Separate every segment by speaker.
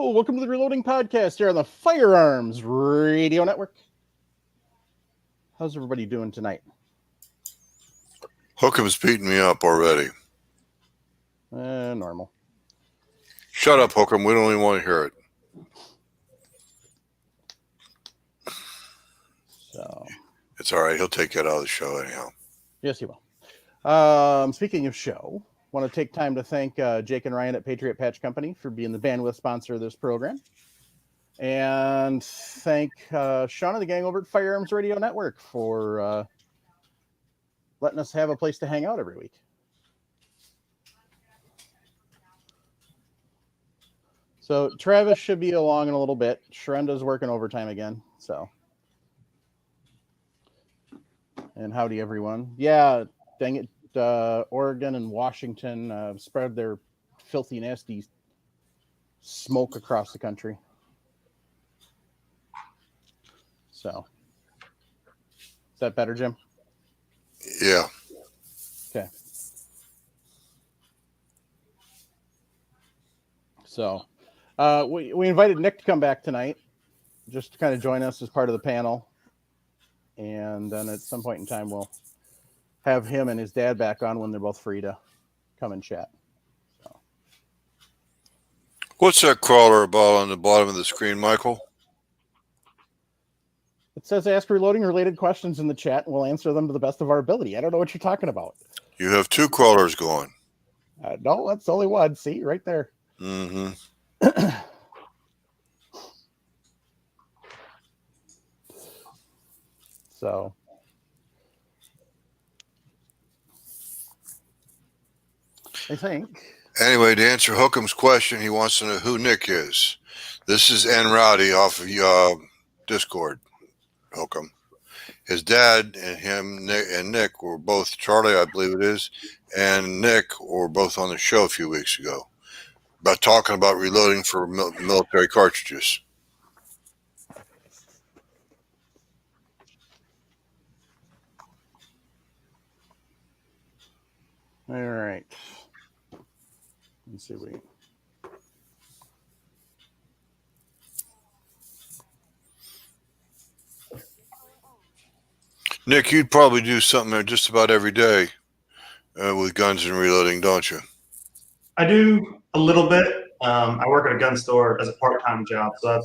Speaker 1: Hello, welcome to the Reloading Podcast here on the Firearms Radio Network. How's everybody doing tonight?
Speaker 2: Hookham's beating me up already.
Speaker 1: Normal.
Speaker 2: Shut up, Hookham. We don't even want to hear it.
Speaker 1: So
Speaker 2: it's all right. He'll take that out of the show anyhow.
Speaker 1: Yes, he will. Speaking of show, want to take time to thank Jake and Ryan at Patriot Patch Company for being the bandwidth sponsor of this program. And thank Sean and the gang over at Firearms Radio Network for letting us have a place to hang out every week. So Travis should be along in a little bit. Sharenda's working overtime again. So, and howdy everyone. Yeah, dang it. Oregon and Washington spread their filthy, nasty smoke across the country. So, is that better, Jim?
Speaker 2: Yeah.
Speaker 1: Okay. So, we invited Nick to come back tonight, just to kind of join us as part of the panel. And then at some point in time, we'll have him and his dad back on when they're both free to come and chat. So.
Speaker 2: What's that crawler about on the bottom of the screen, Michael?
Speaker 1: It says ask reloading related questions in the chat, and we'll answer them to the best of our ability. I don't know what you're talking about.
Speaker 2: You have two crawlers going.
Speaker 1: No, that's only one. See, right there.
Speaker 2: Mm-hmm.
Speaker 1: So. I think.
Speaker 2: Anyway, to answer Hookham's question, he wants to know who Nick is. This is N. Rowdy off of Discord, Hookham. His dad and Nick were both, Charlie, I believe it is, and Nick were both on the show a few weeks ago about talking about reloading for military cartridges.
Speaker 1: All right. Let's see what we.
Speaker 2: Nick, you'd probably do something just about every day with guns and reloading, don't you?
Speaker 3: I do a little bit. I work at a gun store as a part-time job, so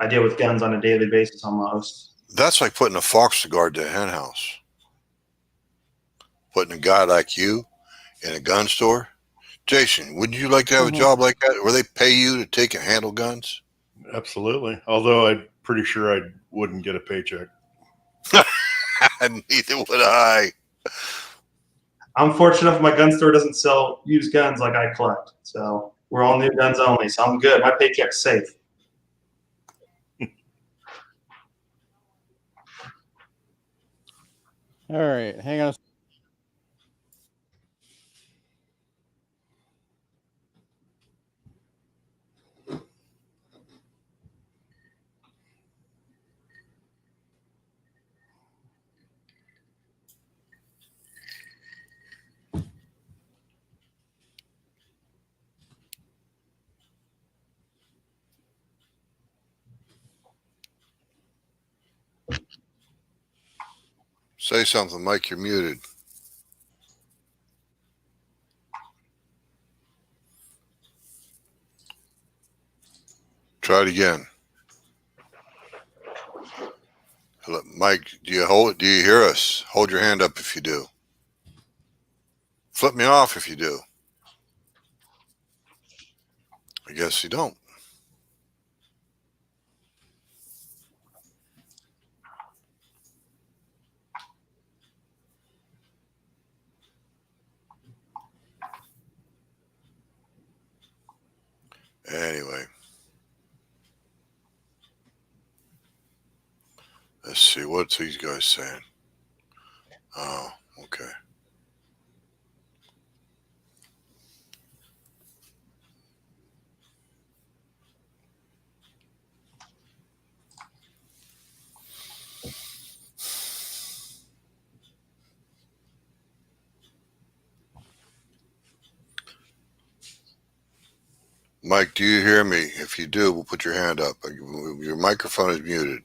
Speaker 3: I deal with guns on a daily basis almost.
Speaker 2: That's like putting a fox to guard the hen house. Putting a guy like you in a gun store. Jason, wouldn't you like to have a job like that where they pay you to take and handle guns?
Speaker 4: Absolutely. Although I'm pretty sure I wouldn't get a paycheck.
Speaker 2: Neither would I.
Speaker 3: I'm fortunate enough my gun store doesn't sell used guns like I collect. So we're all new guns only. So I'm good. My paycheck's safe.
Speaker 1: All right. Hang on.
Speaker 2: Say something, Mike. You're muted. Try it again. Hello, Mike, do you hear us? Hold your hand up if you do. Flip me off if you do. I guess you don't. Anyway. Let's see. What's these guys saying? Oh, okay. Mike, do you hear me? If you do, we'll put your hand up. Your microphone is muted.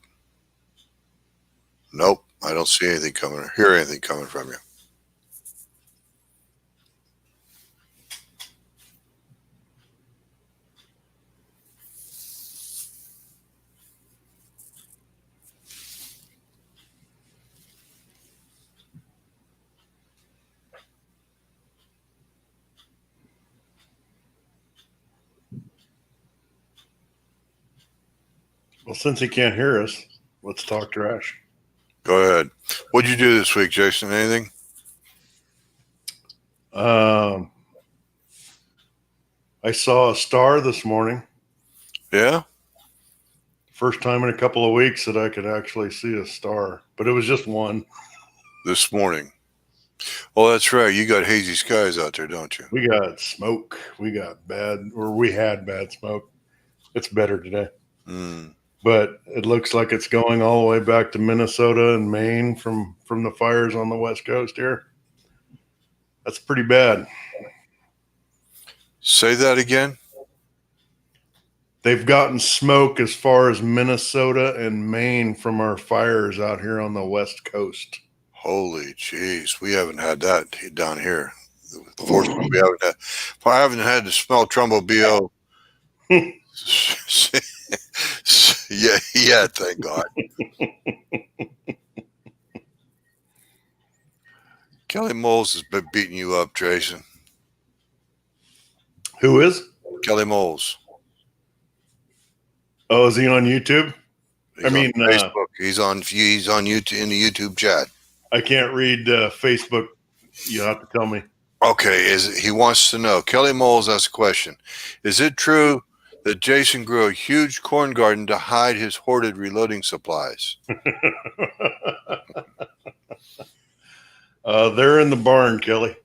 Speaker 2: Nope, I don't see anything coming or hear anything coming from you.
Speaker 4: Well, since he can't hear us, let's talk trash.
Speaker 2: Go ahead. What'd you do this week, Jason? Anything?
Speaker 4: I saw a star this morning.
Speaker 2: Yeah?
Speaker 4: First time in a couple of weeks that I could actually see a star, but it was just one.
Speaker 2: This morning. Oh, that's right. You got hazy skies out there, don't you?
Speaker 4: We got smoke. We had bad smoke. It's better today.
Speaker 2: Mm.
Speaker 4: But it looks like it's going all the way back to Minnesota and Maine from the fires on the West Coast here. That's pretty bad.
Speaker 2: Say that again?
Speaker 4: They've gotten smoke as far as Minnesota and Maine from our fires out here on the West Coast.
Speaker 2: Holy jeez. We haven't had that down here. Fortunately, I haven't had to smell Trumbo BO. yeah, thank God. Kelly Moles has been beating you up, Jason.
Speaker 4: Who is?
Speaker 2: Kelly Moles.
Speaker 4: Oh, is he on YouTube?
Speaker 2: He's
Speaker 4: I mean,
Speaker 2: on Facebook. He's on YouTube in the YouTube chat.
Speaker 4: I can't read Facebook. You have to tell me.
Speaker 2: Okay, he wants to know. Kelly Moles asked a question. Is it true that Jason grew a huge corn garden to hide his hoarded reloading supplies?
Speaker 4: They're in the barn, Kelly.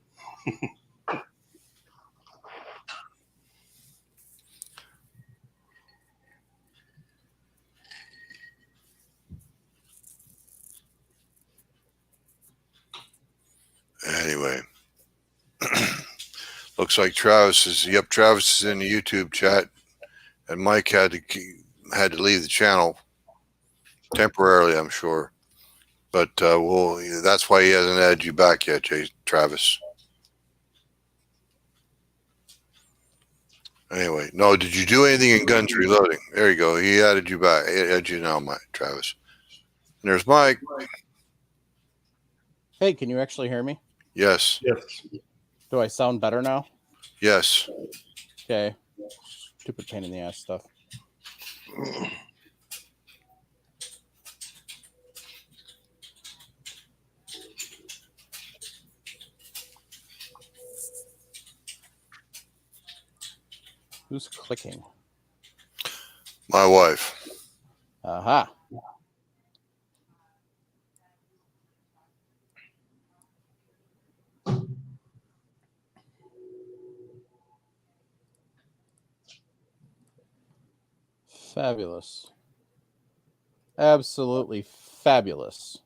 Speaker 2: Anyway, looks like Travis is in the YouTube chat, and Mike had to leave the channel temporarily, I'm sure. But that's why he hasn't added you back yet, Travis. Anyway, no, did you do anything in guns reloading? There you go. He added you back. He added you now, Travis. And there's Mike.
Speaker 1: Hey, can you actually hear me?
Speaker 2: Yes.
Speaker 4: Yes.
Speaker 1: Do I sound better now?
Speaker 2: Yes.
Speaker 1: Okay. Stupid pain in the ass stuff. Who's clicking?
Speaker 2: My wife.
Speaker 1: Aha. Fabulous. Absolutely fabulous.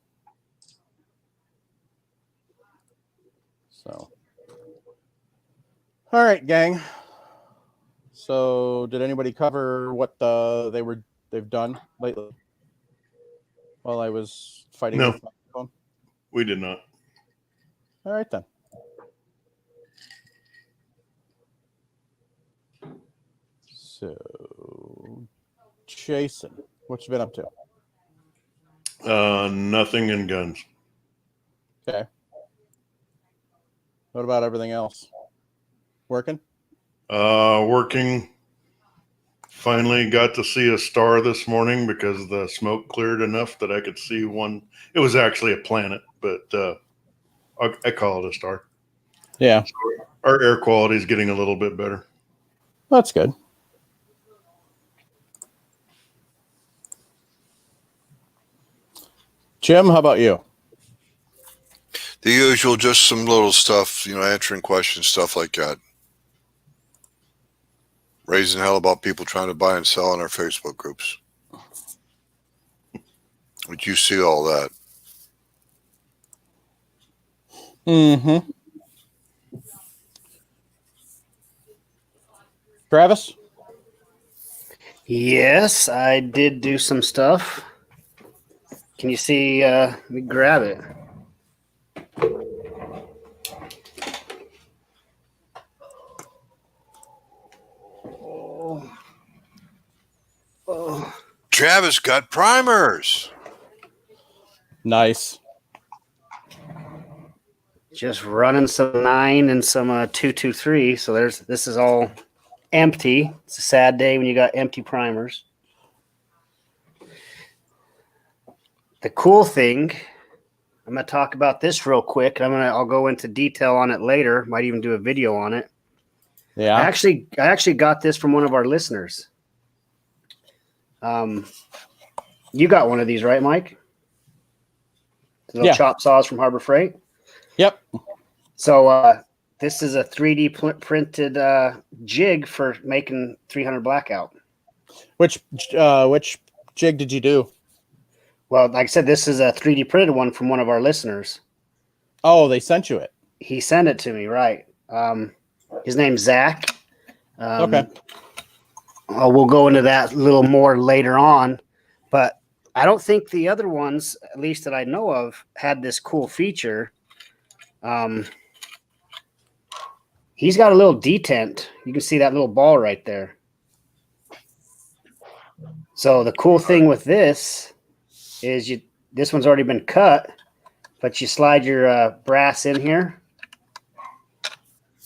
Speaker 1: So, all right, gang. So, did anybody cover what they've done lately? While I was fighting
Speaker 4: No.
Speaker 1: with my phone.
Speaker 4: We did not.
Speaker 1: All right then. So, Jason, what you been up to?
Speaker 4: Nothing in guns.
Speaker 1: Okay. What about everything else? Working?
Speaker 4: Working. Finally got to see a star this morning because the smoke cleared enough that I could see one. It was actually a planet, but I call it a star.
Speaker 1: Yeah.
Speaker 4: So our air quality is getting a little bit better.
Speaker 1: That's good. Jim, how about you?
Speaker 2: The usual, just some little stuff, answering questions, stuff like that. Raising hell about people trying to buy and sell in our Facebook groups. But you see all that.
Speaker 1: Mm-hmm. Travis?
Speaker 5: Yes, I did do some stuff. Can you see? Let me grab it. Oh.
Speaker 2: Travis got primers.
Speaker 1: Nice.
Speaker 5: Just running some 9 and some 223. So this is all empty. It's a sad day when you got empty primers. The cool thing, I'm going to talk about this real quick. I'll go into detail on it later. Might even do a video on it.
Speaker 1: Yeah.
Speaker 5: I actually got this from one of our listeners. You got one of these, right, Mike? The little chop saws from Harbor Freight.
Speaker 1: Yep.
Speaker 5: So this is a 3D printed jig for making 300 blackout.
Speaker 1: Which jig did you do?
Speaker 5: Well, like I said, this is a 3D printed one from one of our listeners.
Speaker 1: Oh, they sent you it.
Speaker 5: He sent it to me, right? His name's Zach.
Speaker 1: Okay.
Speaker 5: We'll go into that a little more later on, but I don't think the other ones, at least that I know of, had this cool feature. He's got a little detent. You can see that little ball right there. So the cool thing with this is this one's already been cut, but you slide your brass in here.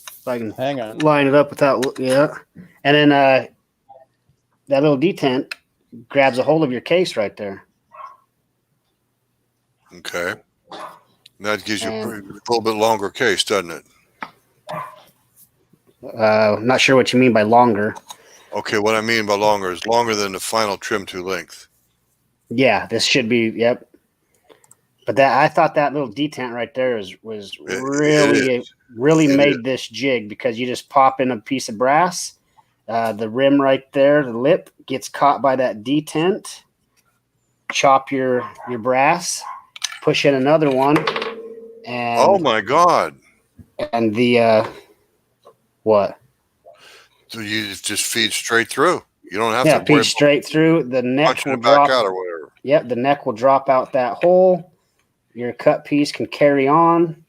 Speaker 5: If I can
Speaker 1: Hang on.
Speaker 5: line it up without, yeah. And then that little detent grabs a hold of your case right there.
Speaker 2: Okay. That gives you a little bit longer case, doesn't it?
Speaker 5: I'm not sure what you mean by longer.
Speaker 2: Okay, what I mean by longer is longer than the final trim to length.
Speaker 5: Yeah, this should be, yep. But I thought that little detent right there was really made this jig, because you just pop in a piece of brass, the rim right there, the lip gets caught by that detent, chop your brass, push in another one, and
Speaker 2: Oh my God.
Speaker 5: And the what?
Speaker 2: So you just feed straight through. You don't have to
Speaker 5: feed straight through. The neck will
Speaker 2: drop
Speaker 5: drop
Speaker 2: out or whatever.
Speaker 5: Yep, the neck will drop out that hole. Your cut piece can carry on.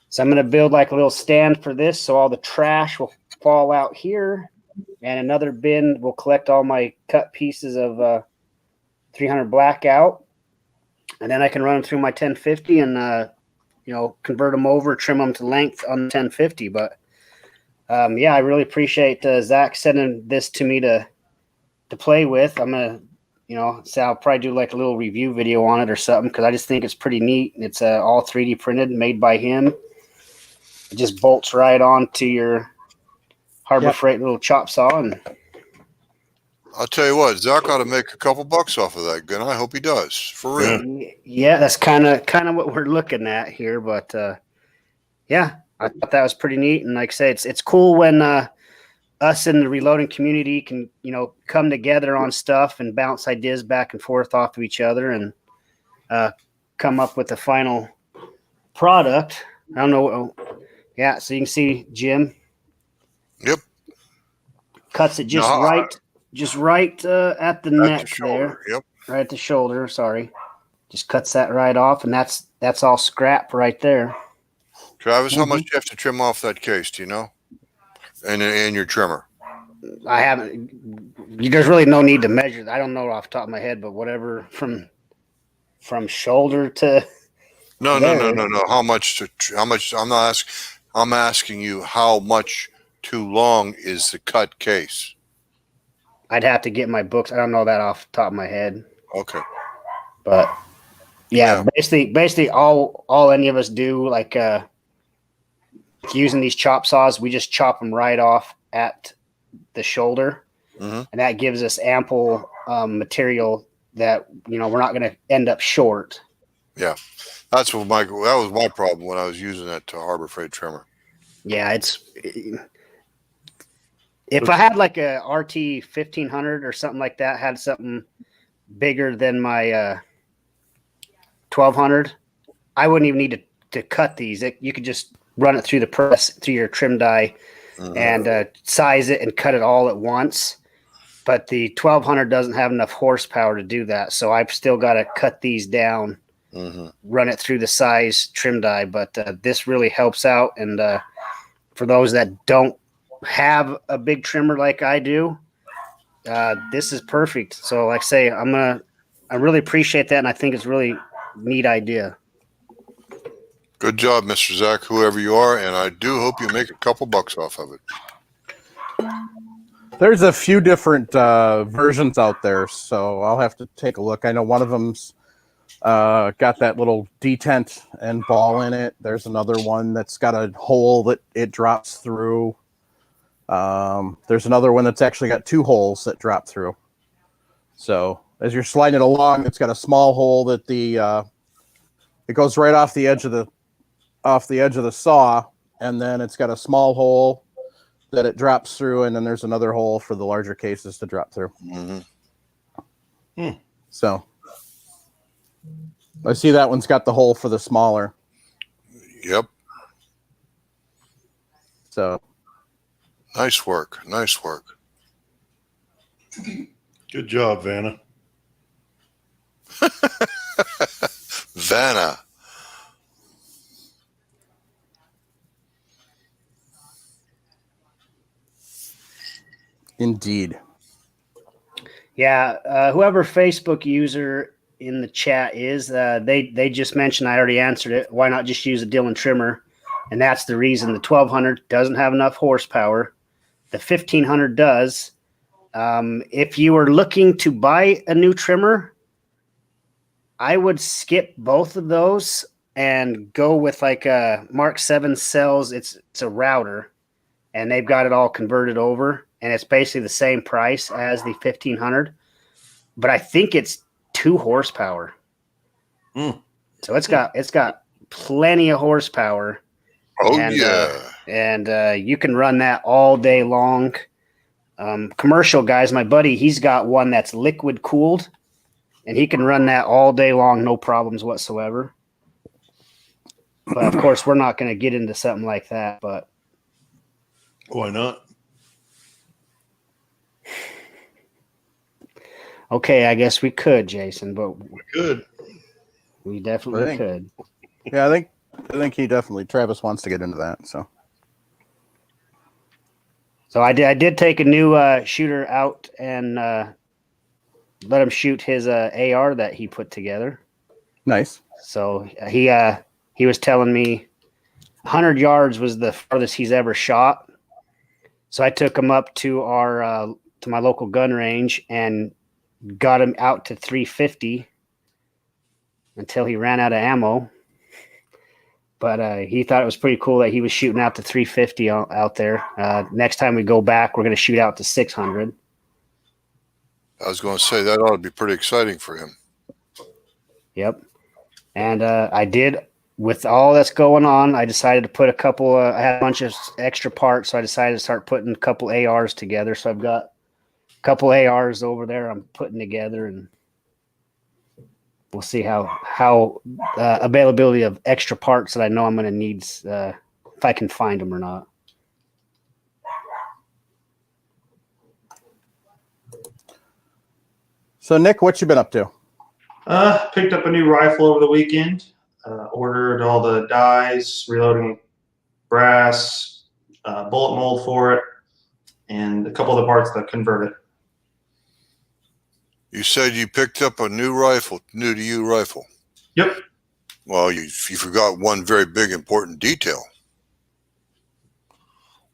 Speaker 5: So I'm going to build like a little stand for this, so all the trash will fall out here, and another bin will collect all my cut pieces of 300 blackout, and then I can run them through my 1050 and convert them over, trim them to length on the 1050. But I really appreciate Zach sending this to me to play with. I'm gonna so I'll probably do like a little review video on it or something, because I just think it's pretty neat. It's all 3D printed, made by him. It just bolts right onto your Harbor Freight little chop saw. And
Speaker 2: I'll tell you what, Zach ought to make a couple bucks off of that gun. I hope he does, for real.
Speaker 5: Yeah, that's kind of what we're looking at here. But I thought that was pretty neat. And like I say, it's cool when us in the reloading community can come together on stuff and bounce ideas back and forth off of each other and come up with the final product. I don't know. Yeah, so you can see Jim.
Speaker 2: Yep.
Speaker 5: Cuts it just right at the neck there.
Speaker 2: Yep.
Speaker 5: Right at the shoulder. Sorry, just cuts that right off, and that's all scrap right there.
Speaker 2: Travis, how much do you have to trim off that case? Do you know? And your trimmer.
Speaker 5: I haven't. There's really no need to measure. I don't know off the top of my head, but whatever from shoulder to.
Speaker 2: No. How much? I'm asking you how much too long is the cut case?
Speaker 5: I'd have to get my books. I don't know that off the top of my head.
Speaker 2: Okay.
Speaker 5: But basically all any of us do, like using these chop saws, we just chop them right off at the shoulder, and that gives us ample material that we're not going to end up short. Yeah.
Speaker 2: That was my problem when I was using that Harbor Freight trimmer.
Speaker 5: Yeah, if I had like a RT 1500 or something like that, had something bigger than my 1200, I wouldn't even need to cut these. You could just run it through the press, through your trim die, and size it and cut it all at once. but the 1200 doesn't have enough horsepower to do that. So I've still got to cut these down, run it through the size trim die. But this really helps out. And for those that don't have a big trimmer like I do, this is perfect. So like I say, I really appreciate that. And I think it's really neat idea.
Speaker 2: Good job, Mr. Zach, whoever you are, and I do hope you make a couple bucks off of it.
Speaker 1: There's a few different versions out there, so I'll have to take a look. I know one of them's got that little detent and ball in it. There's another one that's got a hole that it drops through. There's another one that's actually got 2 holes that drop through. So as you're sliding it along, it's got a small hole that it goes right off the edge of the saw, and then it's got a small hole that it drops through, and then there's another hole for the larger cases to drop through. So I see that one's got the hole for the smaller.
Speaker 2: Yep.
Speaker 1: So
Speaker 2: nice work.
Speaker 4: Good job, Vanna.
Speaker 2: Vanna.
Speaker 1: Indeed.
Speaker 5: Yeah, whoever Facebook user in the chat is, they just mentioned, I already answered it, why not just use a Dillon trimmer? And that's the reason. The 1200 doesn't have enough horsepower. The 1500 does. If you were looking to buy a new trimmer, I would skip both of those and go with like a Mark 7 sells. It's a router, and they've got it all converted over. And it's basically the same price as the 1500, but I think it's 2 horsepower. So it's got plenty of horsepower.
Speaker 2: Oh,
Speaker 5: and,
Speaker 2: yeah.
Speaker 5: And you can run that all day long. Commercial guys, my buddy, he's got one that's liquid cooled, and he can run that all day long, no problems whatsoever. But of course, we're not going to get into something like that. But
Speaker 4: Why not?
Speaker 5: okay, I guess we could, Jason, but
Speaker 4: We could.
Speaker 5: we definitely could.
Speaker 1: Yeah, I think Travis wants to get into that. So
Speaker 5: I did take a new shooter out and let him shoot his AR that he put together.
Speaker 1: nice.
Speaker 5: So he was telling me 100 yards was the farthest he's ever shot. So I took him up to to my local gun range and got him out to 350 until he ran out of ammo. But he thought it was pretty cool that he was shooting out to 350 out there. Next time we go back, we're going to shoot out to 600.
Speaker 2: I was going to say that ought to be pretty exciting for him.
Speaker 5: Yep. And I did, with all that's going on, I decided to put a couple, I had a bunch of extra parts, so I decided to start putting a couple ARs together. So I've got a couple ARs over there I'm putting together, and we'll see how availability of extra parts that I know I'm going to need, if I can find them or not.
Speaker 1: So Nick, what you been up to?
Speaker 3: Picked up a new rifle over the weekend. Ordered all the dies, reloading brass, bullet mold for it, and a couple of the parts that convert it.
Speaker 2: You said you picked up a new rifle, new to you rifle.
Speaker 3: Yep.
Speaker 2: Well, you forgot one very big important detail.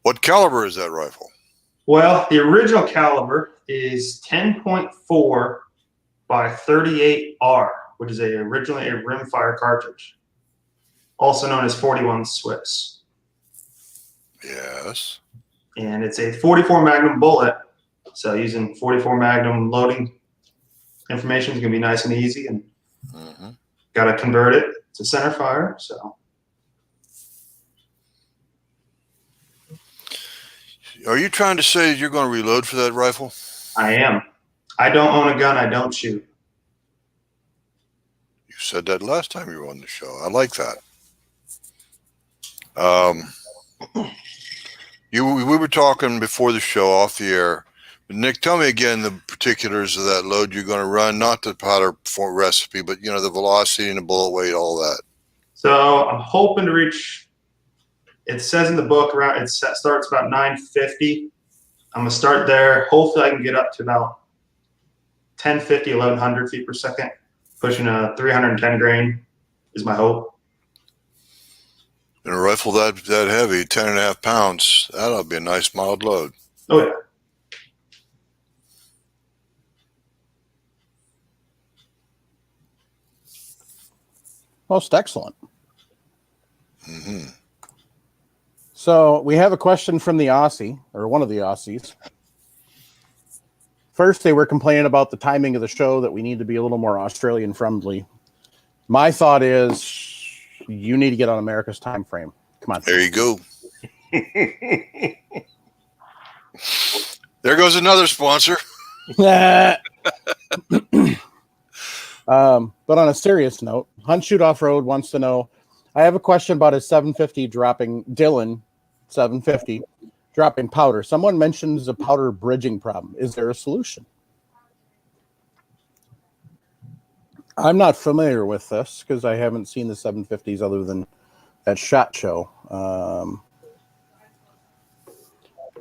Speaker 2: What caliber is that rifle?
Speaker 3: Well, the original caliber is 10.4 by 38R, which is originally a rimfire cartridge, also known as 41 Swiss.
Speaker 2: Yes.
Speaker 3: And it's a 44 Magnum bullet, so using 44 Magnum loading information is going to be nice and easy, and got to convert it to center fire. So,
Speaker 2: are you trying to say you're going to reload for that rifle?
Speaker 3: I am. I don't own a gun. I don't shoot.
Speaker 2: You said that last time you were on the show. I like that. We were talking before the show off the air Nick, tell me again the particulars of that load you're going to run, not the powder for recipe, but the velocity and the bullet weight, all that.
Speaker 3: So I'm hoping to reach. It says in the book around starts about 950. I'm gonna start there. Hopefully, I can get up to about 1050, 1100 feet per second, pushing a 310 grain is my hope.
Speaker 2: And a rifle that heavy, 10.5 pounds, that'll be a nice mild load.
Speaker 3: Oh yeah.
Speaker 1: Most excellent.
Speaker 2: Mm-hmm.
Speaker 1: So we have a question from the Aussie, or one of the Aussies. First, they were complaining about the timing of the show, that we need to be a little more Australian friendly. My thought is you need to get on America's time frame. Come on.
Speaker 2: There you go. There goes another sponsor.
Speaker 1: But on a serious note, Hunt Shoot Off Road wants to know, I have a question about his 750 dropping, Dylan 750 dropping powder. Someone mentions a powder bridging problem. Is there a solution? I'm not familiar with this because I haven't seen the 750s other than at SHOT Show.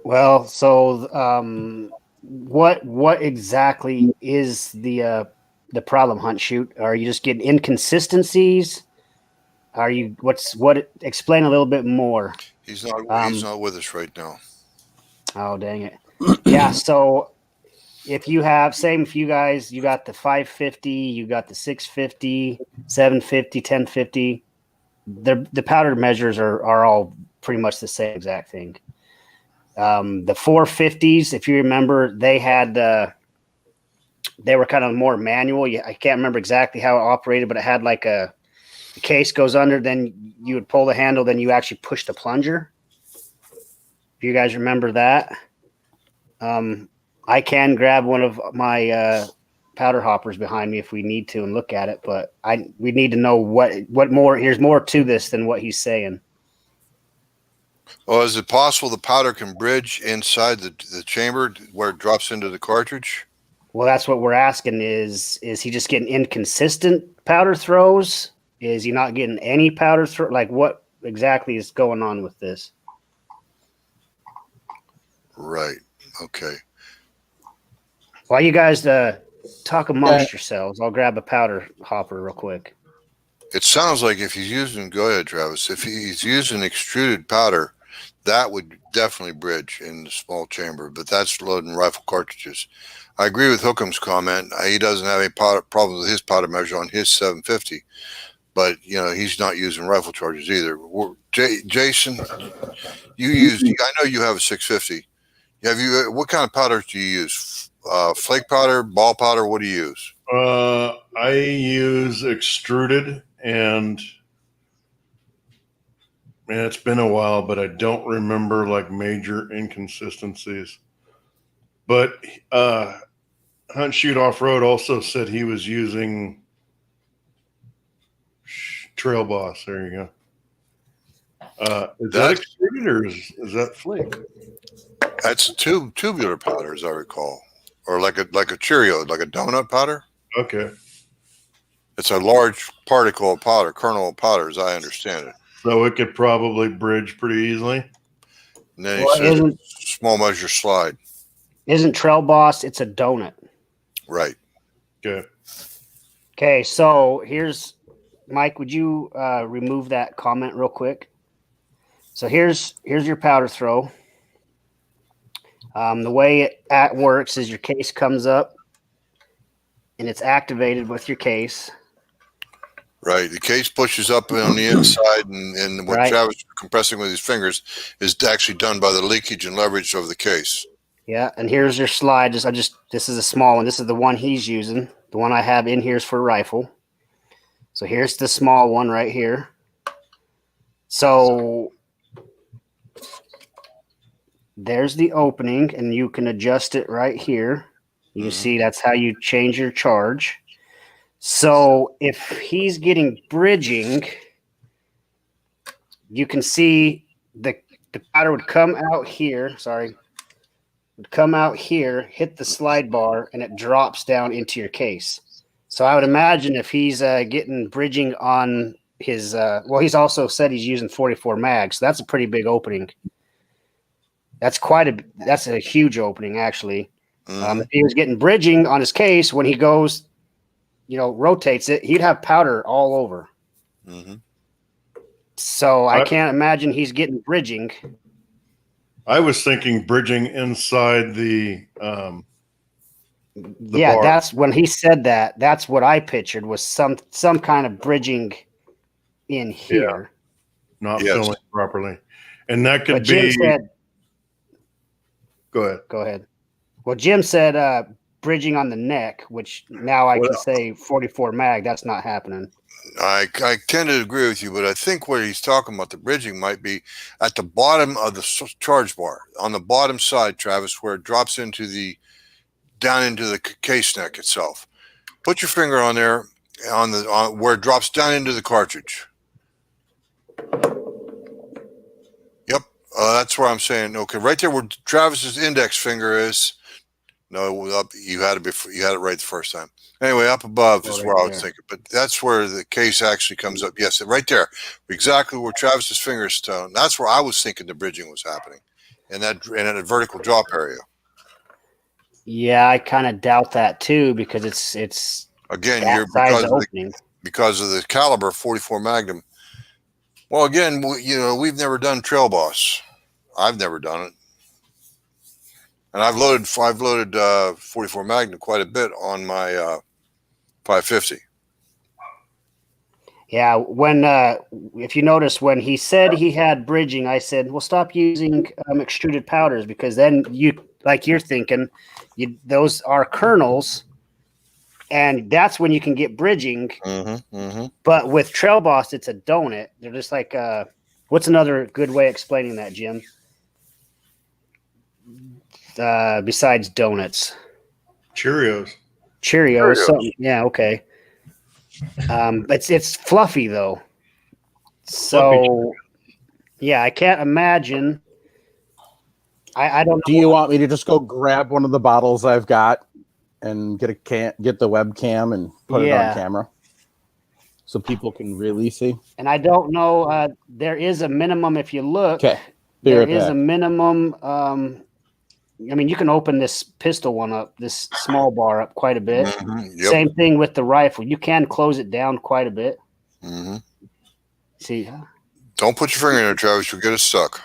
Speaker 5: Well, so what exactly is the problem, Hunt Shoot? Are you just getting inconsistencies? Are you explain a little bit more?
Speaker 2: He's not with us right now.
Speaker 5: Oh, dang it. Yeah, so if you have, same for you guys, you got the 550, you got the 650, 750, 1050. The powder measures are all pretty much the same exact thing. The 450s, if you remember, they were kind of more manual. I can't remember exactly how it operated, but it had like the case goes under, then you would pull the handle, then you actually push the plunger. If you guys remember that. I can grab one of my powder hoppers behind me if we need to and look at it, but we need to know what more. Here's more to this than what he's saying.
Speaker 2: Well, is it possible the powder can bridge inside the chamber where it drops into the cartridge?
Speaker 5: Well, that's what we're asking is he just getting inconsistent powder throws? Is he not getting any powder throw? Like, what exactly is going on with this?
Speaker 2: Right. Okay.
Speaker 5: While you guys talk amongst yourselves, I'll grab a powder hopper real quick.
Speaker 2: It sounds like if he's using, go ahead, Travis, if he's using extruded powder, that would definitely bridge in the small chamber, but that's loading rifle cartridges. I agree with Hookham's comment. He doesn't have any problem with his powder measure on his 750, but he's not using rifle charges either. Jason, I know you have a 650. What kind of powders do you use? Flake powder, ball powder? What do you use?
Speaker 4: I use extruded, and man, it's been a while, but I don't remember like major inconsistencies. But Hunt Shoot Off Road also said he was using Trail Boss. There you go. Is that extruded or is that flake?
Speaker 2: That's tubular powder, as I recall, or like a Cheerio, like a donut powder.
Speaker 4: Okay.
Speaker 2: It's a large particle of powder, kernel of powder, as I understand it.
Speaker 4: So it could probably bridge pretty easily.
Speaker 2: And then he says small measure slide.
Speaker 5: Isn't Trail Boss? It's a donut.
Speaker 2: Right.
Speaker 4: Okay.
Speaker 5: Okay, so here's Mike. Would you remove that comment real quick? So here's your powder throw. The way it works is your case comes up and it's activated with your case.
Speaker 2: Right. The case pushes up on the inside, and what Travis is compressing with his fingers is actually done by the leakage and leverage of the case.
Speaker 5: Yeah, and here's your slide. This is a small one. This is the one he's using. The one I have in here is for rifle. So here's the small one right here. So there's the opening, and you can adjust it right here. You can see that's how you change your charge. So if he's getting bridging, you can see the powder would come out here. Sorry. would come out here, hit the slide bar, and it drops down into your case. So I would imagine if he's getting bridging on his, he's also said he's using 44 mag, so that's a pretty big opening. That's a huge opening, actually. If he was getting bridging on his case, when he goes, rotates it, he'd have powder all over.
Speaker 2: Mm-hmm.
Speaker 5: So I can't imagine he's getting bridging.
Speaker 4: I was thinking bridging inside the bar.
Speaker 5: That's when he said that. That's what I pictured was some kind of bridging in here.
Speaker 4: Not filling properly. And that could
Speaker 5: But Jim
Speaker 4: be.
Speaker 5: said,
Speaker 4: Go
Speaker 5: ahead. Well, Jim said bridging on the neck, which now I can say 44 mag. That's not happening.
Speaker 2: I tend to agree with you, but I think what he's talking about, the bridging, might be at the bottom of the charge bar, on the bottom side, Travis, where it drops down into the case neck itself. Put your finger on there, on where it drops down into the cartridge. Yep, that's where I'm saying. Okay, right there where Travis's index finger is. No, you had it before. You had it right the first time. Anyway, up above is where I was thinking, but that's where the case actually comes up. Yes, right there, exactly where Travis's finger is. That's where I was thinking the bridging was happening, in that vertical drop area.
Speaker 5: Yeah, I kind of doubt that too because it's
Speaker 2: again because of the caliber 44 Magnum. Well, again, we've never done Trail Boss. I've never done it. And I've loaded 44 Magnum quite a bit on my 550.
Speaker 5: Yeah, when if you notice when he said he had bridging, I said, "Well, stop using extruded powders because then you're thinking, those are kernels, and that's when you can get bridging."
Speaker 2: Mm-hmm, mm-hmm.
Speaker 5: But with Trail Boss, it's a donut. They're just like, what's another good way of explaining that, Jim? Besides donuts,
Speaker 4: Cheerios.
Speaker 5: Something. Yeah, okay. It's fluffy though. So yeah, I can't imagine. I don't know.
Speaker 1: Do you want me to just go grab one of the bottles I've got and get the webcam and put it on camera so people can really see?
Speaker 5: And I don't know. There is a minimum if you look.
Speaker 1: Okay.
Speaker 5: There is a minimum. I mean, you can open this pistol one up, this small bar up quite a bit.
Speaker 2: Mm-hmm, yep.
Speaker 5: Same thing with the rifle. You can close it down quite a bit.
Speaker 2: Mm-hmm.
Speaker 5: See?
Speaker 2: Don't put your finger in there, Travis. You'll get it stuck.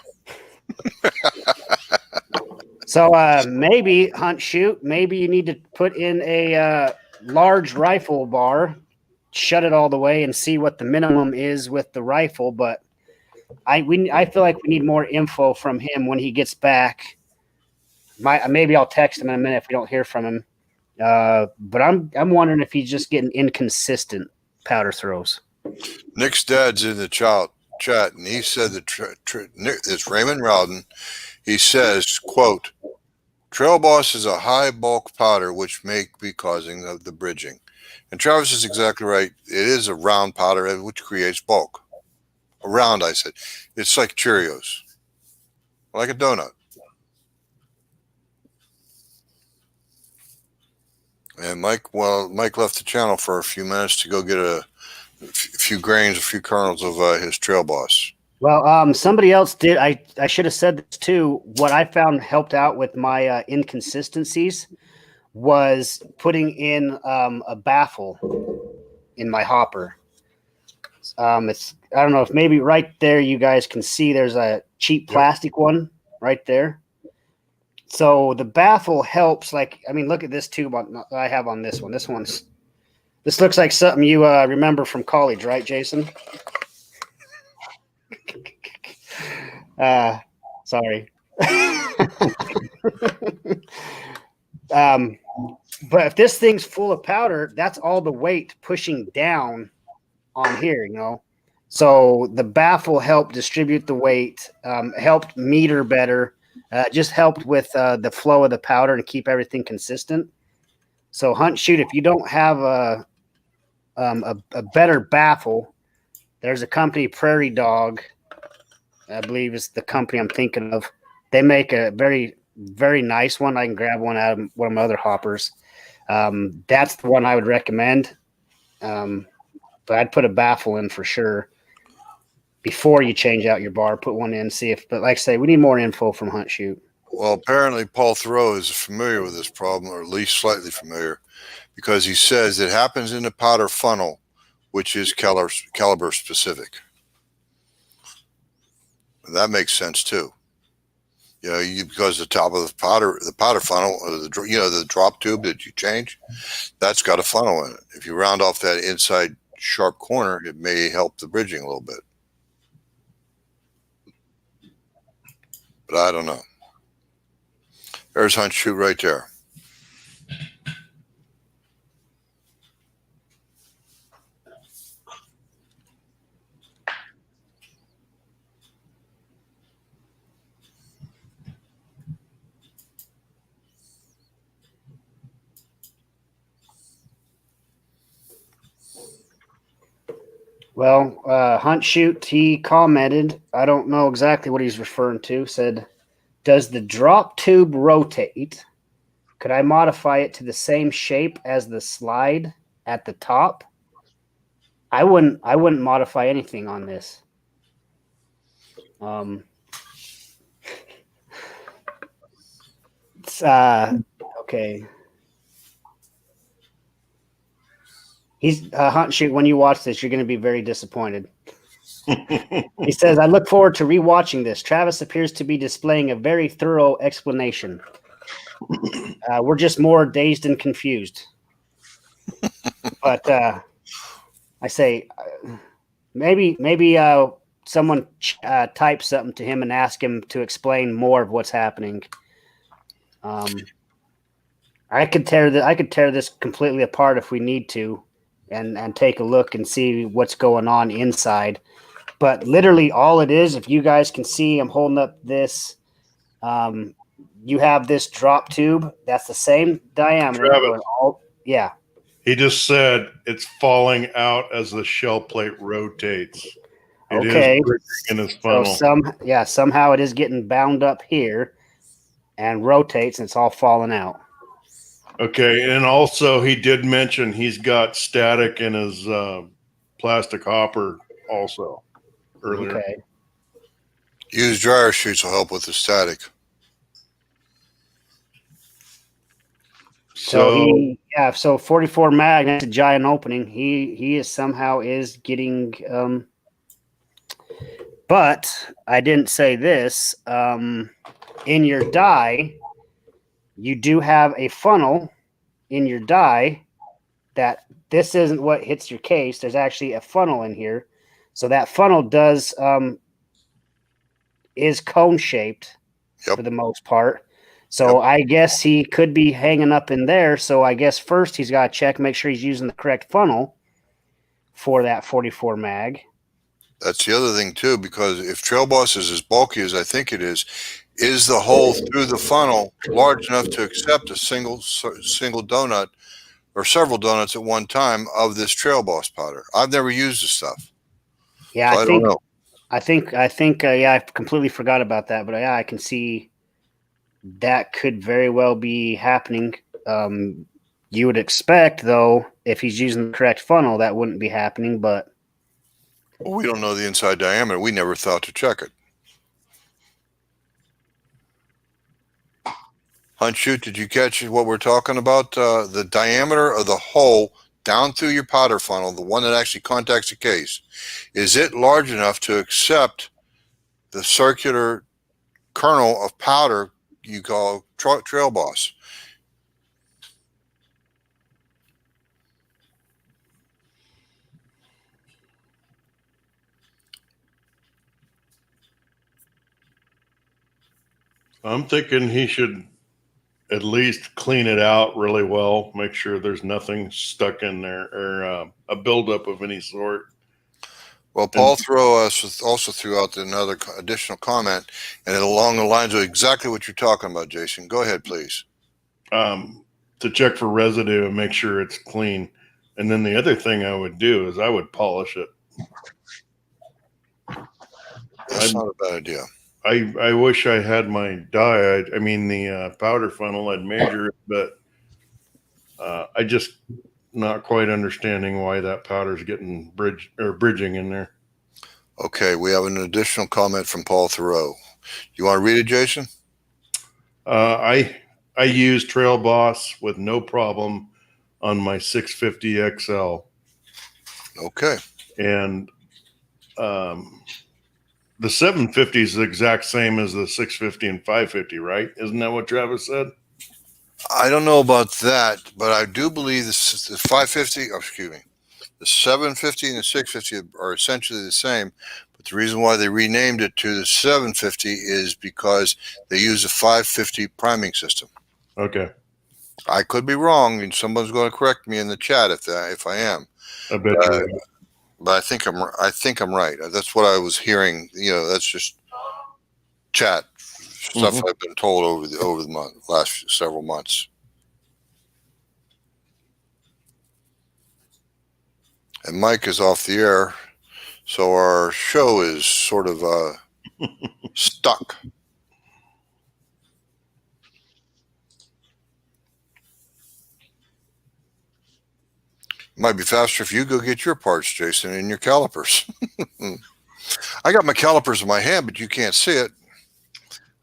Speaker 5: So maybe hunt shoot. Maybe you need to put in a large rifle bar, shut it all the way, and see what the minimum is with the rifle. But I feel like we need more info from him when he gets back. Maybe I'll text him in a minute if we don't hear from him. But I'm wondering if he's just getting inconsistent powder throws.
Speaker 2: Nick's dad's in the chat, and he said that it's Raymond Rowden. He says, quote, Trail Boss is a high bulk powder which may be causing the bridging. And Travis is exactly right. It is a round powder which creates bulk. A round, I said. It's like Cheerios. Like a donut. And Mike left the channel for a few minutes to go get a few grains, a few kernels of his Trail Boss.
Speaker 5: Well, somebody else did. I should have said this too. What I found helped out with my inconsistencies was putting in a baffle in my hopper. I don't know if maybe right there you guys can see there's a cheap plastic one right there. So the baffle helps. Look at this tube I have on this one. This looks like something you remember from college, right, Jason? Sorry. But if this thing's full of powder, that's all the weight pushing down on here, So the baffle helped distribute the weight, helped meter better. Just helped with the flow of the powder and keep everything consistent. So hunt shoot, if you don't have a better baffle, there's a company, Prairie Dog, I believe is the company I'm thinking of. They make a very very nice one. I can grab one out of one of my other hoppers. That's the one I would recommend. But I'd put a baffle in for sure before you change out your bar. Put one in, see if. But like I say, we need more info from Hunt Shoot.
Speaker 2: Well, apparently Paul Thoreau is familiar with this problem, or at least slightly familiar, because he says it happens in the powder funnel, which is caliber specific. That makes sense too. Because the top of the powder funnel, or the drop tube that you change, that's got a funnel in it. If you round off that inside sharp corner, it may help the bridging a little bit. But I don't know. There's Hunt Shoot right there.
Speaker 5: Well, Hunt Shoot, he commented, I don't know exactly what he's referring to, said, does the drop tube rotate? Could I modify it to the same shape as the slide at the top? I wouldn't modify anything on this. It's okay. He's Hunt Shoot. When you watch this, you're going to be very disappointed. He says, I look forward to rewatching this. Travis appears to be displaying a very thorough explanation. We're just more dazed and confused. But I say, maybe someone type something to him and ask him to explain more of what's happening. I could tear this completely apart if we need to, and take a look and see what's going on inside. But literally all it is, if you guys can see, I'm holding up this. You have this drop tube. That's the same diameter. Yeah.
Speaker 4: He just said it's falling out as the shell plate rotates. It
Speaker 5: Okay.
Speaker 4: is in his funnel.
Speaker 5: So somehow it is getting bound up here and rotates, and it's all falling out.
Speaker 4: Okay, and also he did mention he's got static in his plastic hopper also earlier.
Speaker 5: Okay.
Speaker 2: Used dryer sheets will help with the static.
Speaker 5: So 44 mag, that's a giant opening. He is somehow getting but I didn't say this. In your die, you do have a funnel in your die that this isn't what hits your case. There's actually a funnel in here. So that funnel is cone shaped for the most part. So I guess he could be hanging up in there. So I guess first he's got to check, make sure he's using the correct funnel for that 44 mag.
Speaker 2: That's the other thing too, because if Trail Boss is as bulky as I think it is the hole through the funnel large enough to accept a single donut or several donuts at one time of this Trail Boss powder? I've never used the stuff.
Speaker 5: Yeah,
Speaker 2: so I don't know.
Speaker 5: I think I completely forgot about that, but I can see that could very well be happening. You would expect, though, if he's using the correct funnel, that wouldn't be happening, but
Speaker 2: Well, we don't know the inside diameter. We never thought to check it. Hunt Shoot, did you catch what we're talking about? The diameter of the hole down through your powder funnel, the one that actually contacts the case, is it large enough to accept the circular kernel of powder you call Trail Boss?
Speaker 4: I'm thinking he should at least clean it out really well, make sure there's nothing stuck in there or a buildup of any sort.
Speaker 2: Well, Paul also threw out another additional comment, and along the lines of exactly what you're talking about, Jason. Go ahead, please.
Speaker 4: To check for residue and make sure it's clean. And then the other thing I would do is I would polish it.
Speaker 2: That's not a bad idea.
Speaker 4: I wish I had my die. I mean, the powder funnel. I'd measure it, but I just not quite understanding why that powder's getting bridging in there.
Speaker 2: Okay, we have an additional comment from Paul Thoreau. You want to read it, Jason?
Speaker 4: I use Trail Boss with no problem on my 650 XL,
Speaker 2: Okay.
Speaker 4: and the 750 is the exact same as the 650 and 550, right? Isn't that what Travis said?
Speaker 2: I don't know about that, but I do believe this the 550. Oh, excuse me. The 750 and the 650 are essentially the same, but the reason why they renamed it to the 750 is because they use a 550 priming system.
Speaker 4: Okay.
Speaker 2: I could be wrong, and someone's going to correct me in the chat if I am.
Speaker 4: I bet you're right.
Speaker 2: But I think I'm right. That's what I was hearing. That's just chat stuff I've been told over the last several months. And Mike is off the air, so our show is sort of stuck. Might be faster if you go get your parts, Jason, and your calipers. I got my calipers in my hand, but you can't see it.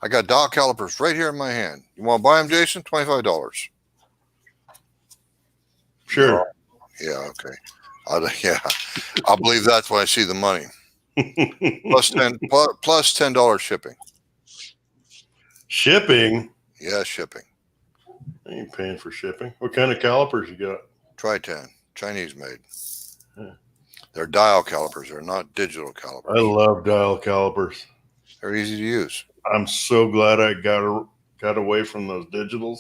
Speaker 2: I got dial calipers right here in my hand. You want to buy them, Jason? $25.
Speaker 4: Sure.
Speaker 2: Yeah, okay. I'll believe that when I see the money. plus $10 shipping.
Speaker 4: Shipping?
Speaker 2: Yeah, shipping.
Speaker 4: I ain't paying for shipping. What kind of calipers you got?
Speaker 2: Tri-10, Chinese made.
Speaker 4: Yeah.
Speaker 2: They're dial calipers. They're not digital calipers.
Speaker 4: I love dial calipers.
Speaker 2: They're easy to use.
Speaker 4: I'm so glad I got away from those digitals.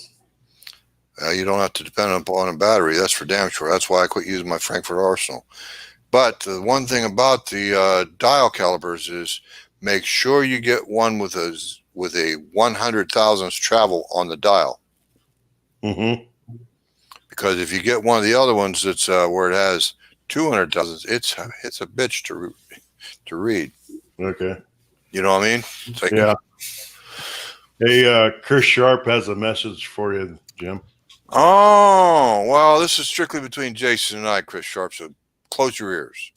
Speaker 2: You don't have to depend upon a battery. That's for damn sure. That's why I quit using my Frankfurt Arsenal. But the one thing about the dial calipers is make sure you get one with a 100,000th travel on the dial.
Speaker 4: Mm-hmm.
Speaker 2: Because if you get one of the other ones that's where it has 200,000, it's a bitch to read.
Speaker 4: Okay.
Speaker 2: You know what I mean? It's like,
Speaker 4: yeah. Hey, Chris Sharp has a message for you, Jim.
Speaker 2: Oh, well, this is strictly between Jason and I, Chris Sharp, so close your ears.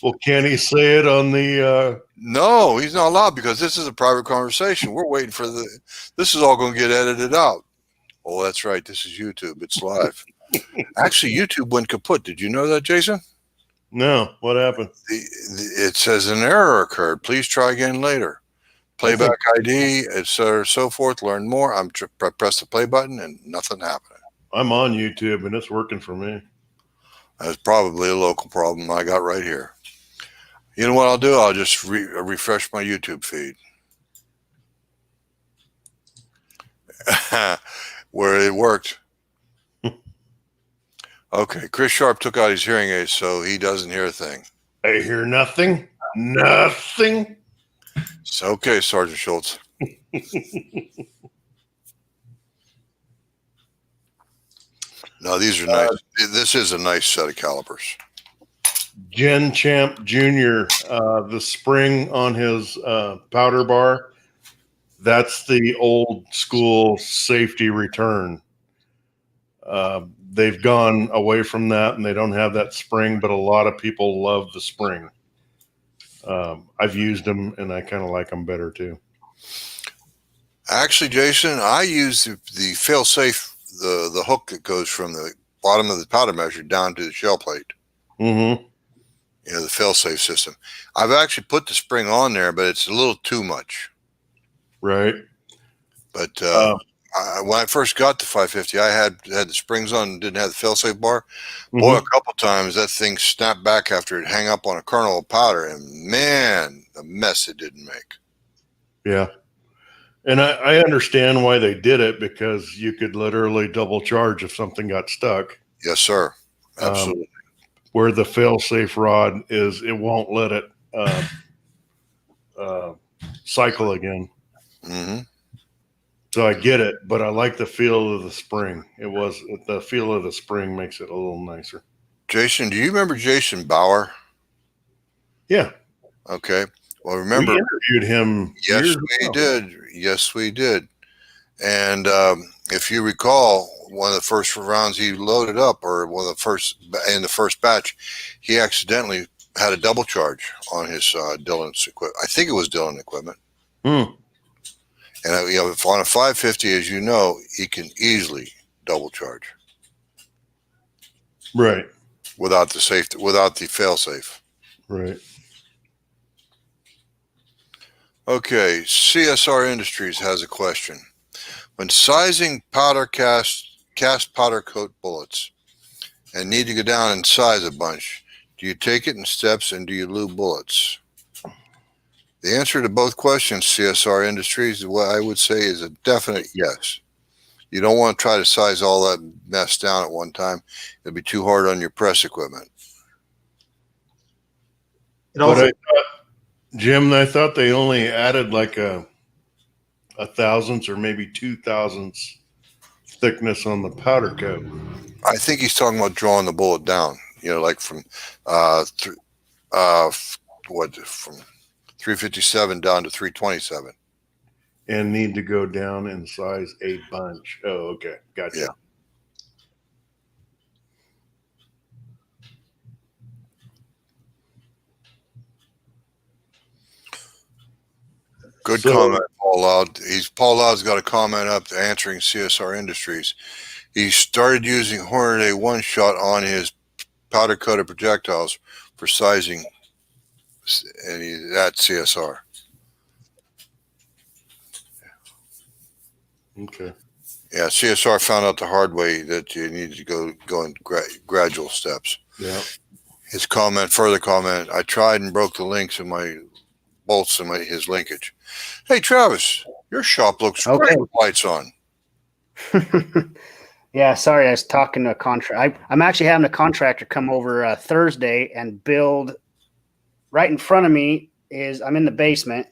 Speaker 4: Well, can he say it on the...
Speaker 2: No, he's not allowed because this is a private conversation. We're waiting for this is all going to get edited out. Oh, that's right. This is YouTube. It's live. Actually, YouTube went kaput. Did you know that, Jason?
Speaker 4: No. What happened?
Speaker 2: It says an error occurred. Please try again later. Playback ID, etc., so forth. Learn more. I press the play button and nothing happened.
Speaker 4: I'm on YouTube and it's working for me.
Speaker 2: That's probably a local problem I got right here. You know what I'll do? I'll just refresh my YouTube feed. Where it worked. Okay, Chris Sharp took out his hearing aids, so he doesn't hear a thing.
Speaker 4: I hear nothing. Nothing.
Speaker 2: It's okay, Sergeant Schultz. No, these are nice. This is a nice set of calipers.
Speaker 4: Gen Champ Jr., the spring on his powder bar, that's the old school safety return. They've gone away from that and they don't have that spring, but a lot of people love the spring. I've used them and I kind of like them better too.
Speaker 2: Actually, Jason, I use the fail-safe, the hook that goes from the bottom of the powder measure down to the shell plate.
Speaker 4: Mm-hmm.
Speaker 2: You know, the fail-safe system. I've actually put the spring on there, but it's a little too much.
Speaker 4: Right.
Speaker 2: But when I first got the 550, I had the springs on and didn't have the fail-safe bar.
Speaker 4: Mm-hmm.
Speaker 2: Boy, a couple times that thing snapped back after it hang up on a kernel of powder, and man, the mess it didn't make.
Speaker 4: Yeah. And I understand why they did it, because you could literally double charge if something got stuck.
Speaker 2: Yes, sir. Absolutely.
Speaker 4: Where the fail-safe rod is, it won't let it cycle again.
Speaker 2: Mm-hmm.
Speaker 4: So I get it, but I like the feel of the spring. The feel of the spring makes it a little nicer.
Speaker 2: Jason, do you remember Jason Bauer?
Speaker 4: Yeah.
Speaker 2: Okay. Well,
Speaker 4: We
Speaker 2: remember,
Speaker 4: interviewed him.
Speaker 2: yes,
Speaker 4: years
Speaker 2: we
Speaker 4: ago.
Speaker 2: did. Yes, we did. And if you recall, one of the first rounds he loaded up, or one of the first in the first batch, he accidentally had a double charge on his Dillon's equipment. I think it was Dillon equipment.
Speaker 4: Hmm.
Speaker 2: And if on a 550, as you know, he can easily double charge
Speaker 4: Right.
Speaker 2: without the fail safe.
Speaker 4: Right.
Speaker 2: Okay, CSR Industries has a question. When sizing cast powder coat bullets and need to go down in size a bunch, do you take it in steps and do you lube bullets? The answer to both questions, CSR Industries, what I would say is a definite yes. You don't want to try to size all that mess down at one time. It'll be too hard on your press equipment.
Speaker 3: It also,
Speaker 4: Jim, I thought they only added like a thousandths or maybe 2 thousandths thickness on the powder coat.
Speaker 2: I think he's talking about drawing the bullet down, like from from 357 down to 327.
Speaker 4: And need to go down in size a bunch. Oh, okay. Gotcha.
Speaker 2: Yeah. Good comment, Paul Loud. Paul Loud's got a comment up answering CSR Industries. He started using Hornady one shot on his powder coated projectiles for sizing, and that's CSR.
Speaker 4: Okay.
Speaker 2: Yeah, CSR found out the hard way that you need to go in gradual steps.
Speaker 4: Yeah.
Speaker 2: His further comment, I tried and broke the links in my bolts in his linkage. Hey, Travis, your shop looks great with lights on.
Speaker 5: Yeah, sorry, I was talking to a contractor. I'm actually having a contractor come over Thursday and build. Right in front of me I'm in the basement.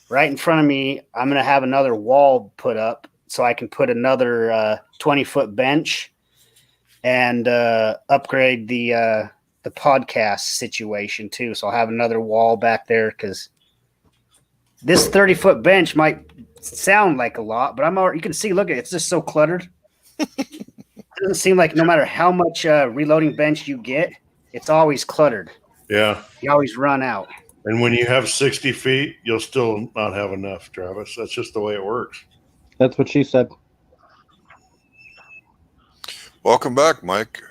Speaker 5: Right in front of me, I'm going to have another wall put up so I can put another 20-foot bench and upgrade the podcast situation too. So I'll have another wall back there because this 30-foot bench might sound like a lot, but you can see, look at it, it's just so cluttered. It doesn't seem like no matter how much reloading bench you get, it's always cluttered.
Speaker 4: Yeah.
Speaker 5: You always run out.
Speaker 4: And when you have 60 feet, you'll still not have enough, Travis. That's just the way it works.
Speaker 1: That's what she said.
Speaker 2: Welcome back, Mike.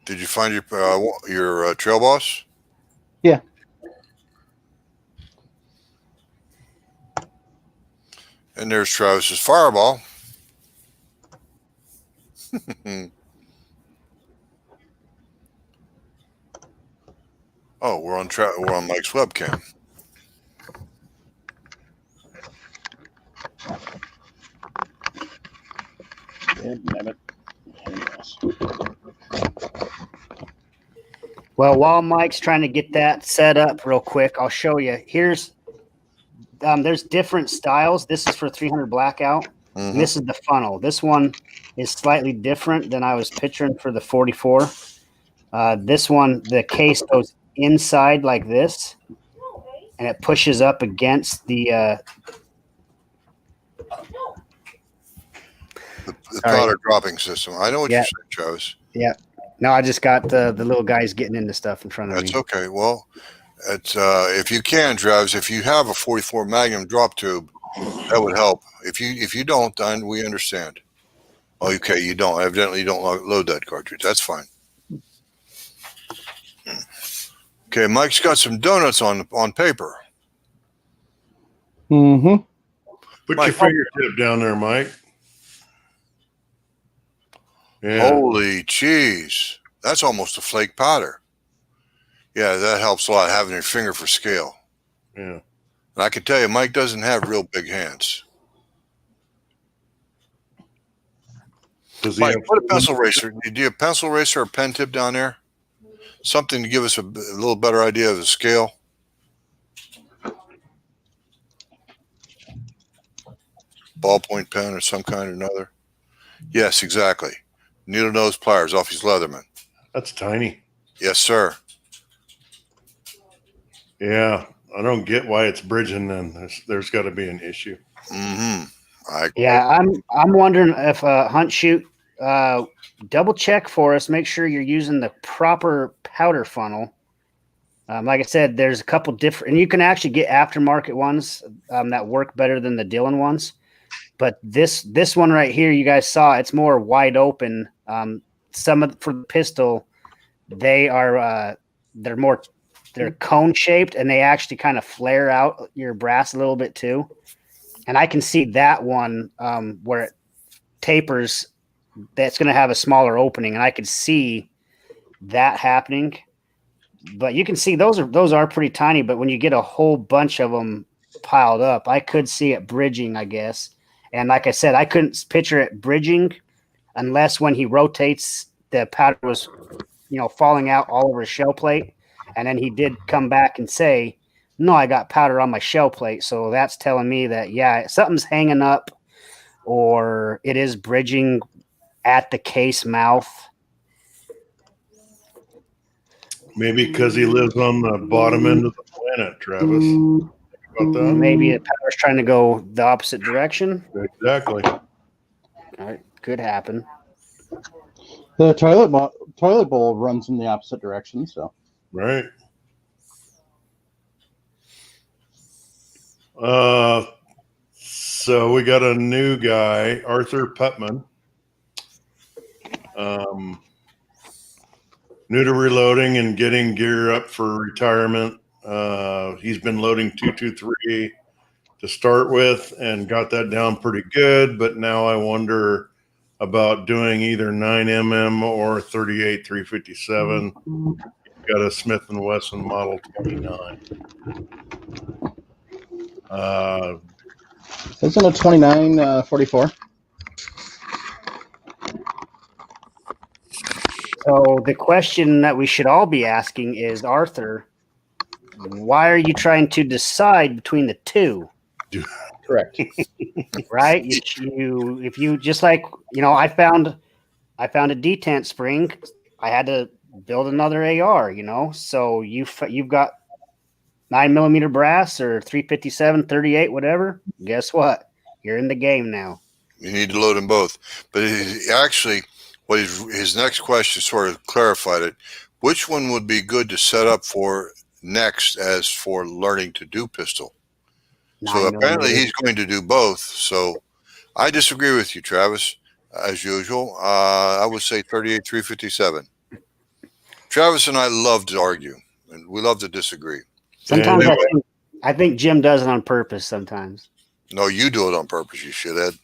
Speaker 2: Did you find your trail boss?
Speaker 1: Yeah.
Speaker 2: And there's Travis's fireball. Oh, we're on Mike's webcam.
Speaker 5: Well, while Mike's trying to get that set up real quick, I'll show you. There's different styles. This is for 300 blackout. And this is the funnel. This one is slightly different than I was picturing for the 44. This one, the case goes inside like this, and it pushes up against the
Speaker 2: powder dropping system. I know what you're saying, Travis.
Speaker 5: Yeah. No, I just got the little guys getting into stuff in front of me.
Speaker 2: That's okay. Well, it's if you can, Travis, if you have a 44 Magnum drop tube, that would help. If you don't, then we understand. Oh, okay, you don't. Evidently, you don't load that cartridge. That's fine. Okay, Mike's got some donuts on paper.
Speaker 1: Mm-hmm.
Speaker 4: Put
Speaker 2: Mike,
Speaker 4: your fingertip down there, Mike. Yeah.
Speaker 2: Holy cheese. That's almost a flake powder. Yeah, that helps a lot, having your finger for scale.
Speaker 4: Yeah.
Speaker 2: And I can tell you, Mike doesn't have real big hands. Mike, put a pencil eraser. Do you have a pencil eraser or pen tip down there? Something to give us a little better idea of the scale. Ballpoint pen or some kind or another. Yes, exactly. Needle nose pliers off his Leatherman.
Speaker 4: That's tiny.
Speaker 2: Yes, sir.
Speaker 4: Yeah. don't get why it's bridging. Then there's got to be an issue.
Speaker 5: Yeah, I'm wondering if hunt shoot double check for us. Make sure you're using the proper powder funnel. Like I said, there's a couple different, and you can actually get aftermarket ones that work better than the Dillon ones. But this one right here, you guys saw, it's more wide open. For the pistol, they're cone shaped, and they actually kind of flare out your brass a little bit too. And I can see that one where it tapers, that's going to have a smaller opening, and I could see that happening. But you can see those are pretty tiny. But when you get a whole bunch of them piled up, I could see it bridging, I guess. And like I said, I couldn't picture it bridging unless when he rotates, the powder was, falling out all over his shell plate. And then he did come back and say, no, I got powder on my shell plate. So that's telling me that, yeah, something's hanging up, or it is bridging at the case mouth.
Speaker 4: Maybe because he lives on the bottom end of the planet, Travis. Think about that?
Speaker 5: Maybe the power's trying to go the opposite direction.
Speaker 4: Exactly.
Speaker 5: All right, could happen.
Speaker 1: The toilet bowl runs in the opposite direction, so.
Speaker 4: Right. So we got a new guy, Arthur Putman. New to reloading and getting gear up for retirement. He's been loading 223 to start with and got that down pretty good. But now I wonder about doing either 9mm or 38 357. Got a Smith & Wesson Model 29.
Speaker 1: Isn't a 2944?
Speaker 5: So the question that we should all be asking is, Arthur, why are you trying to decide between the two?
Speaker 1: Correct.
Speaker 5: Right? If you just like, I found a detent spring. I had to build another AR, so you've got 9mm brass or 357, 38, whatever. Guess what? You're in the game now.
Speaker 2: You need to load them both. But actually, what his next question sort of clarified it. Which one would be good to set up for next as for learning to do pistol? So apparently he's going to do both. So I disagree with you, Travis, as usual. I would say 38 357. Travis and I love to argue, and we love to disagree.
Speaker 5: Sometimes I think Jim does it on purpose sometimes.
Speaker 2: No, you do it on purpose, you shithead.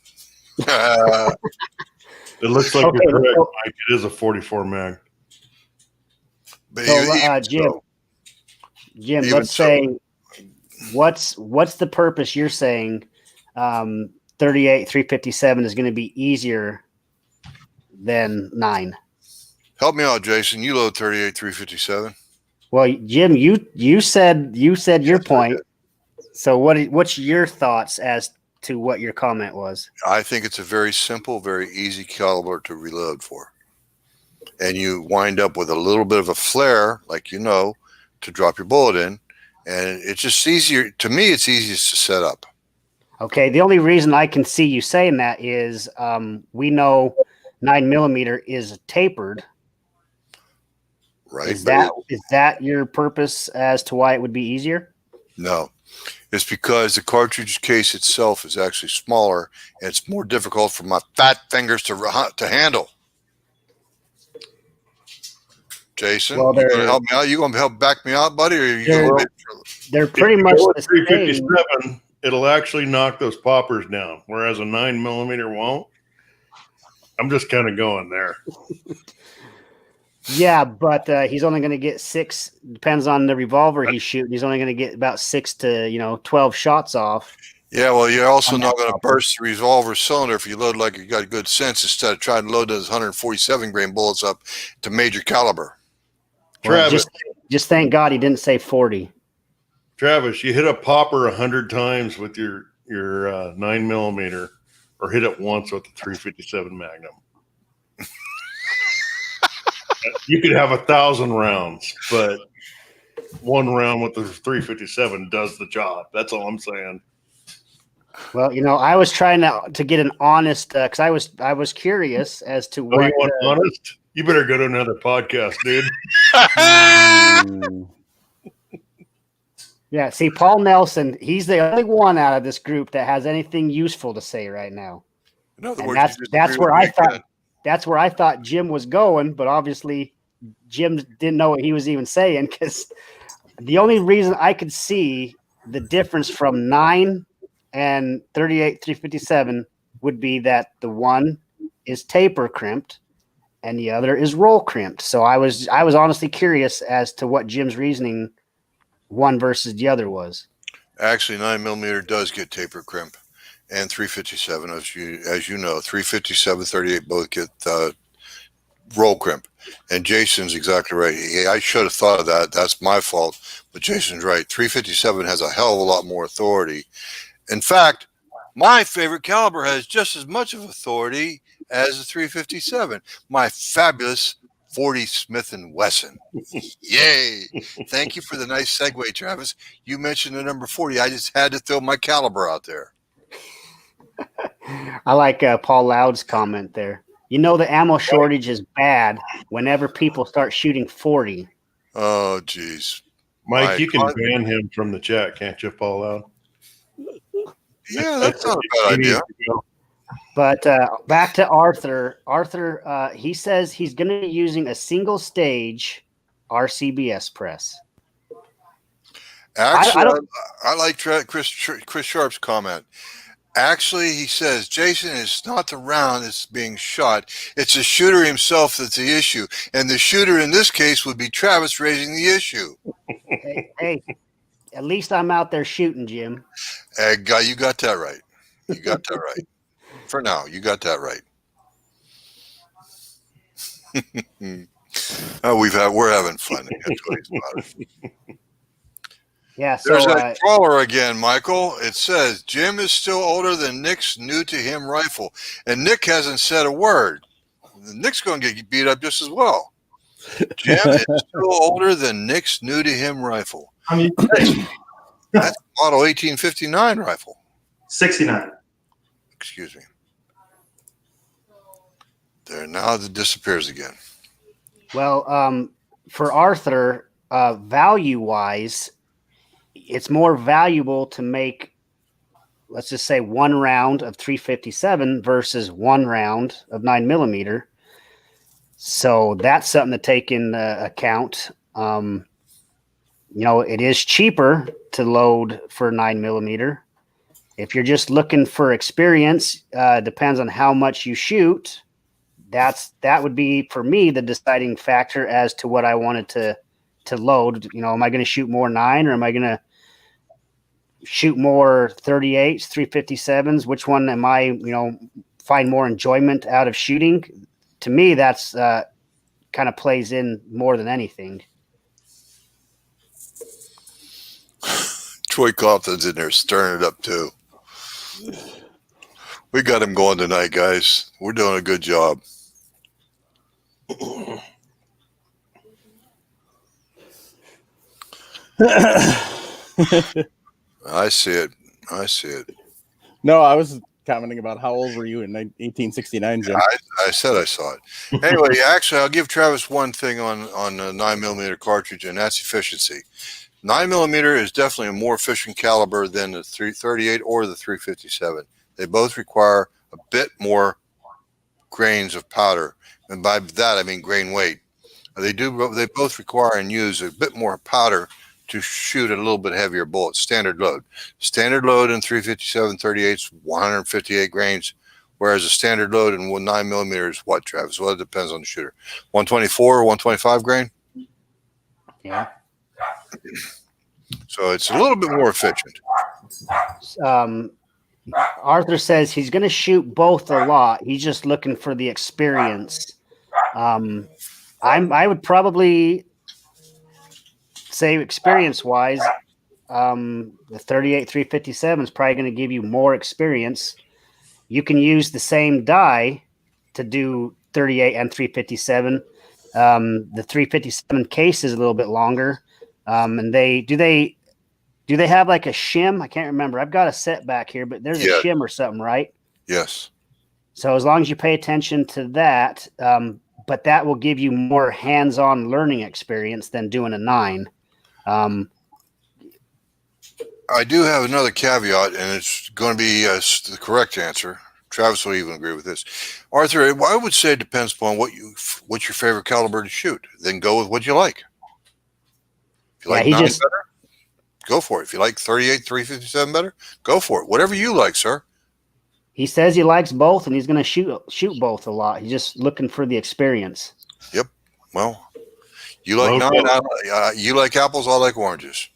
Speaker 4: It looks like you're correct, Mike. It is a 44 mag.
Speaker 2: But
Speaker 5: so, Jim, let's say what's the purpose you're saying 38 357 is going to be easier than 9?
Speaker 2: Help me out, Jason. You load 38 357.
Speaker 5: Well, Jim, you said your point. So what's your thoughts as to what your comment was?
Speaker 2: I think it's a very simple, very easy caliber to reload for. And you wind up with a little bit of a flare, like to drop your bullet in. And it's just easier. To me, it's easiest to set up.
Speaker 5: Okay. The only reason I can see you saying that is we know 9mm is tapered.
Speaker 2: Right.
Speaker 5: Is that your purpose as to why it would be easier?
Speaker 2: No. It's because the cartridge case itself is actually smaller, and it's more difficult for my fat fingers to handle. Jason, you going to help me out? You going to help back me out, buddy? Or are you going
Speaker 5: they're pretty much the
Speaker 4: 357. It'll actually knock those poppers down, whereas a 9mm won't. I'm just kind of going there.
Speaker 5: Yeah, but he's only going to get 6. Depends on the revolver he's shooting. He's only going to get about 6 to 12 shots off.
Speaker 2: Yeah, well, you're also not going to burst the revolver cylinder if you load like you got good sense instead of trying to load those 147 grain bullets up to major caliber.
Speaker 5: Well, just thank God he didn't say 40.
Speaker 4: Travis, you hit a popper 100 times with your 9mm, or hit it once with the 357 Magnum. You could have 1,000 rounds, but one round with the 357 does the job. That's all I'm saying.
Speaker 5: Well, I was trying to get an honest because I was curious as to
Speaker 4: Oh,
Speaker 5: what.
Speaker 4: you want honest? You better go to another podcast, dude.
Speaker 1: Mm.
Speaker 5: Yeah, see, Paul Nelson, he's the only one out of this group that has anything useful to say right now.
Speaker 2: In other
Speaker 5: And
Speaker 2: words, you
Speaker 5: that's
Speaker 2: disagree
Speaker 5: where
Speaker 2: with
Speaker 5: I
Speaker 2: me
Speaker 5: thought
Speaker 2: again.
Speaker 5: that's where I thought Jim was going, but obviously Jim didn't know what he was even saying because the only reason I could see the difference from 9 and 38 357 would be that the one is taper crimped and the other is roll crimped. So I was honestly curious as to what Jim's reasoning one versus the other was.
Speaker 2: Actually, 9mm does get taper crimp, and 357, as you know, 357, 38 both get roll crimp. And Jason's exactly right. I should have thought of that. That's my fault. But Jason's right. 357 has a hell of a lot more authority. In fact, my favorite caliber has just as much of authority as the 357. My fabulous 40 Smith & Wesson. Yay! Thank you for the nice segue, Travis. You mentioned the number 40. I just had to throw my caliber out there.
Speaker 5: I like Paul Loud's comment there. The ammo shortage is bad whenever people start shooting 40.
Speaker 2: Oh, geez.
Speaker 4: Mike, you can ban him from the chat, can't you, Paul Out?
Speaker 2: Yeah, that's not a bad idea.
Speaker 5: But back to Arthur. Arthur, he says he's going to be using a single stage RCBS press.
Speaker 2: Actually, I like Chris Sharp's comment. Actually, he says, Jason, it's not the round that's being shot. It's the shooter himself that's the issue. And the shooter in this case would be Travis raising the issue.
Speaker 5: Hey, at least I'm out there shooting, Jim.
Speaker 2: You got that right. You got that right. For now, you got that right. We're having fun. That's what he's about.
Speaker 5: Yeah, so
Speaker 2: there's that trawler again, Michael. It says Jim is still older than Nick's new to him rifle, and Nick hasn't said a word. Nick's going to get beat up just as well. Jim is still older than Nick's new to him rifle.
Speaker 3: I mean,
Speaker 2: That's model 1859 rifle.
Speaker 3: 69.
Speaker 2: Excuse me. There now it disappears again.
Speaker 5: Well, for Arthur, value-wise, it's more valuable to make, let's just say, one round of 357 versus one round of 9mm. So that's something to take in account. It is cheaper to load for 9mm. If you're just looking for experience, depends on how much you shoot. That would be, for me, the deciding factor as to what I wanted to load. Am I going to shoot more 9 or am I going to shoot more 38s, 357s? Which one am I, find more enjoyment out of shooting? To me, that's kind of plays in more than anything.
Speaker 2: Troy Compton's in there stirring it up too. We got him going tonight, guys. We're doing a good job. I see it.
Speaker 1: No, I was commenting about how old were you in 1869, Jim?
Speaker 2: I said I saw it. Anyway, actually, I'll give Travis one thing on the 9mm cartridge, and that's efficiency. 9mm is definitely a more efficient caliber than the 338 or the 357. They both require a bit more grains of powder, and by that I mean grain weight. They both require and use a bit more powder to shoot a little bit heavier bullet. Standard load in 357 38 is 158 grains, whereas a standard load in 9mm is what, Travis? Well, it depends on the shooter. 124 or 125 grain.
Speaker 5: Yeah.
Speaker 2: So it's a little bit more efficient.
Speaker 5: Arthur says he's going to shoot both a lot. He's just looking for the experience. I would probably say experience-wise, the 38 357 is probably going to give you more experience. You can use the same die to do 38 and 357. The 357 case is a little bit longer, And do they have like a shim? I can't remember. I've got a set back here, but there's a
Speaker 2: Yeah.
Speaker 5: shim or something, right?
Speaker 2: Yes.
Speaker 5: So as long as you pay attention to that, but that will give you more hands-on learning experience than doing a 9.
Speaker 2: I do have another caveat, and it's going to be the correct answer. Travis will even agree with this. Arthur, I would say it depends upon what's your favorite caliber to shoot. Then go with what you like. If you
Speaker 5: Yeah,
Speaker 2: like
Speaker 5: he
Speaker 2: 9
Speaker 5: just-
Speaker 2: better, go for it. If you like 38, 357 better, go for it. Whatever you like, sir.
Speaker 5: He says he likes both, and he's going to shoot both a lot. He's just looking for the experience.
Speaker 2: Well, you like
Speaker 4: Okay.
Speaker 2: 9. You like apples. I like oranges.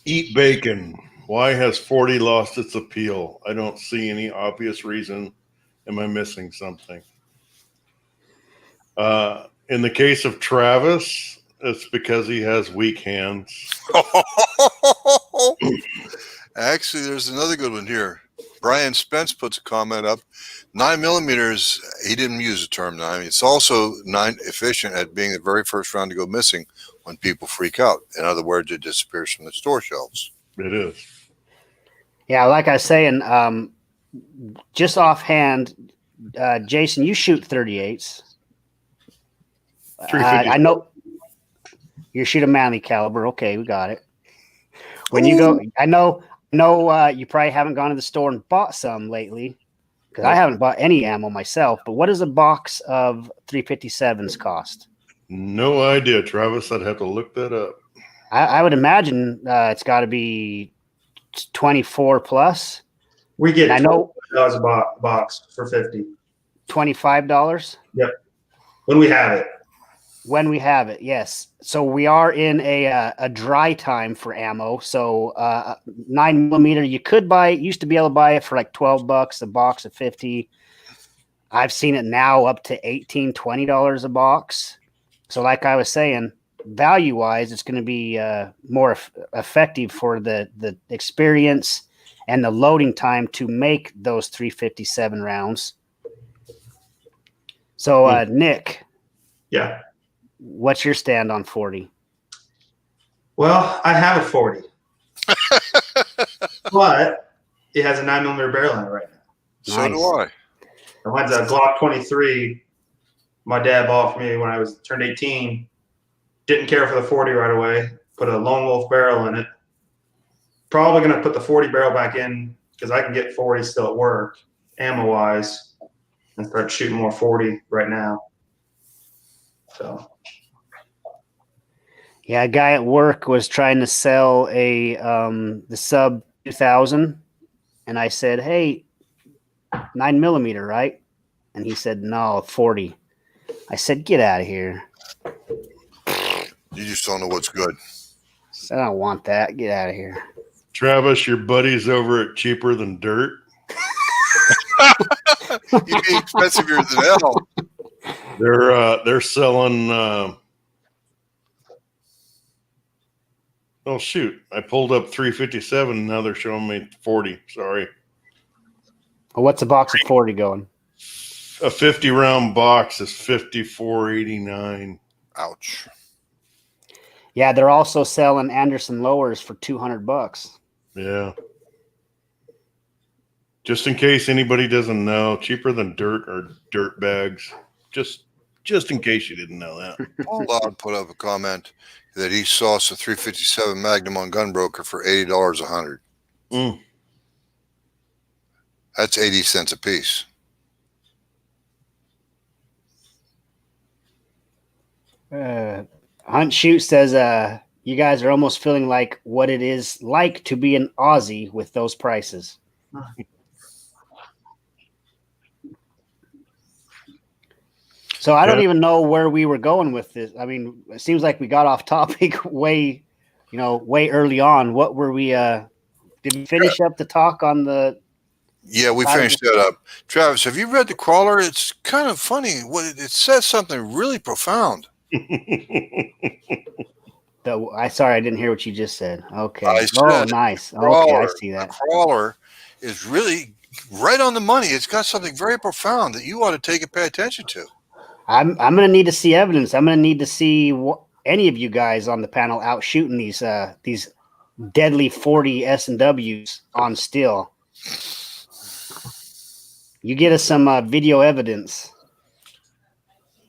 Speaker 4: Eat bacon. Why has 40 lost its appeal? I don't see any obvious reason. Am I missing something? In the case of Travis, it's because he has weak hands.
Speaker 2: Actually, there's another good one here. Brian Spence puts a comment up. 9mm, he didn't use the term 9. It's also 9 efficient at being the very first round to go missing when people freak out. In other words, it disappears from the store shelves.
Speaker 4: It is.
Speaker 5: Yeah, like I was saying, just offhand, Jason, you shoot 38s.
Speaker 4: 350.
Speaker 5: I know you shoot a manly caliber. Okay, we got it. When you go, I know you probably haven't gone to the store and bought some lately, because I haven't bought any ammo myself. But what does a box of 357s cost?
Speaker 4: No idea, Travis. I'd have to look that up.
Speaker 5: I would imagine it's got to be 24 plus.
Speaker 3: We get
Speaker 5: And I know
Speaker 3: $12 a box for 50
Speaker 5: $25
Speaker 3: when we have it.
Speaker 5: when we have it. Yes. So we are in a dry time for ammo. So 9mm, you could used to be able to buy it for like $12 a box of 50. I've seen it now up to $18, $20 a box. So like I was saying, value wise, it's going to be more effective for the experience and the loading time to make those 357 rounds. So Nick,
Speaker 3: Yeah.
Speaker 5: what's your stand on 40?
Speaker 3: Well, I have a 40, but it has a 9mm barrel in it right now.
Speaker 2: So
Speaker 5: Nice.
Speaker 2: do I.
Speaker 3: And mine's a Glock 23. My dad bought for me when I turned 18. Didn't care for the 40 right away. Put a Lone Wolf barrel in it. Probably going to put the 40 barrel back in because I can get 40 still at work, ammo wise, and start shooting more 40 right now. So
Speaker 5: Yeah, a guy at work was trying to sell the sub 2000, and I said, "Hey, 9mm, right?" And he said, "No, 40." I said, "Get out of here."
Speaker 2: You just don't know what's good.
Speaker 5: I said, "I don't want that. Get out of here."
Speaker 4: Travis, your buddies over at Cheaper Than Dirt.
Speaker 2: You'd be expensive than hell.
Speaker 4: They're selling. Oh shoot! I pulled up 357. And now they're showing me 40. Sorry,
Speaker 5: Well, what's a box of 40 going?
Speaker 4: a 50 round box is $54.89.
Speaker 2: Ouch.
Speaker 5: Yeah, they're also selling Anderson lowers for $200.
Speaker 4: Yeah. Just in case anybody doesn't know, Cheaper Than Dirt are dirt bags. Just in case you didn't know that.
Speaker 2: Paul Loud put up a comment that he saw some 357 Magnum on Gunbroker for $80 a 100.
Speaker 4: Mm.
Speaker 2: That's 80 cents a piece.
Speaker 5: Hunt Shoot says, you guys are almost feeling like what it is like to be an Aussie with those prices. So I don't even know where we were going with this. I mean, it seems like we got off topic way early on. What were we? Did we finish up the talk on the?
Speaker 2: Yeah, we finished that up. Travis, have you read The Crawler? It's kind of funny. It says something really profound.
Speaker 5: Sorry, I didn't hear what you just said. Okay.
Speaker 2: I said
Speaker 5: nice.
Speaker 2: Crawler,
Speaker 5: Okay, I see that.
Speaker 2: The Crawler is really right on the money. It's got something very profound that you ought to take and pay attention to.
Speaker 5: I'm going to need to see evidence. I'm going to need to see any of you guys on the panel out shooting these deadly 40 S&Ws on steel. You get us some video evidence.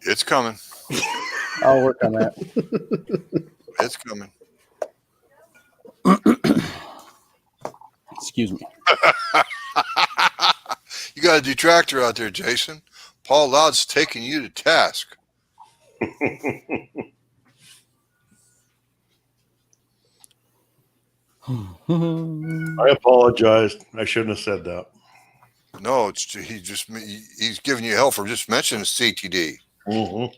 Speaker 2: It's coming.
Speaker 1: I'll work on that.
Speaker 2: It's coming.
Speaker 1: Excuse me.
Speaker 2: You got a detractor out there, Jason. Paul Loud's taking you to task.
Speaker 4: I apologized. I shouldn't have said that.
Speaker 2: No, he's giving you hell for just mentioning CTD.
Speaker 4: Mm-hmm.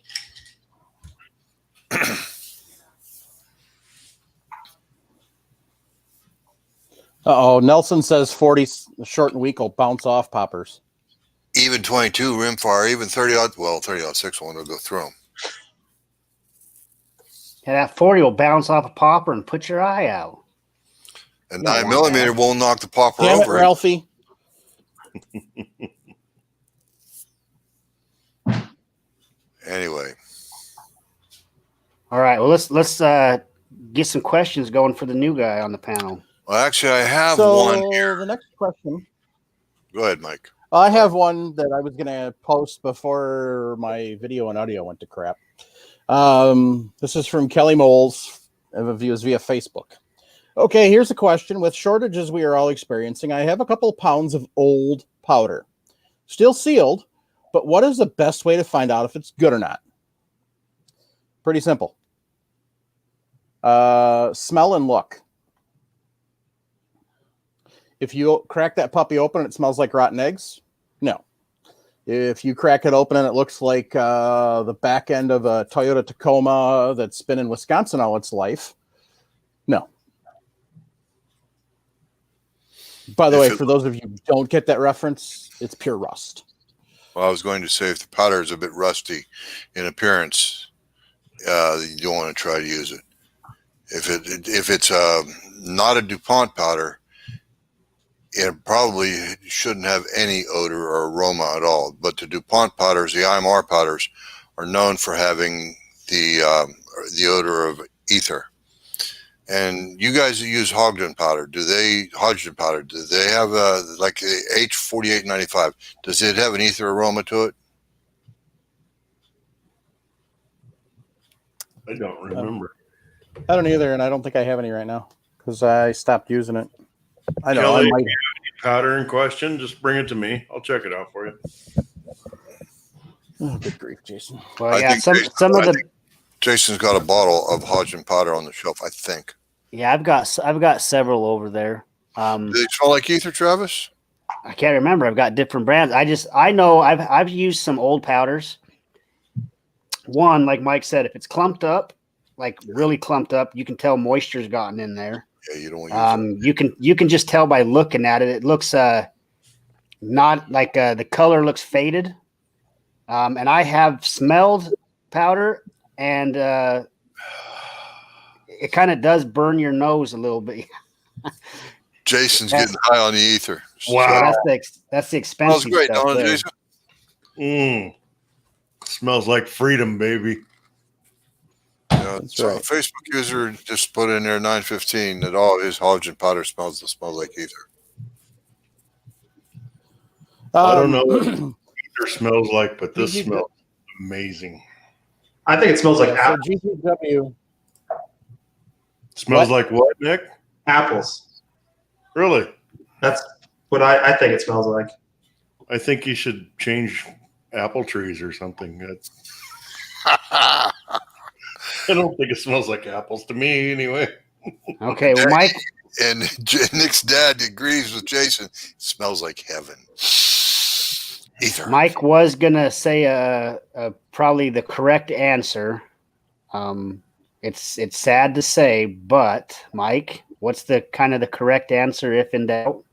Speaker 1: Uh-oh, Nelson says 40 short and weak will bounce off poppers.
Speaker 2: Even 22 rimfire, even 30-06 one will go through them.
Speaker 5: Yeah, that 40 will bounce off a popper and put your eye out.
Speaker 2: And
Speaker 5: You don't
Speaker 2: 9
Speaker 5: want
Speaker 2: millimeter
Speaker 5: that.
Speaker 2: won't knock the popper
Speaker 1: Damn it,
Speaker 2: over.
Speaker 1: Ralphie.
Speaker 2: Anyway,
Speaker 5: All right, well let's get some questions going for the new guy on the panel.
Speaker 2: well, actually, I have
Speaker 1: So
Speaker 2: one here.
Speaker 1: the next question.
Speaker 2: Go ahead, Mike.
Speaker 1: I have one that I was going to post before my video and audio went to crap. This is from Kelly Moles of views via Facebook. Okay, here's a question. With shortages we are all experiencing, I have a couple pounds of old powder. Still sealed, but what is the best way to find out if it's good or not? Pretty simple. Smell and look. If you crack that puppy open and it smells like rotten eggs, no. If you crack it open and it looks like the back end of a Toyota Tacoma that's been in Wisconsin all its life, no. By the way, for those of you who don't get that reference, it's pure rust.
Speaker 2: Well, I was going to say if the powder is a bit rusty in appearance, you don't want to try to use it. If it's not a DuPont powder, it probably shouldn't have any odor or aroma at all. But the DuPont powders, the IMR powders, are known for having the odor of ether. And you guys that use Hodgdon powder, do they have like H4895? Does it have an ether aroma to it?
Speaker 4: I don't remember.
Speaker 1: I don't either, and I don't think I have any right now because I stopped using it. I know.
Speaker 4: Kelly,
Speaker 1: I
Speaker 4: if
Speaker 1: might.
Speaker 4: you have any powder in question, just bring it to me. I'll check it out for you.
Speaker 1: Oh, good grief, Jason.
Speaker 5: Well,
Speaker 2: I
Speaker 5: yeah,
Speaker 2: think
Speaker 5: some of the
Speaker 2: Jason's got a bottle of Hodgdon powder on the shelf, I think.
Speaker 5: yeah, I've got several over there.
Speaker 2: Do they smell like ether, Travis?
Speaker 5: I can't remember. I've got different brands. I know I've used some old powders. One, like Mike said, if it's clumped up, like really clumped up, you can tell moisture's gotten in there.
Speaker 2: Yeah, you don't want to use it.
Speaker 5: You can just tell by looking at it. It looks not like the color looks faded. And I have smelled powder, and it kind of does burn your nose a little bit.
Speaker 2: Jason's getting high on the ether.
Speaker 4: Wow.
Speaker 5: So that's the expensive
Speaker 2: Smells great,
Speaker 5: stuff
Speaker 2: don't it,
Speaker 5: there.
Speaker 2: Jason?
Speaker 4: Smells like freedom, baby.
Speaker 1: That's
Speaker 2: So
Speaker 1: right.
Speaker 2: a Facebook user just put in there 915 that all his Hodgdon powder smells like ether.
Speaker 4: I don't know what ether smells like, but this smells amazing.
Speaker 3: I think it smells like
Speaker 1: So GCW.
Speaker 4: Smells
Speaker 1: What?
Speaker 4: like what, Nick?
Speaker 3: apples.
Speaker 4: Really?
Speaker 3: That's what I think it smells like.
Speaker 4: I think you should change apple trees or something. I don't think it smells like apples to me anyway.
Speaker 5: Okay, well, Mike,
Speaker 2: And Nick's dad agrees with Jason. It smells like heaven. Ether.
Speaker 5: Mike was gonna say probably the correct answer. It's sad to say, but Mike, what's the kind of the correct answer if in doubt?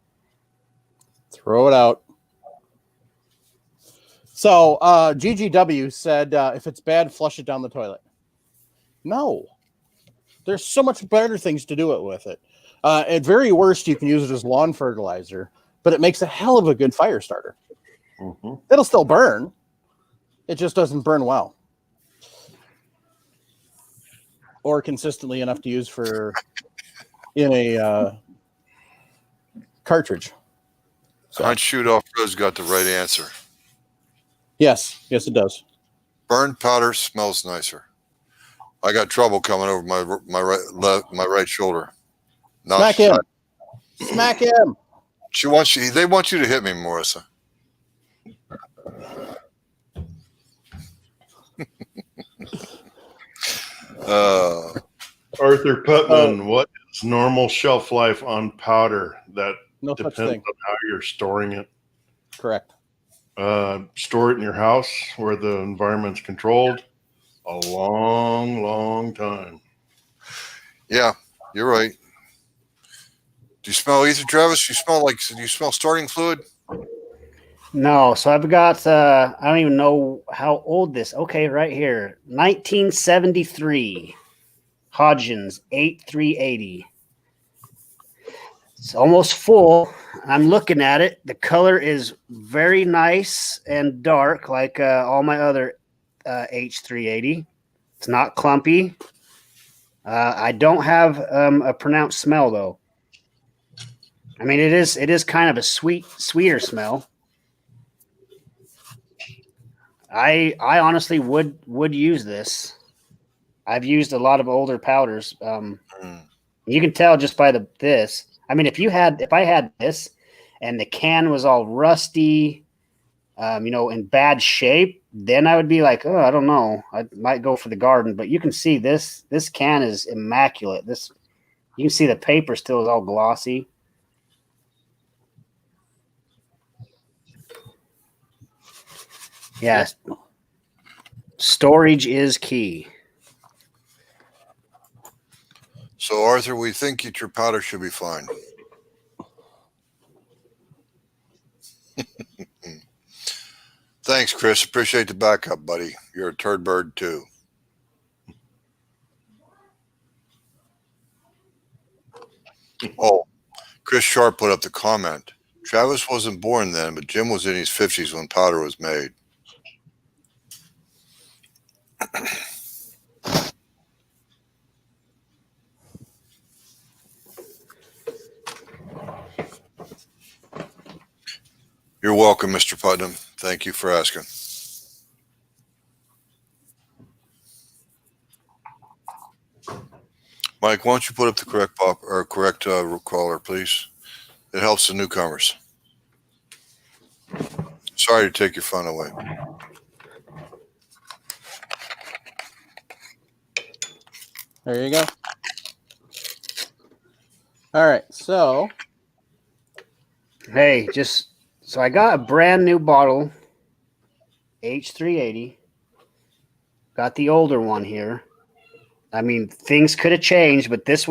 Speaker 1: Throw it out. So GGW said if it's bad, flush it down the toilet. No. There's so much better things to do it with it. At very worst, you can use it as lawn fertilizer. but it makes a hell of a good fire starter.
Speaker 4: Mm-hmm.
Speaker 1: It'll still burn. It just doesn't burn well. Or consistently enough to use in a cartridge. So.
Speaker 2: Hunt Shoot Off Road's got the right answer.
Speaker 1: Yes, it does.
Speaker 2: Burned powder smells nicer. I got trouble coming over my right shoulder.
Speaker 1: Smack him. Smack him.
Speaker 2: They want you to hit me, Marissa.
Speaker 4: Arthur Putman, what is normal shelf life on powder? That
Speaker 1: No such
Speaker 4: depends
Speaker 1: thing.
Speaker 4: on how you're storing it.
Speaker 1: Correct.
Speaker 4: Store it in your house where the environment's controlled. A long, long time.
Speaker 2: Yeah, you're right. Do you smell ether, Travis? Do you smell starting fluid?
Speaker 5: No, so I've got I don't even know how old this. Okay, right here. 1973. Hodgins 8380. It's almost full. I'm looking at it. The color is very nice and dark, like all my other H380. It's not clumpy. I don't have a pronounced smell though. I mean, it is kind of a sweeter smell. I honestly would use this. I've used a lot of older powders. You can tell just by this. I mean, if I had this and the can was all rusty, in bad shape, then I would be like, oh, I don't know. I might go for the garden. But you can see this can is immaculate. You can see the paper still is all glossy. Yes. Yeah. Storage is key.
Speaker 2: So, Arthur, we think that your powder should be fine. Thanks, Chris. Appreciate the backup, buddy. You're a turd bird, too. Oh, Chris Sharp put up the comment. Travis wasn't born then, but Jim was in his 50s when powder was made. You're welcome, Mr. Putnam. Thank you for asking. Mike, why don't you put up the correct caller, please? It helps the newcomers. Sorry to take your fun away.
Speaker 1: There you go. All right, so.
Speaker 5: Hey, so I got a brand new bottle, H380. Got the older one here. I mean, things could have changed, but this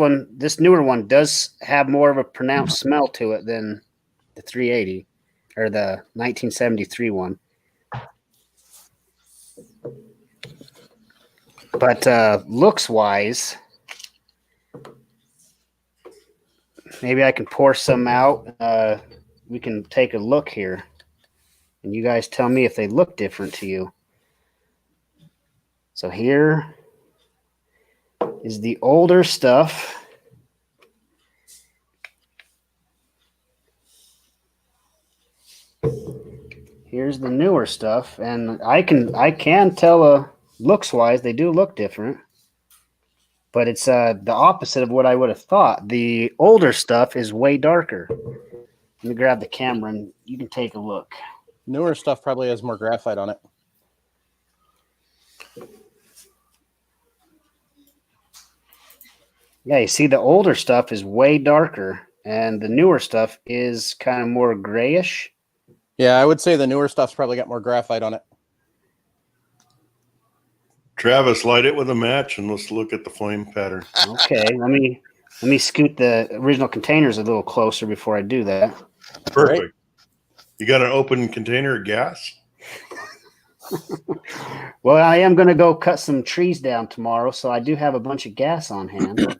Speaker 5: newer one does have more of a pronounced smell to it than the 380 or the 1973 one. But looks wise, maybe I can pour some out. We can take a look here, and you guys tell me if they look different to you. So here is the older stuff. Here's the newer stuff, and I can tell looks wise they do look different. But it's the opposite of what I would have thought. The older stuff is way darker. Let me grab the camera and you can take a look.
Speaker 1: Newer stuff probably has more graphite on it.
Speaker 5: Yeah, you see the older stuff is way darker and the newer stuff is kind of more grayish.
Speaker 1: Yeah, I would say the newer stuff's probably got more graphite on it.
Speaker 4: Travis, light it with a match and let's look at the flame pattern.
Speaker 5: Okay, let me scoot the original containers a little closer before I do that.
Speaker 4: Perfect.
Speaker 1: Right.
Speaker 4: You got an open container of gas?
Speaker 5: Well, I am going to go cut some trees down tomorrow, so I do have a bunch of gas on hand.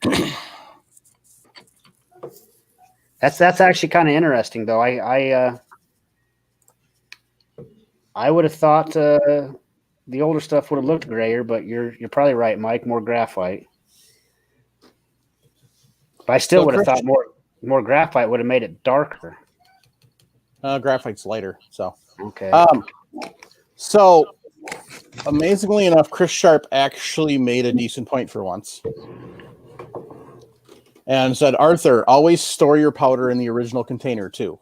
Speaker 5: That's actually kind of interesting, though. I would have thought the older stuff would have looked grayer, but you're probably right, Mike. More graphite. But I still would have thought more graphite would have made it darker.
Speaker 1: Graphite's lighter, so
Speaker 5: Okay.
Speaker 1: So amazingly enough, Chris Sharp actually made a decent point for once. And said, Arthur, always store your powder in the original container too.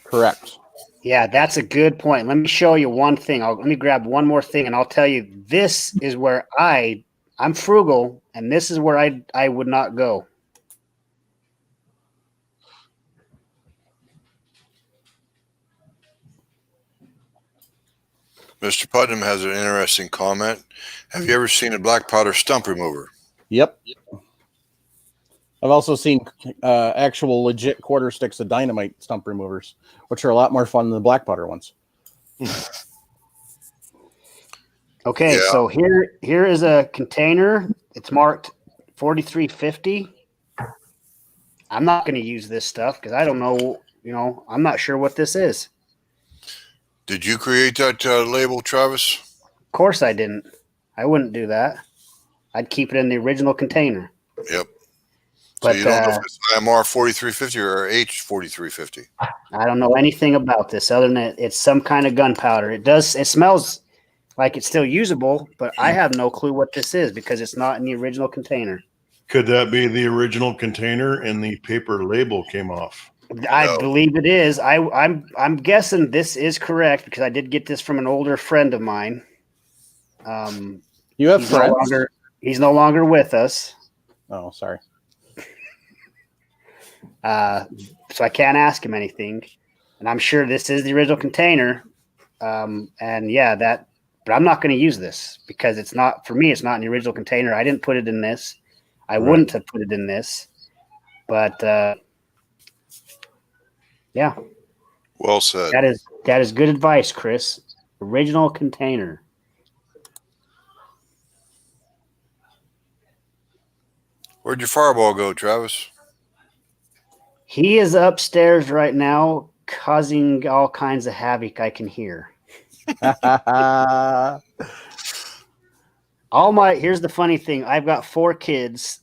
Speaker 1: Correct.
Speaker 5: Yeah, that's a good point. Let me show you one thing. Let me grab one more thing, and I'll tell you this is where I'm frugal, and this is where I would not go.
Speaker 2: Mr. Putnam has an interesting comment. Have you ever seen a black powder stump remover?
Speaker 1: Yep. I've also seen actual legit quarter sticks of dynamite stump removers, which are a lot more fun than the black powder ones.
Speaker 5: Okay,
Speaker 2: Yeah.
Speaker 5: so here is a container. It's marked 4350. I'm not going to use this stuff because I don't know, I'm not sure what this is.
Speaker 2: Did you create that label, Travis?
Speaker 5: Of course I didn't. I wouldn't do that. I'd keep it in the original container.
Speaker 2: Yep.
Speaker 5: But
Speaker 2: So you don't know if it's IMR 4350 or H 4350.
Speaker 5: I don't know anything about this other than it's some kind of gunpowder. It smells like it's still usable, but I have no clue what this is because it's not in the original container.
Speaker 4: Could that be the original container and the paper label came off?
Speaker 5: I believe it is. I'm guessing this is correct because I did get this from an older friend of mine.
Speaker 1: You have friends?
Speaker 5: He's no longer with us.
Speaker 1: Oh, sorry.
Speaker 5: So I can't ask him anything. And I'm sure this is the original container. And yeah, but I'm not going to use this because it's not in the original container. I didn't put it in this. I wouldn't have put it in this. But yeah.
Speaker 2: Well said.
Speaker 5: That is good advice, Chris. Original container.
Speaker 2: Where'd your fireball go, Travis?
Speaker 5: He is upstairs right now causing all kinds of havoc I can hear. Here's the funny thing. I've got 4 kids.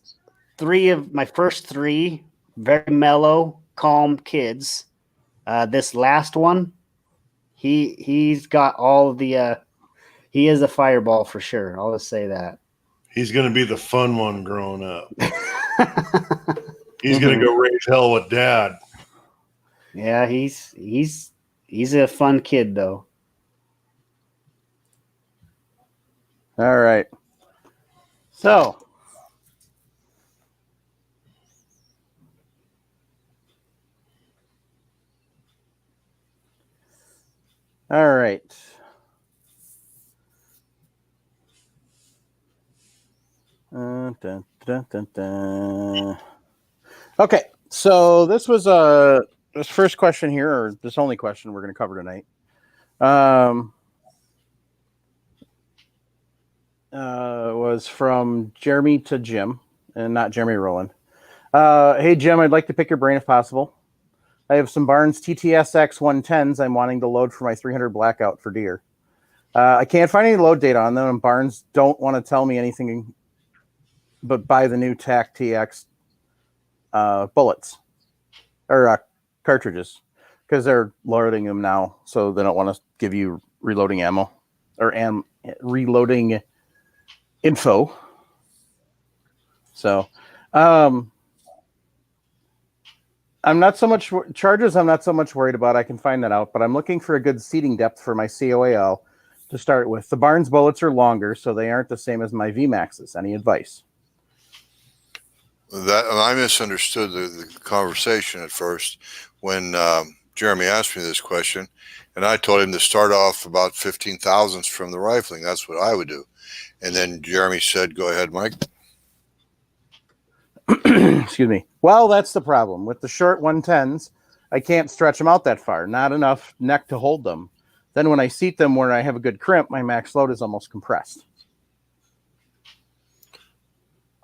Speaker 5: 3 of my first 3 very mellow, calm kids. This last one, he's got all of the he is a fireball for sure. I'll just say that. He's
Speaker 4: going to be the fun one growing up. He's going to go raise hell with dad.
Speaker 5: Yeah, he's a fun kid though.
Speaker 1: All right. So all right. Okay, so this was this first question here, or this only question we're going to cover tonight. Was from Jeremy to Jim, and not Jeremy Rowland. Hey Jim, I'd like to pick your brain if possible. I have some Barnes TTSX 110s I'm wanting to load for my 300 Blackout for deer. I can't find any load data on them, and Barnes don't want to tell me anything but buy the new TAC TX bullets or cartridges because they're loading them now, so they don't want to give you reloading ammo or reloading info. So I'm not so much charges. I'm not so much worried about. I can find that out, but I'm looking for a good seating depth for my COAL to start with. The Barnes bullets are longer, so they aren't the same as my VMAXs. Any advice?
Speaker 2: That I misunderstood the conversation at first when Jeremy asked me this question, and I told him to start off about 15 thousandths from the rifling. That's what I would do. And then Jeremy said, "Go ahead, Mike."
Speaker 1: Excuse me. Well, that's the problem with the short 110s. I can't stretch them out that far. Not enough neck to hold them. Then when I seat them where I have a good crimp, my max load is almost compressed.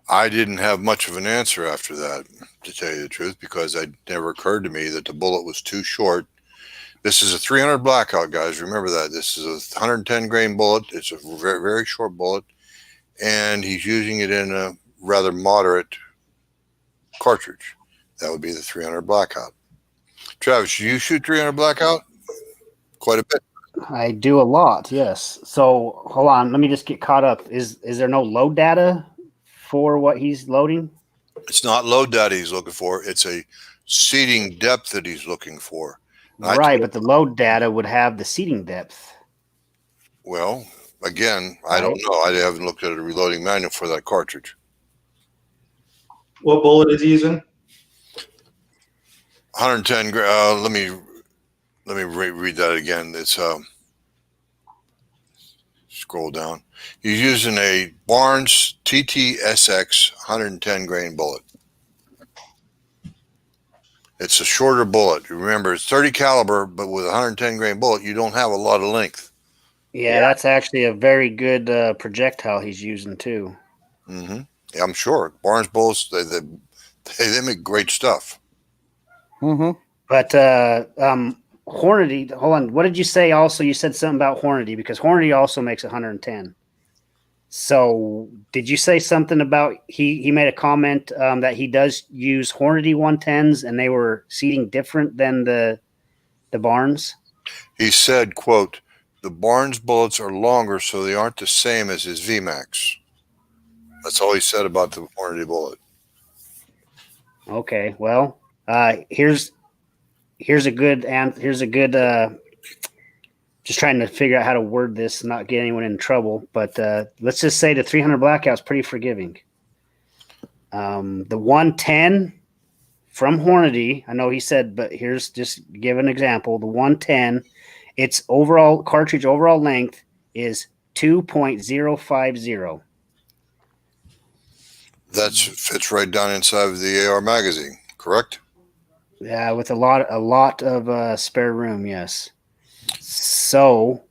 Speaker 2: I didn't have much of an answer after that, to tell you the truth, because it never occurred to me that the bullet was too short. This is a 300 blackout, guys. Remember that. This is a 110 grain bullet. It's a very, very short bullet, and he's using it in a rather moderate cartridge. That would be the 300 blackout. Travis, you shoot 300 blackout? Quite a bit.
Speaker 5: I do a lot, yes. So hold on, let me just get caught up. Is there no load data for what he's loading?
Speaker 2: It's not load data he's looking for. It's a seating depth that he's looking for.
Speaker 5: Right, but the load data would have the seating depth.
Speaker 2: Well, again, I don't know. I haven't looked at a reloading manual for that cartridge.
Speaker 3: What bullet is he using?
Speaker 2: 110. Let me read that again. It's scroll down. He's using a Barnes TTSX 110 grain bullet. It's a shorter bullet. Remember, it's 30 caliber, but with a 110 grain bullet, you don't have a lot of length.
Speaker 5: Yeah, that's actually a very good projectile he's using too.
Speaker 2: Mm-hmm. Yeah, I'm sure. Barnes bullets, they make great stuff.
Speaker 1: Mm-hmm.
Speaker 5: But Hornady, hold on. What did you say also? You said something about Hornady, because Hornady also makes 110. So did you say something about he made a comment that he does use Hornady 110s and they were seating different than the Barnes?
Speaker 2: He said, quote, the Barnes bullets are longer, so they aren't the same as his VMAX. That's all he said about the Hornady bullet.
Speaker 5: Okay, well, here's a good just trying to figure out how to word this and not get anyone in trouble. But let's just say the 300 blackout's pretty forgiving. The 110 from Hornady, I know he said, but here's just give an example. The 110, its overall cartridge overall length is 2.050.
Speaker 2: That fits right down inside of the AR magazine, correct?
Speaker 5: Yeah, with a lot of spare room, yes. So,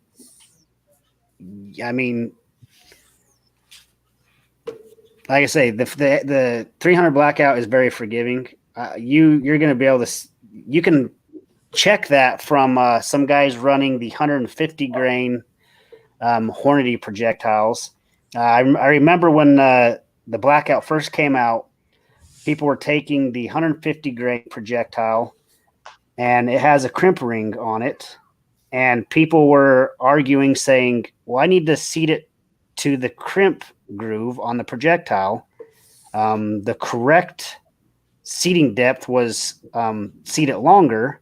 Speaker 5: I mean, like I say, the 300 blackout is very forgiving. You're going to be able to you can check that from some guys running the 150 grain Hornady projectiles. I remember when the blackout first came out, people were taking the 150 grain projectile, and it has a crimp ring on it. And people were arguing, saying, well, I need to seat it to the crimp groove on the projectile. The correct seating depth was seat it longer,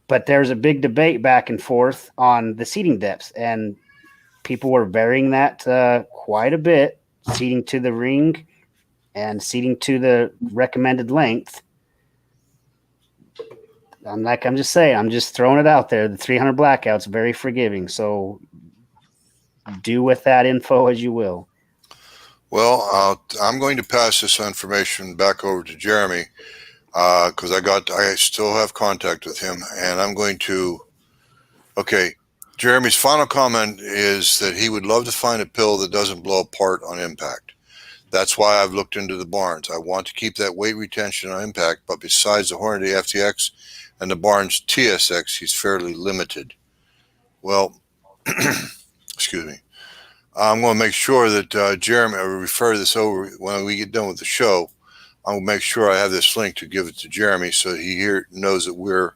Speaker 5: but there's a big debate back and forth on the seating depth. And people were varying that quite a bit, seating to the ring and seating to the recommended length. I'm just saying, I'm just throwing it out there. The 300 blackout's very forgiving. So do with that info as you will.
Speaker 2: Well, I'm going to pass this information back over to Jeremy because I still have contact with him, and I'm going to. Okay, Jeremy's final comment is that he would love to find a pill that doesn't blow apart on impact. That's why I've looked into the Barnes. I want to keep that weight retention on impact, but besides the Hornady FTX and the Barnes TSX, he's fairly limited. Well, excuse me. I'm going to make sure that Jeremy, I will refer this over when we get done with the show. I'll make sure I have this link to give it to Jeremy so he knows that we're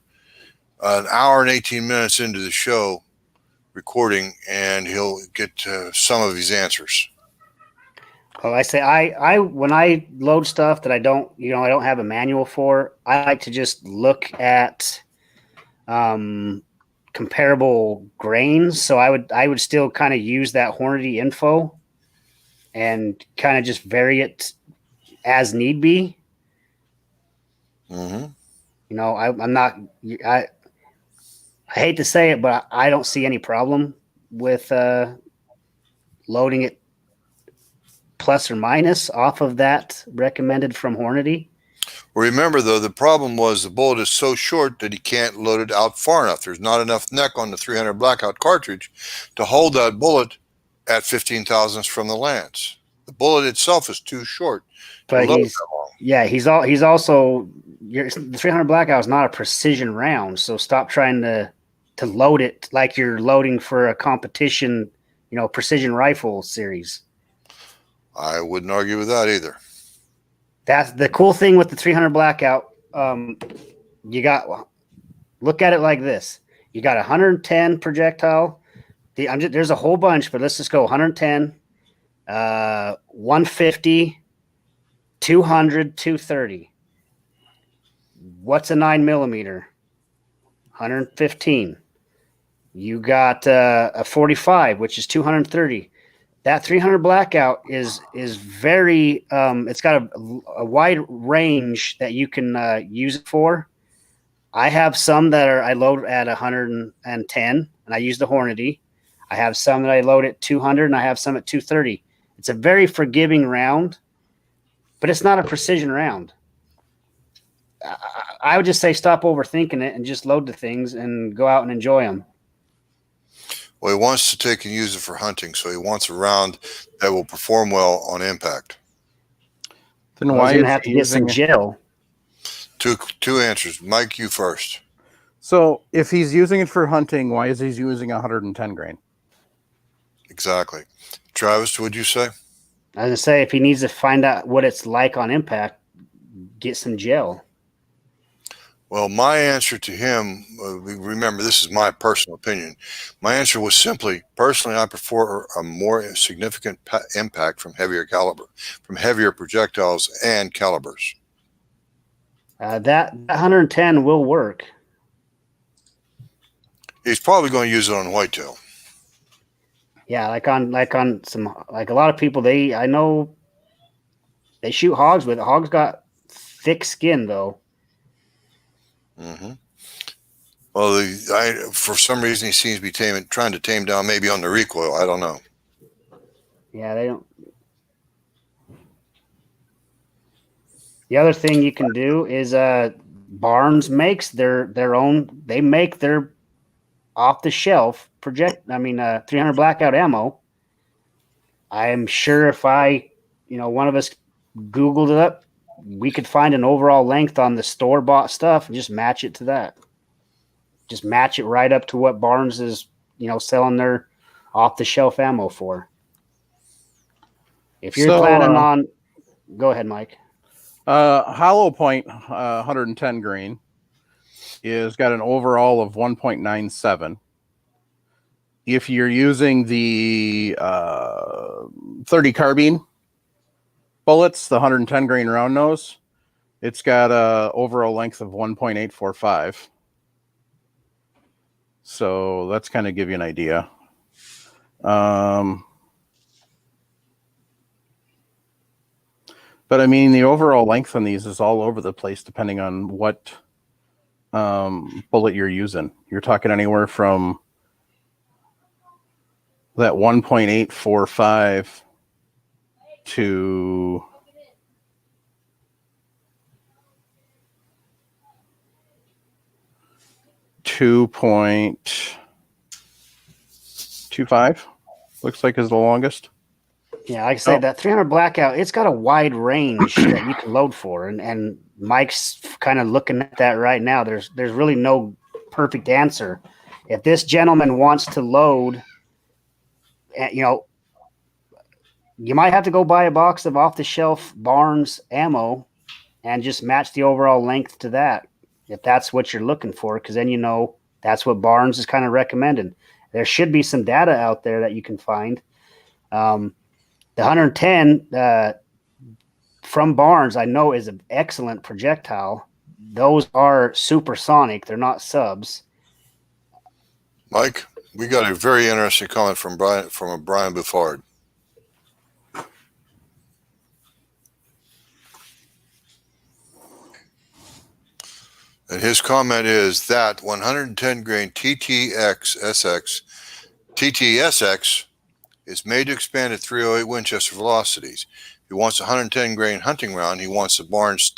Speaker 2: an hour and 18 minutes into the show recording, and he'll get some of his answers.
Speaker 5: Well, I say I when I load stuff that I don't have a manual for, I like to just look at comparable grains. So I would still kind of use that Hornady info and kind of just vary it as need be.
Speaker 2: Mm-hmm.
Speaker 5: You know, I hate to say it, but I don't see any problem with loading it plus or minus off of that recommended from Hornady.
Speaker 2: Remember, though, the problem was the bullet is so short that he can't load it out far enough. There's not enough neck on the 300 blackout cartridge to hold that bullet at 15 thousandths from the lance. The bullet itself is too short to
Speaker 5: But
Speaker 2: load
Speaker 5: he's
Speaker 2: that long.
Speaker 5: yeah, he's also the 300 blackout is not a precision round, so stop trying to load it like you're loading for a competition, precision rifle series.
Speaker 2: I wouldn't argue with that either.
Speaker 5: That's the cool thing with the 300 blackout. You got look at it like this: you got 110 projectile. There's a whole bunch, but let's just go 110, 150, 200, 230. What's a 9mm? 115. You got a 45, which is 230. That 300 blackout is very. It's got a wide range that you can use it for. I have some that I load at 110, and I use the Hornady. I have some that I load at 200, and I have some at 230. It's a very forgiving round, but it's not a precision round. I would just say stop overthinking it and just load the things and go out and enjoy them.
Speaker 2: Well, he wants to take and use it for hunting, so he wants a round that will perform well on impact.
Speaker 1: Then
Speaker 5: Well,
Speaker 1: why
Speaker 5: he's
Speaker 1: is
Speaker 5: gonna have
Speaker 1: he
Speaker 5: to get some
Speaker 1: using?
Speaker 5: gel.
Speaker 2: Two answers. Mike, you first.
Speaker 1: So if he's using it for hunting, why is he using 110 grain?
Speaker 2: Exactly. Travis, would you say?
Speaker 5: I was gonna say if he needs to find out what it's like on impact, get some gel.
Speaker 2: Well, my answer to him, remember, this is my personal opinion. My answer was simply, personally, I prefer a more significant impact from heavier caliber, from heavier projectiles and calibers.
Speaker 5: That 110 will work.
Speaker 2: He's probably going to use it on whitetail.
Speaker 5: Yeah, like on some a lot of people I know they shoot hogs with it. Hogs got thick skin though.
Speaker 2: Mm-hmm. Well, for some reason, he seems to be trying to tame down maybe on the recoil. I don't know.
Speaker 5: Yeah, they don't. The other thing you can do is Barnes makes their own. They make their off the shelf 300 blackout ammo. I am sure if one of us Googled it up, we could find an overall length on the store bought stuff and just match it to that. Just match it right up to what Barnes is, selling their off the shelf ammo for. If you're planning on, go ahead, Mike.
Speaker 1: Hollow Point 110 grain is got an overall of 1.97. If you're using the 30 carbine bullets, the 110 grain round nose, it's got a overall length of 1.845. So that's kind of give you an idea. But I mean, the overall length on these is all over the place depending on what bullet you're using. You're talking anywhere from that 1.845 to 2.25. Looks like is the longest.
Speaker 5: Yeah, like I said, that 300 blackout, it's got a wide range that you can load for, and Mike's kind of looking at that right now. There's really no perfect answer. If this gentleman wants to load, you might have to go buy a box of off-the-shelf Barnes ammo and just match the overall length to that, if that's what you're looking for, because then that's what Barnes is kind of recommending. There should be some data out there that you can find. The 110 from Barnes, I know, is an excellent projectile. Those are supersonic. They're not subs.
Speaker 2: Mike, we got a very interesting comment from Brian Buffard. And his comment is that 110 grain TTSX is made to expand at 308 Winchester velocities. If he wants a 110 grain hunting round, he wants the Barnes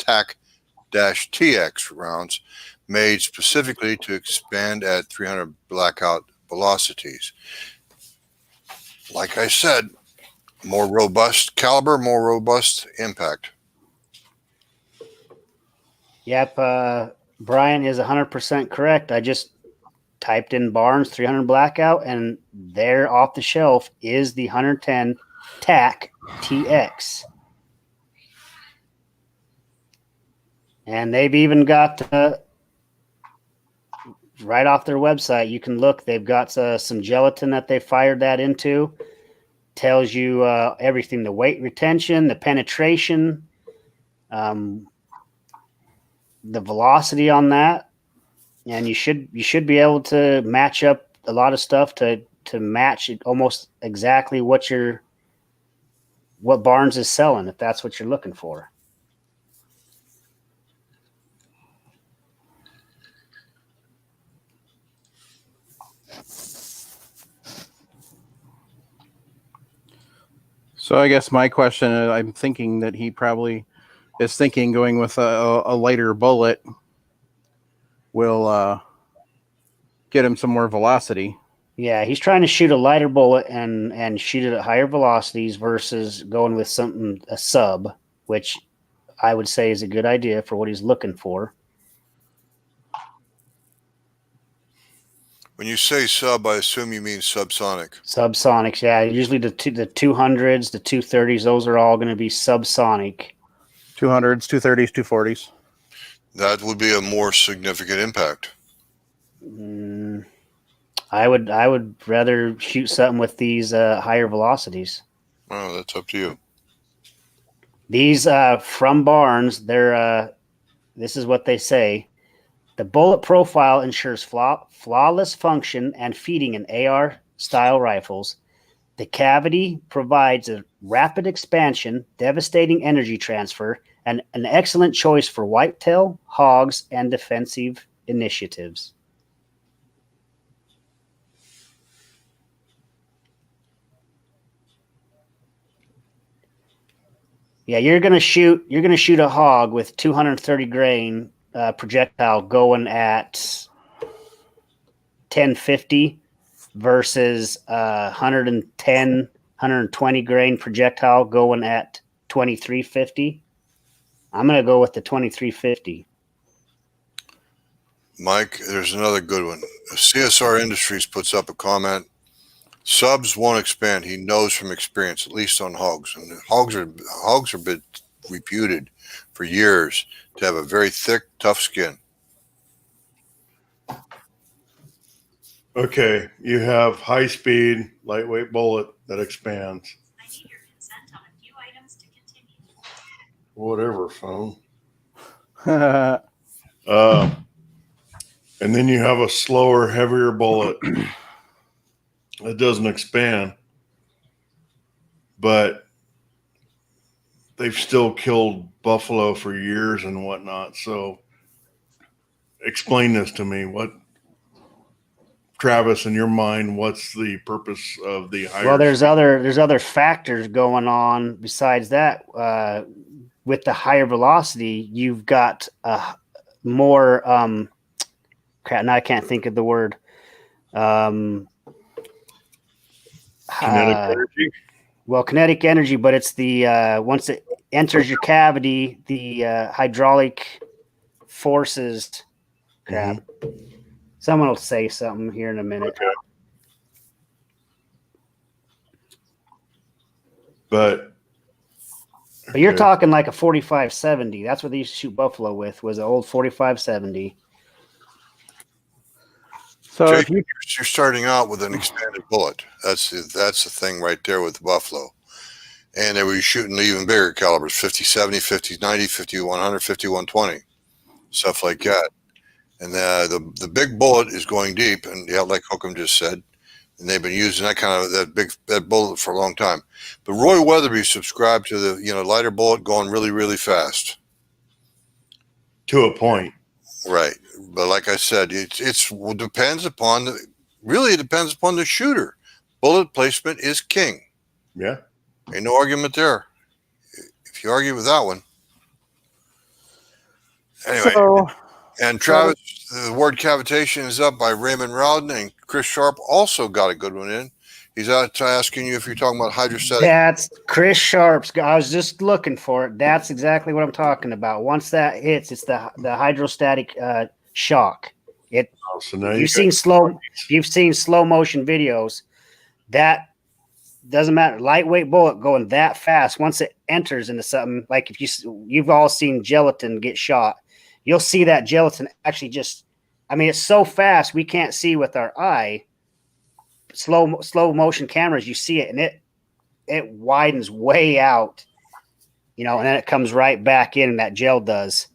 Speaker 2: TAC-TX rounds made specifically to expand at 300 blackout velocities. Like I said, More robust caliber, more robust impact.
Speaker 5: Yep, Brian is 100% correct. I just typed in Barnes 300 Blackout, and there off the shelf is the 110 TAC TX. And they've even got, right off their website, you can look, they've got some gelatin that they fired that into. Tells you everything, the weight retention, the penetration, the velocity on that. And you should be able to match up a lot of stuff to match almost exactly what Barnes is selling, if that's what you're looking for.
Speaker 1: So I guess my question, I'm thinking that he probably is thinking going with a lighter bullet will get him some more velocity.
Speaker 5: Yeah, he's trying to shoot a lighter bullet and shoot it at higher velocities versus going with a sub, which I would say is a good idea for what he's looking for.
Speaker 2: When you say sub, I assume you mean subsonic.
Speaker 5: Subsonics, yeah. Usually the 200s, the 230s, those are all going to be subsonic.
Speaker 1: 200s, 230s, 240s.
Speaker 2: That would be a more significant impact.
Speaker 5: I would rather shoot something with these higher velocities.
Speaker 2: Oh, that's up to you.
Speaker 5: These from Barnes, this is what they say. The bullet profile ensures flawless function and feeding in AR-style rifles. The cavity provides a rapid expansion, devastating energy transfer, and an excellent choice for whitetail, hogs, and defensive initiatives. Yeah, you're gonna shoot a hog with 230 grain projectile going at 1050 versus 110, 120 grain projectile going at 2350. I'm gonna go with the 2350.
Speaker 2: Mike, there's another good one. CSR Industries puts up a comment. Subs won't expand. He knows from experience, at least on hogs. And hogs are been reputed for years to have a very thick, tough skin.
Speaker 4: Okay, you have high speed, lightweight bullet that expands.
Speaker 6: I need your consent on a few items to continue.
Speaker 4: Whatever, phone.
Speaker 1: uh,
Speaker 4: And then you have a slower, heavier bullet that doesn't expand, but they've still killed buffalo for years and whatnot. So explain this to me. What, Travis, in your mind, what's the purpose of the higher?
Speaker 5: Well, there's other factors going on besides that. With the higher velocity, you've got more. Crap! Now I can't think of the word.
Speaker 4: Kinetic energy?
Speaker 5: Well, kinetic energy, but it's the once it enters your cavity, the hydraulic forces. Crap. Someone will say something here in a minute.
Speaker 4: Okay. But
Speaker 5: you're talking like a 45-70. That's what they used to shoot buffalo with, was an old 45-70.
Speaker 1: so
Speaker 2: Jake,
Speaker 1: if you,
Speaker 2: you're starting out with an expanded bullet. That's the thing right there with the buffalo. And they were shooting even bigger calibers, 50, 70, 50, 90, 50, 100, 50, 120, stuff like that. And the big bullet is going deep, and yeah, like Hookham just said, and they've been using that bullet for a long time. But Roy Weatherby subscribed to the lighter bullet going really, really fast.
Speaker 4: to a point.
Speaker 2: Right, but like I said, it depends upon the shooter. Bullet placement is king.
Speaker 4: Yeah.
Speaker 2: Ain't no argument there. If you argue with that one, anyway.
Speaker 1: so
Speaker 2: And Travis, the word cavitation is up by Raymond Rowden, and Chris Sharp also got a good one in. He's out asking you if you're talking about hydrostatic.
Speaker 5: That's Chris Sharp's. I was just looking for it. That's exactly what I'm talking about. Once that hits, it's the hydrostatic shock. It.
Speaker 4: So now
Speaker 5: If
Speaker 4: you
Speaker 5: you've seen slow motion videos. That doesn't matter. Lightweight bullet going that fast. Once it enters into something, like if you've all seen gelatin get shot, you'll see that gelatin actually just. I mean, it's so fast we can't see with our eye. Slow motion cameras, you see it, and it widens way out, and then it comes right back in, and that gel does,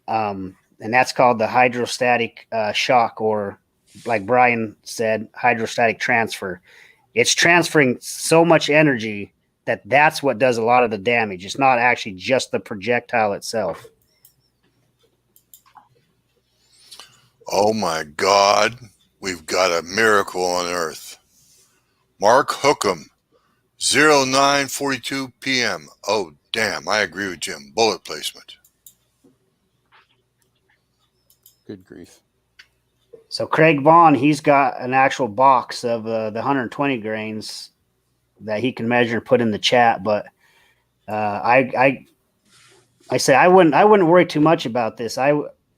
Speaker 5: and that's called the hydrostatic shock, or like Brian said, hydrostatic transfer. It's transferring so much energy that's what does a lot of the damage. It's not actually just the projectile itself.
Speaker 2: Oh my God, we've got a miracle on Earth. Mark Hookham, 09:42 p.m. Oh, damn, I agree with Jim. Bullet placement.
Speaker 1: Good grief.
Speaker 5: So Craig Vaughn, he's got an actual box of the 120 grains that he can measure and put in the chat. But I say I wouldn't worry too much about this.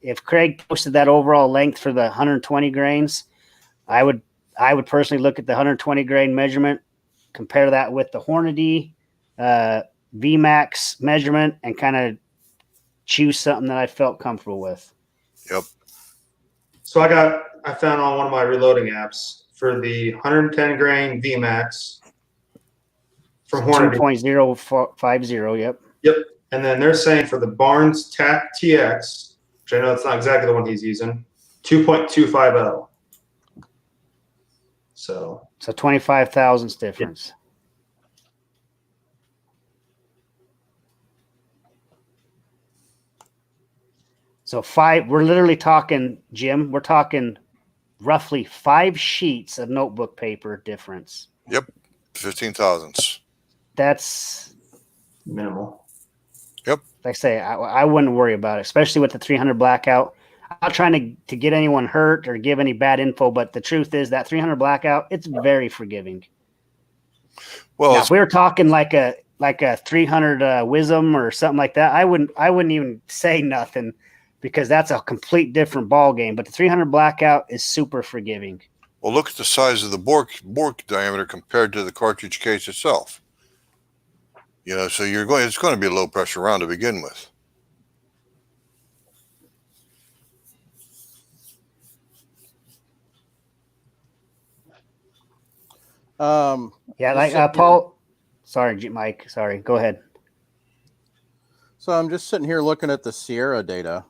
Speaker 5: If Craig posted that overall length for the 120 grains, I would personally look at the 120 grain measurement, compare that with the Hornady VMAX measurement, and kind of choose something that I felt comfortable with.
Speaker 2: Yep.
Speaker 3: So I found on one of my reloading apps for the 110 grain VMAX from Hornady.
Speaker 5: 2.050. Yep.
Speaker 3: Yep. And then they're saying for the Barnes TAC TX, which I know it's not exactly the one he's using, 2.250. So
Speaker 5: 25 thousandths difference. So we're literally talking, Jim, we're talking roughly 5 sheets of notebook paper difference.
Speaker 2: Yep. 15 thousandths.
Speaker 3: That's minimal.
Speaker 2: Yep.
Speaker 5: Like I say, I wouldn't worry about it, especially with the 300 blackout. I'm not trying to get anyone hurt or give any bad info, but the truth is that 300 blackout, it's very forgiving.
Speaker 2: Well,
Speaker 5: now, if we were talking like a 300 Wisdom or something like that, I wouldn't even say nothing, because that's a complete different ball game. But the 300 blackout is super forgiving.
Speaker 2: well, look at the size of the bore diameter compared to the cartridge case itself. So it's going to be a low pressure round to begin with.
Speaker 5: Paul. Sorry, Mike. Sorry. Go ahead.
Speaker 1: So I'm just sitting here looking at the Sierra data.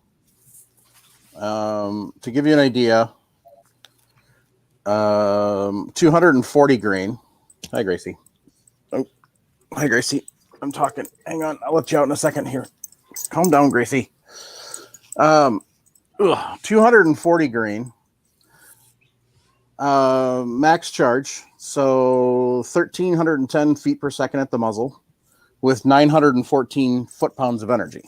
Speaker 1: To give you an idea, 240 grain. Hi, Gracie. Oh, hi, Gracie. I'm talking. Hang on. I'll let you out in a second here. Calm down, Gracie. 240 grain. Max charge. So 1,310 feet per second at the muzzle with 914 foot-pounds of energy.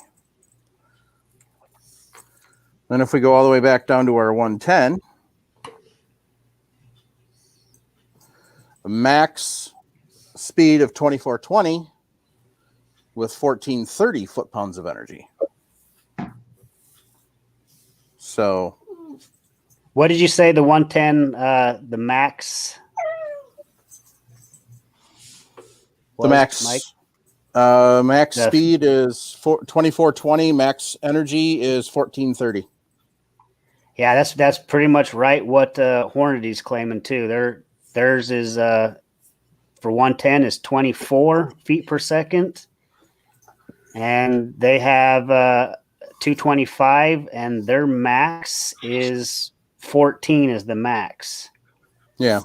Speaker 1: Then if we go all the way back down to our 110, max speed of 2420 with 1,430 foot-pounds of energy. So
Speaker 5: what did you say the 110, the max?
Speaker 1: The max,
Speaker 5: Mike?
Speaker 1: Max speed is 2420. Max energy is 1430.
Speaker 5: Yeah, that's pretty much right what Hornady's claiming too. Theirs is for 110 is 24 feet per second, and they have 225, and their max is 14 is the max.
Speaker 1: Yeah,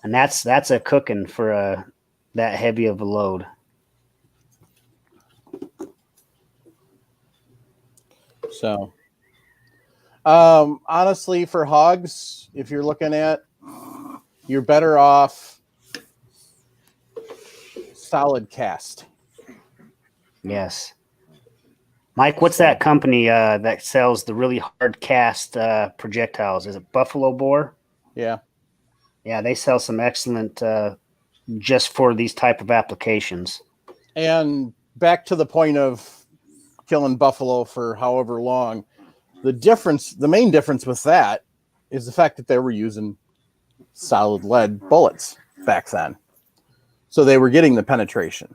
Speaker 5: and that's a cooking for that heavy of a load.
Speaker 1: So, honestly, for hogs, if you're looking at, you're better off solid cast.
Speaker 5: Yes. Mike, what's that company that sells the really hard cast projectiles? Is it Buffalo Bore?
Speaker 1: Yeah.
Speaker 5: Yeah, they sell some excellent just for these type of applications.
Speaker 1: And back to the point of killing buffalo for however long, the main difference with that is the fact that they were using solid lead bullets back then. So they were getting the penetration.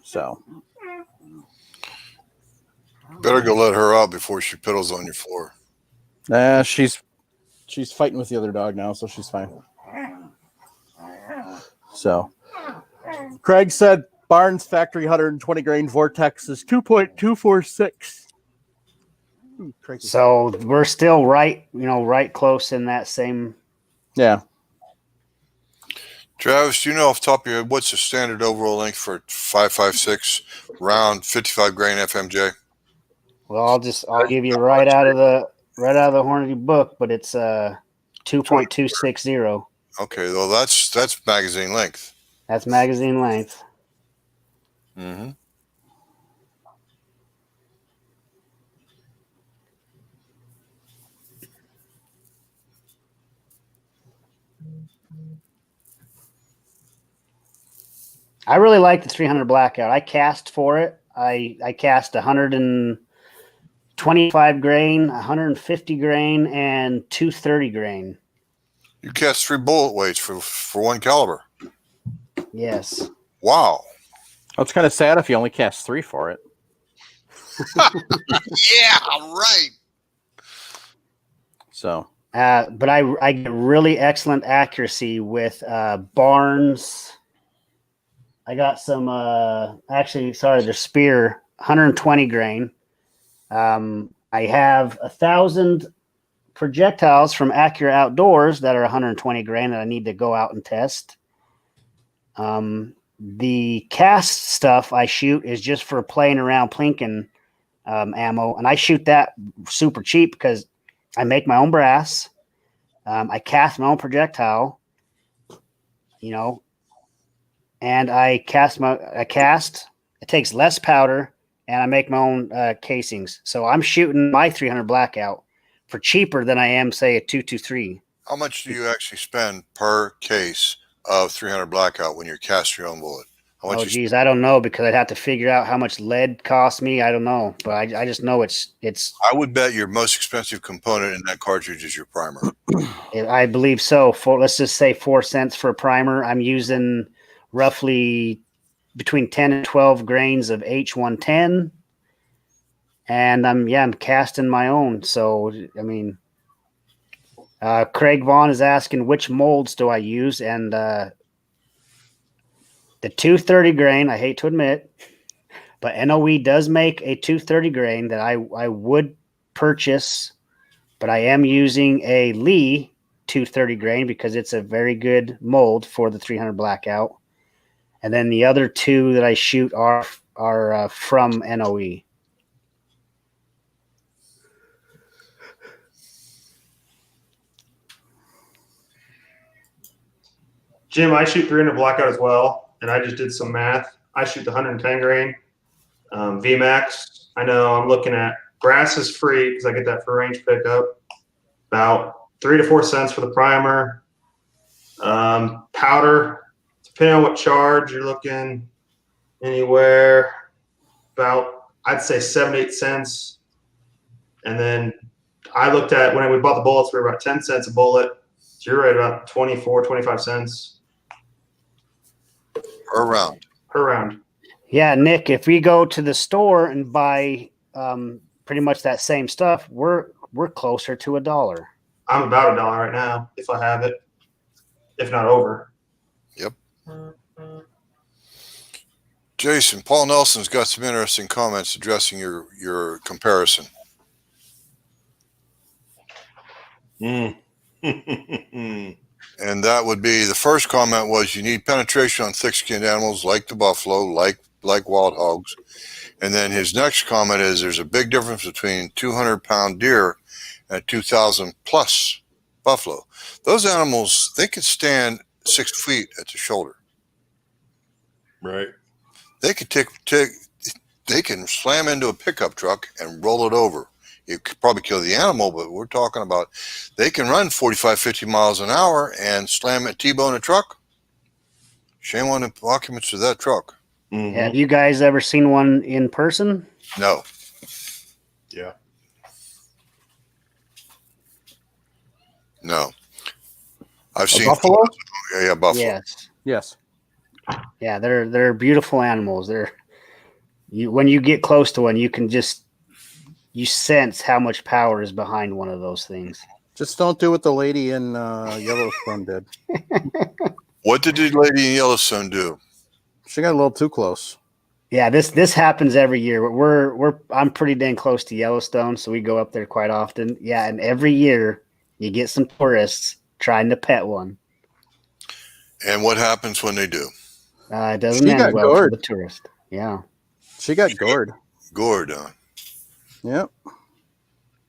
Speaker 1: So
Speaker 2: Better go let her out before she piddles on your floor.
Speaker 1: she's fighting with the other dog now, so she's fine. So Craig said Barnes factory 120 grain vortex is 2.246.
Speaker 5: So we're still right close in that same.
Speaker 1: Yeah.
Speaker 2: Travis, do you know off the top of your head what's the standard overall length for 5.56 round 55 grain FMJ?
Speaker 5: Well, I'll give you right out of the Hornady book, but it's 2.260.
Speaker 2: Okay, well that's magazine length.
Speaker 5: That's magazine length.
Speaker 2: Mm-hmm.
Speaker 5: I really like the 300 blackout. I cast for it. I cast 125 grain, 150 grain, and 230 grain.
Speaker 2: You cast 3 bullet weights for one caliber.
Speaker 5: Yes.
Speaker 2: Wow.
Speaker 1: Well, it's kind of sad if you only cast 3 for it.
Speaker 2: Yeah, right.
Speaker 1: So,
Speaker 5: but I get really excellent accuracy with Barnes. I got some the spear 120 grain. I have 1,000 projectiles from Accurate Outdoors that are 120 grain that I need to go out and test. The cast stuff I shoot is just for playing around plinking ammo, and I shoot that super cheap because I make my own brass. I cast my own projectile, and I cast. It takes less powder, and I make my own casings. So I'm shooting my 300 blackout for cheaper than I am, say, a 223.
Speaker 2: How much do you actually spend per case of 300 blackout when you're casting your own bullet?
Speaker 5: Oh, geez, I don't know because I'd have to figure out how much lead costs me. I don't know, but I just know it's.
Speaker 2: I would bet your most expensive component in that cartridge is your primer.
Speaker 5: I believe so. Let's just say 4 cents for a primer. I'm using roughly between 10 and 12 grains of H110, and I'm casting my own. So I mean, Craig Vaughn is asking which molds do I use, and the 230 grain, I hate to admit, but NOE does make a 230 grain that I would purchase, but I am using a Lee 230 grain because it's a very good mold for the 300 blackout. And then the other 2 that I shoot are from NOE.
Speaker 3: Jim, I shoot 300 blackout as well, and I just did some math. I shoot the 110 grain VMAX. I know I'm looking at brass is free because I get that for range pickup. About 3 to 4 cents for the primer. Powder, depending on what charge, you're looking anywhere about, I'd say 7 to 8 cents. And then I looked at when we bought the bullets, we were about 10 cents a bullet. So you're right about 24, 25 cents.
Speaker 2: Per round.
Speaker 3: Per round.
Speaker 5: Yeah, Nick, if we go to the store and buy pretty much that same stuff, we're closer to $1.
Speaker 3: I'm about $1 right now if I have it, if not over.
Speaker 2: Yep. Jason, Paul Nelson's got some interesting comments addressing your comparison. And that would be, the first comment was you need penetration on thick-skinned animals like the buffalo, like wild hogs. And then his next comment is there's a big difference between 200-pound deer and a 2,000-plus buffalo. Those animals, they can stand 6 feet at the shoulder.
Speaker 4: Right.
Speaker 2: They can they can slam into a pickup truck and roll it over it could probably kill the animal, but we're talking about they can run 45, 50 miles an hour and slam a T-bone a truck. Shame on the occupants of that truck.
Speaker 4: Mhm.
Speaker 5: Have you guys ever seen one in person?
Speaker 2: No.
Speaker 4: Yeah.
Speaker 2: No. I've
Speaker 1: A
Speaker 2: seen
Speaker 1: buffalo?
Speaker 2: Yeah, buffalo.
Speaker 5: Yes.
Speaker 1: Yes.
Speaker 5: Yeah, they're beautiful animals. When you get close to one, you sense how much power is behind one of those things.
Speaker 1: Just don't do what the lady in Yellowstone did.
Speaker 2: What did the lady in Yellowstone do?
Speaker 1: She got a little too close.
Speaker 5: Yeah, this happens every year. I'm pretty dang close to Yellowstone, so we go up there quite often. Yeah, and every year you get some tourists trying to pet one.
Speaker 2: And what happens when they do?
Speaker 5: It doesn't
Speaker 1: She
Speaker 5: end
Speaker 1: got
Speaker 5: well for
Speaker 1: gored.
Speaker 5: the tourist. Yeah.
Speaker 1: She got gored.
Speaker 2: Gourd, huh?
Speaker 1: Yep.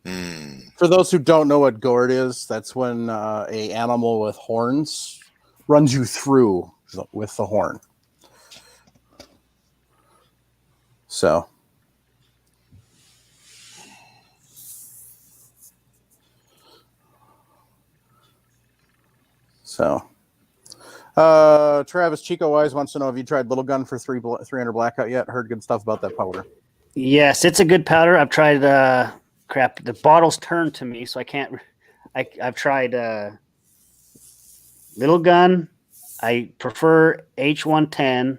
Speaker 2: Hmm.
Speaker 1: For those who don't know what gourd is, that's when a animal with horns runs you through with the horn. So. Travis Chico Wise wants to know if you tried Little Gun for 300 Blackout yet. Heard good stuff about that powder.
Speaker 5: Yes, it's a good powder. I've tried crap. The bottle's turned to me, so I can't. I've tried Little Gun. I prefer H110,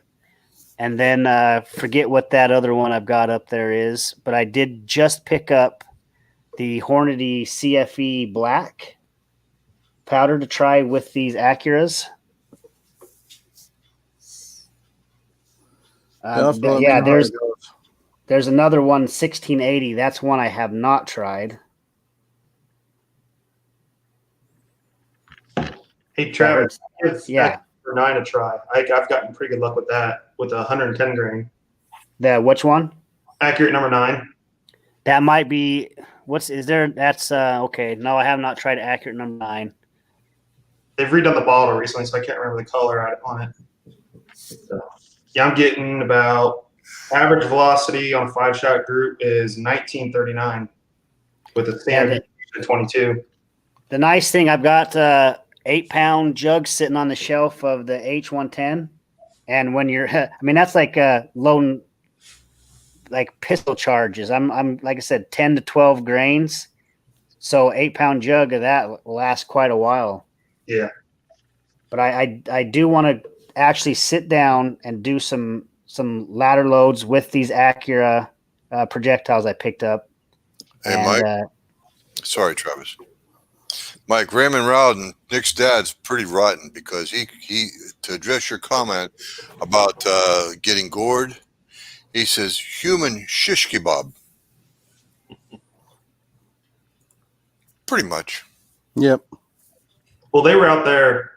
Speaker 5: and then forget what that other one I've got up there is. But I did just pick up the Hornady CFE Black powder to try with these Acuras. Yeah, there's another one, 1680. That's one I have not tried.
Speaker 3: Hey, Travis,
Speaker 5: Yeah.
Speaker 3: for 9 to try. I've gotten pretty good luck with that, with 110 grain.
Speaker 5: Which one?
Speaker 3: Accurate number 9.
Speaker 5: That might be that's okay. No, I have not tried Accurate number 9.
Speaker 3: They've redone the bottle recently, so I can't remember the color on it. So, yeah, I'm getting about average velocity on a 5-shot group is 1939 with a standard 22.
Speaker 5: The nice thing, I've got 8-pound jug sitting on the shelf of the H110, and when you're, I mean, that's like low, like pistol charges. I'm like I said, 10 to 12 grains, so 8-pound jug of that will last quite a while.
Speaker 3: Yeah,
Speaker 5: but I do want to actually sit down and do some ladder loads with these Acura projectiles I picked up.
Speaker 2: Hey, Mike. Sorry, Travis. Mike, Raymond Rowden, Nick's dad's pretty rotten because he to address your comment about getting gored, he says human shish kebab. Pretty much.
Speaker 1: Yep.
Speaker 3: well, they were out there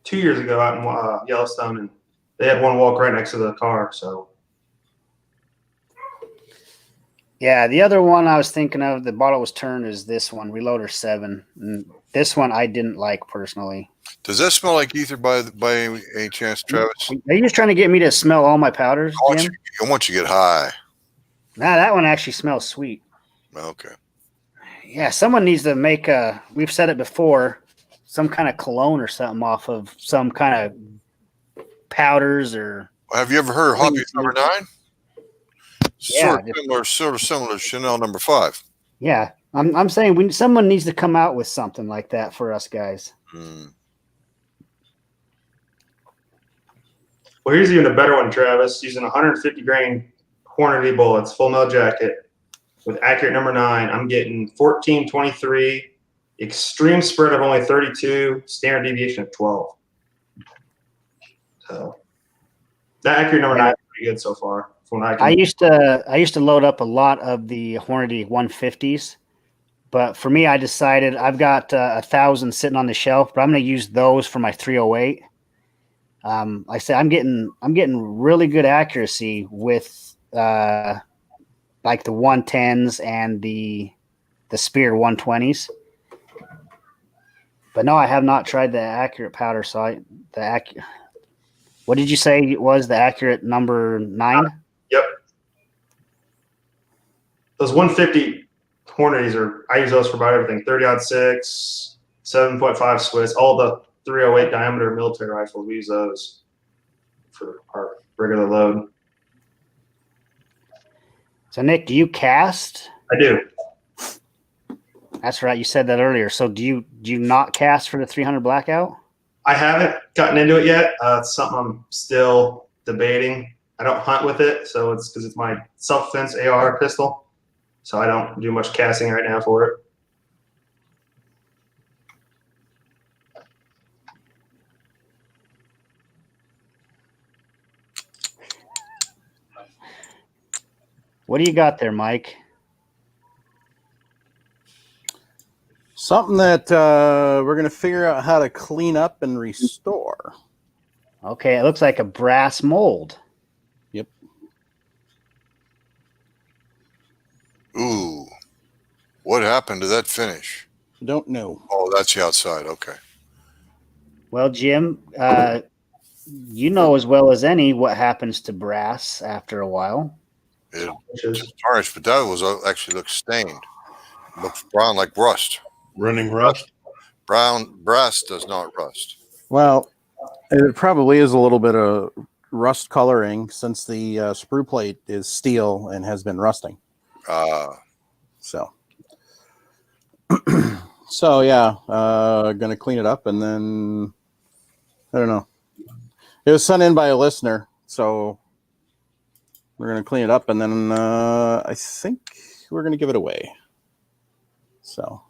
Speaker 3: 2 years ago out in Yellowstone, and they had one walk right next to the car. So
Speaker 5: yeah, the other one I was thinking of, the bottle was turned, is this one, Reloader 7. And this one I didn't like personally.
Speaker 2: Does that smell like ether by any chance, Travis?
Speaker 5: Are you just trying to get me to smell all my powders, Jim?
Speaker 2: I want you to get high.
Speaker 5: Nah, that one actually smells sweet.
Speaker 2: Okay.
Speaker 5: Yeah, someone needs to make we've said it before, some kind of cologne or something off of some kind of powders or.
Speaker 2: Have you ever heard of Hobby number 9?
Speaker 5: Yeah,
Speaker 2: sort of similar to Chanel number 5.
Speaker 5: Yeah, I'm saying someone needs to come out with something like that for us guys.
Speaker 3: Well, here's even a better one, Travis. Using 150 grain Hornady bullets, full metal jacket, with accurate number 9. I'm getting 1423, extreme spread of only 32, standard deviation of 12. So that accurate number 9 is pretty good so far.
Speaker 5: I used to load up a lot of the Hornady 150s, but for me, I decided I've got 1,000 sitting on the shelf, but I'm going to use those for my 308. I said I'm getting really good accuracy with like the 110s and the Spear 120s. But no, I have not tried the accurate powder. So what did you say was the accurate number 9?
Speaker 3: Yep. those 150 Hornadies I use those for about everything. 30-06, 7.5 Swiss, all the 308 diameter military rifles. We use those for our regular load.
Speaker 5: So Nick, do you cast?
Speaker 3: I do.
Speaker 5: That's right. You said that earlier. So do you not cast for the 300 blackout?
Speaker 3: I haven't gotten into it yet. It's something I'm still debating. I don't hunt with it, so it's because it's my self-defense AR pistol. So I don't do much casting right now for it.
Speaker 5: What do you got there, Mike?
Speaker 1: Something that we're going to figure out how to clean up and restore.
Speaker 5: Okay, it looks like a brass mold.
Speaker 1: Yep.
Speaker 2: Ooh. What happened to that finish?
Speaker 1: Don't know.
Speaker 2: Oh, that's the outside. Okay.
Speaker 5: Well, Jim, you know as well as any what happens to brass after a while.
Speaker 2: It
Speaker 3: Which is
Speaker 2: just tarnished, but that was actually looks stained. Looks brown like rust.
Speaker 4: Running rust.
Speaker 2: Brown brass does not rust.
Speaker 1: Well, it probably is a little bit of rust coloring since the sprue plate is steel and has been rusting. So, so yeah, gonna clean it up and then I don't know. It was sent in by a listener, so we're gonna clean it up and then I think we're gonna give it away. So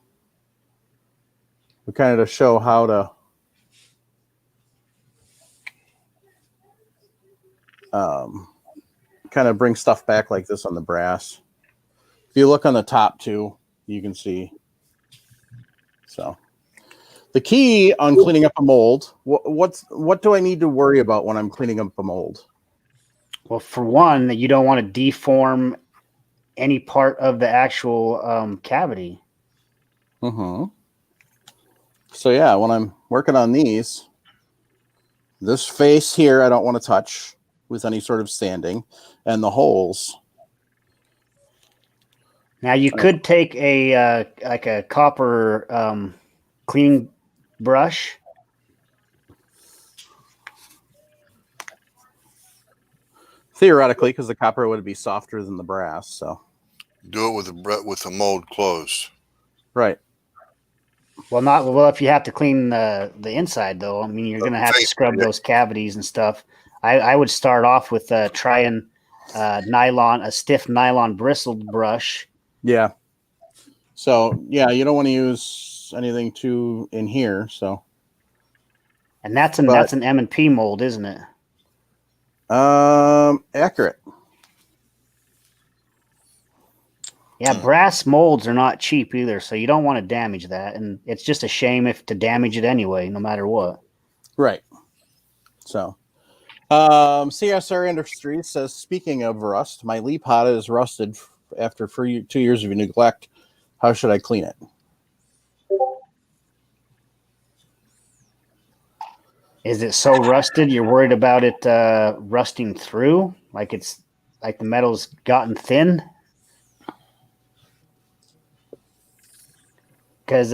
Speaker 1: we kind of show how to kind of bring stuff back like this on the brass. If you look on the top too, you can see. So the key on cleaning up a mold, what do I need to worry about when I'm cleaning up a mold?
Speaker 5: Well, for one, you don't want to deform any part of the actual cavity.
Speaker 1: Mm-hmm. So yeah, when I'm working on these, this face here I don't want to touch with any sort of sanding, and the holes.
Speaker 5: Now you could take a like a copper cleaning brush.
Speaker 1: Theoretically, because the copper would be softer than the brass, so
Speaker 2: Do it with the mold closed.
Speaker 1: right.
Speaker 5: Well, not well if you have to clean the inside though. I mean, you're going to have to scrub those cavities and stuff. I would start off with trying a stiff nylon bristled brush.
Speaker 1: Yeah. So yeah, you don't want to use anything too in here. So,
Speaker 5: and that's an M&P mold, isn't it?
Speaker 1: Accurate.
Speaker 5: Yeah, brass molds are not cheap either, so you don't want to damage that, and it's just a shame to damage it anyway, no matter what.
Speaker 1: Right. So, CSR Industries says, speaking of rust, my Lee pot is rusted after 2 years of neglect. How should I clean it?
Speaker 5: Is it so rusted you're worried about it rusting through, like the metal's gotten thin? Because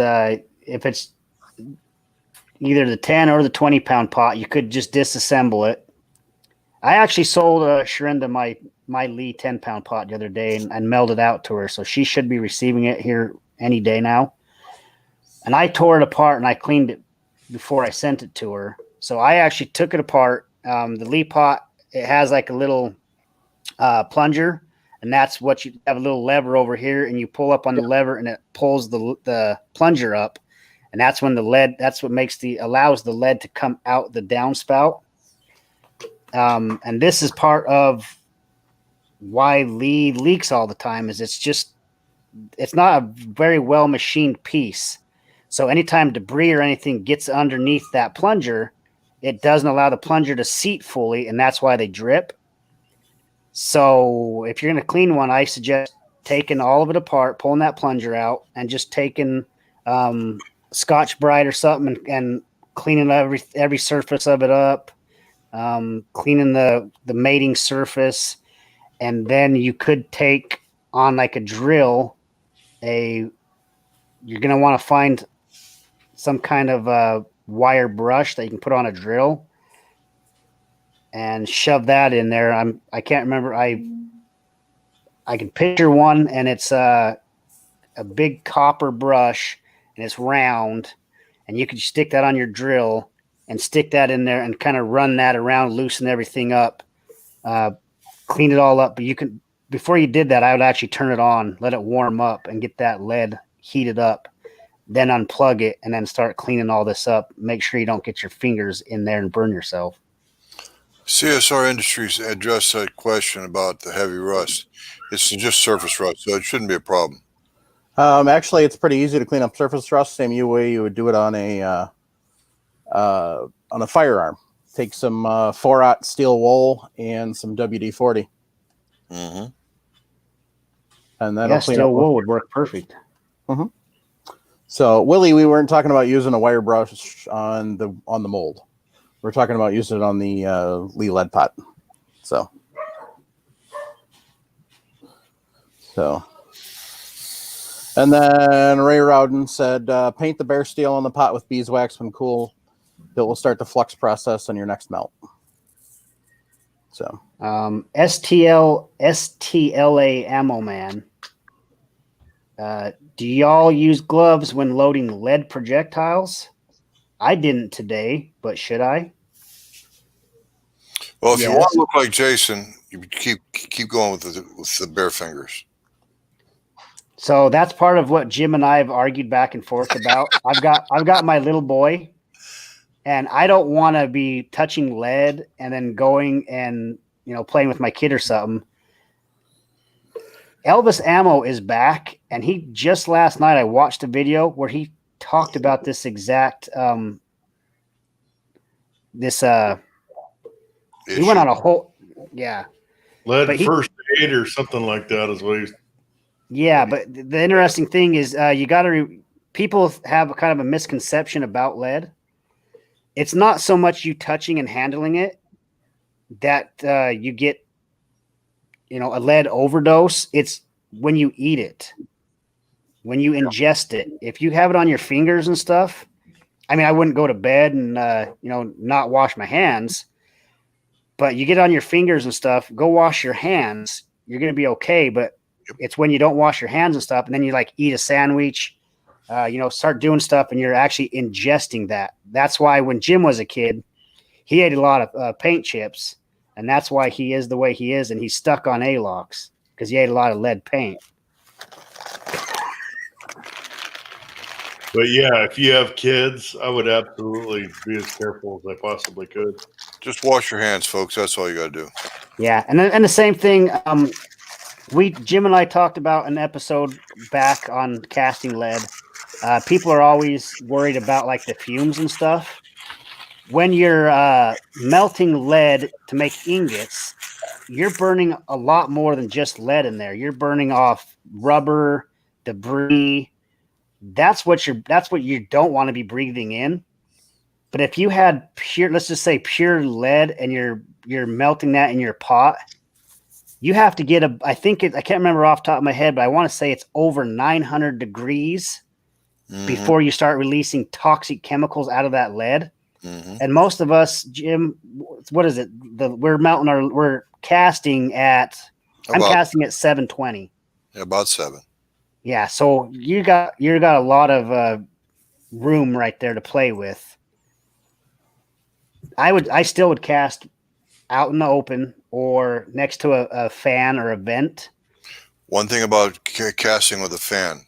Speaker 5: if it's either the 10 or the 20 pound pot, you could just disassemble it. I actually sold Sharinda my Lee 10 pound pot the other day and mailed it out to her, so she should be receiving it here any day now. And I tore it apart and I cleaned it before I sent it to her. So I actually took it apart. The Lee pot, it has like a little plunger, and that's what you have a little lever over here, and you pull up on the lever and it pulls the plunger up. And that's when that's what allows the lead to come out the downspout. And this is part of why Lee leaks all the time is it's not a very well machined piece. So anytime debris or anything gets underneath that plunger, it doesn't allow the plunger to seat fully, and that's why they drip. So if you're going to clean one, I suggest taking all of it apart, pulling that plunger out, and just taking Scotch Brite or something and cleaning every surface of it up, cleaning the mating surface. And then you could take on like a drill, you're going to want to find some kind of wire brush that you can put on a drill and shove that in there. I can't remember. I can picture one, and it's a big copper brush, and it's round, and you can stick that on your drill and stick that in there and kind of run that around, loosen everything up, clean it all up. But you can, before you did that, I would actually turn it on, let it warm up, and get that lead heated up, then unplug it, and then start cleaning all this up. Make sure you don't get your fingers in there and burn yourself.
Speaker 2: CSR Industries addressed that question about the heavy rust. It's just surface rust, so it shouldn't be a problem.
Speaker 1: Actually, it's pretty easy to clean up surface rust. Same way you would do it on a firearm. Take some 4-aught steel wool and some WD-40.
Speaker 2: Mm-hmm.
Speaker 1: And that'll clean
Speaker 5: steel
Speaker 1: up.
Speaker 5: wool would work perfect.
Speaker 1: Mm-hmm. So, Willie, we weren't talking about using a wire brush on the mold. We're talking about using it on the Lee lead pot. So, and then Ray Rowden said, paint the bare steel on the pot with beeswax when cool. It will start the flux process on your next melt. So,
Speaker 5: STLA Ammo Man. Do y'all use gloves when loading lead projectiles? I didn't today, but should I?
Speaker 2: Well, if you
Speaker 5: Yes.
Speaker 2: want to look like Jason, you keep going with the bare fingers.
Speaker 5: So that's part of what Jim and I have argued back and forth about. I've got my little boy, and I don't want to be touching lead and then going and playing with my kid or something. Elvis Ammo is back, and he just last night I watched a video where he talked about this exact he went on a whole
Speaker 4: Lead first aid or something like that is what he's.
Speaker 5: Yeah, but the interesting thing is you got to people have kind of a misconception about lead. It's not so much you touching and handling it that you get a lead overdose. It's when you eat it, when you ingest it. If you have it on your fingers and stuff, I mean, I wouldn't go to bed and not wash my hands, but you get on your fingers and stuff, go wash your hands. You're going to be okay. But it's when you don't wash your hands and stuff, and then you like eat a sandwich, start doing stuff, and you're actually ingesting that. That's why when Jim was a kid, he ate a lot of paint chips, and that's why he is the way he is, and he's stuck on A-locks because he ate a lot of lead paint.
Speaker 4: But yeah, if you have kids, I would absolutely be as careful as I possibly could.
Speaker 2: Just wash your hands, folks. That's all you got to do.
Speaker 5: Yeah, and the same thing. Jim and I talked about an episode back on casting lead. People are always worried about like the fumes and stuff. When you're melting lead to make ingots, you're burning a lot more than just lead in there. You're burning off rubber, debris. That's what you don't want to be breathing in. But if you had let's just say pure lead, and you're melting that in your pot, you have to get I can't remember off the top of my head, but I want to say it's over 900 degrees before you start releasing toxic chemicals out of that lead.
Speaker 2: Mm-hmm.
Speaker 5: And most of us, Jim, what is it? We're casting at, I'm casting at 720.
Speaker 2: About 7.
Speaker 5: Yeah. So you got a lot of room right there to play with. I still would cast out in the open or next to a fan or a vent.
Speaker 2: One thing about casting with a fan.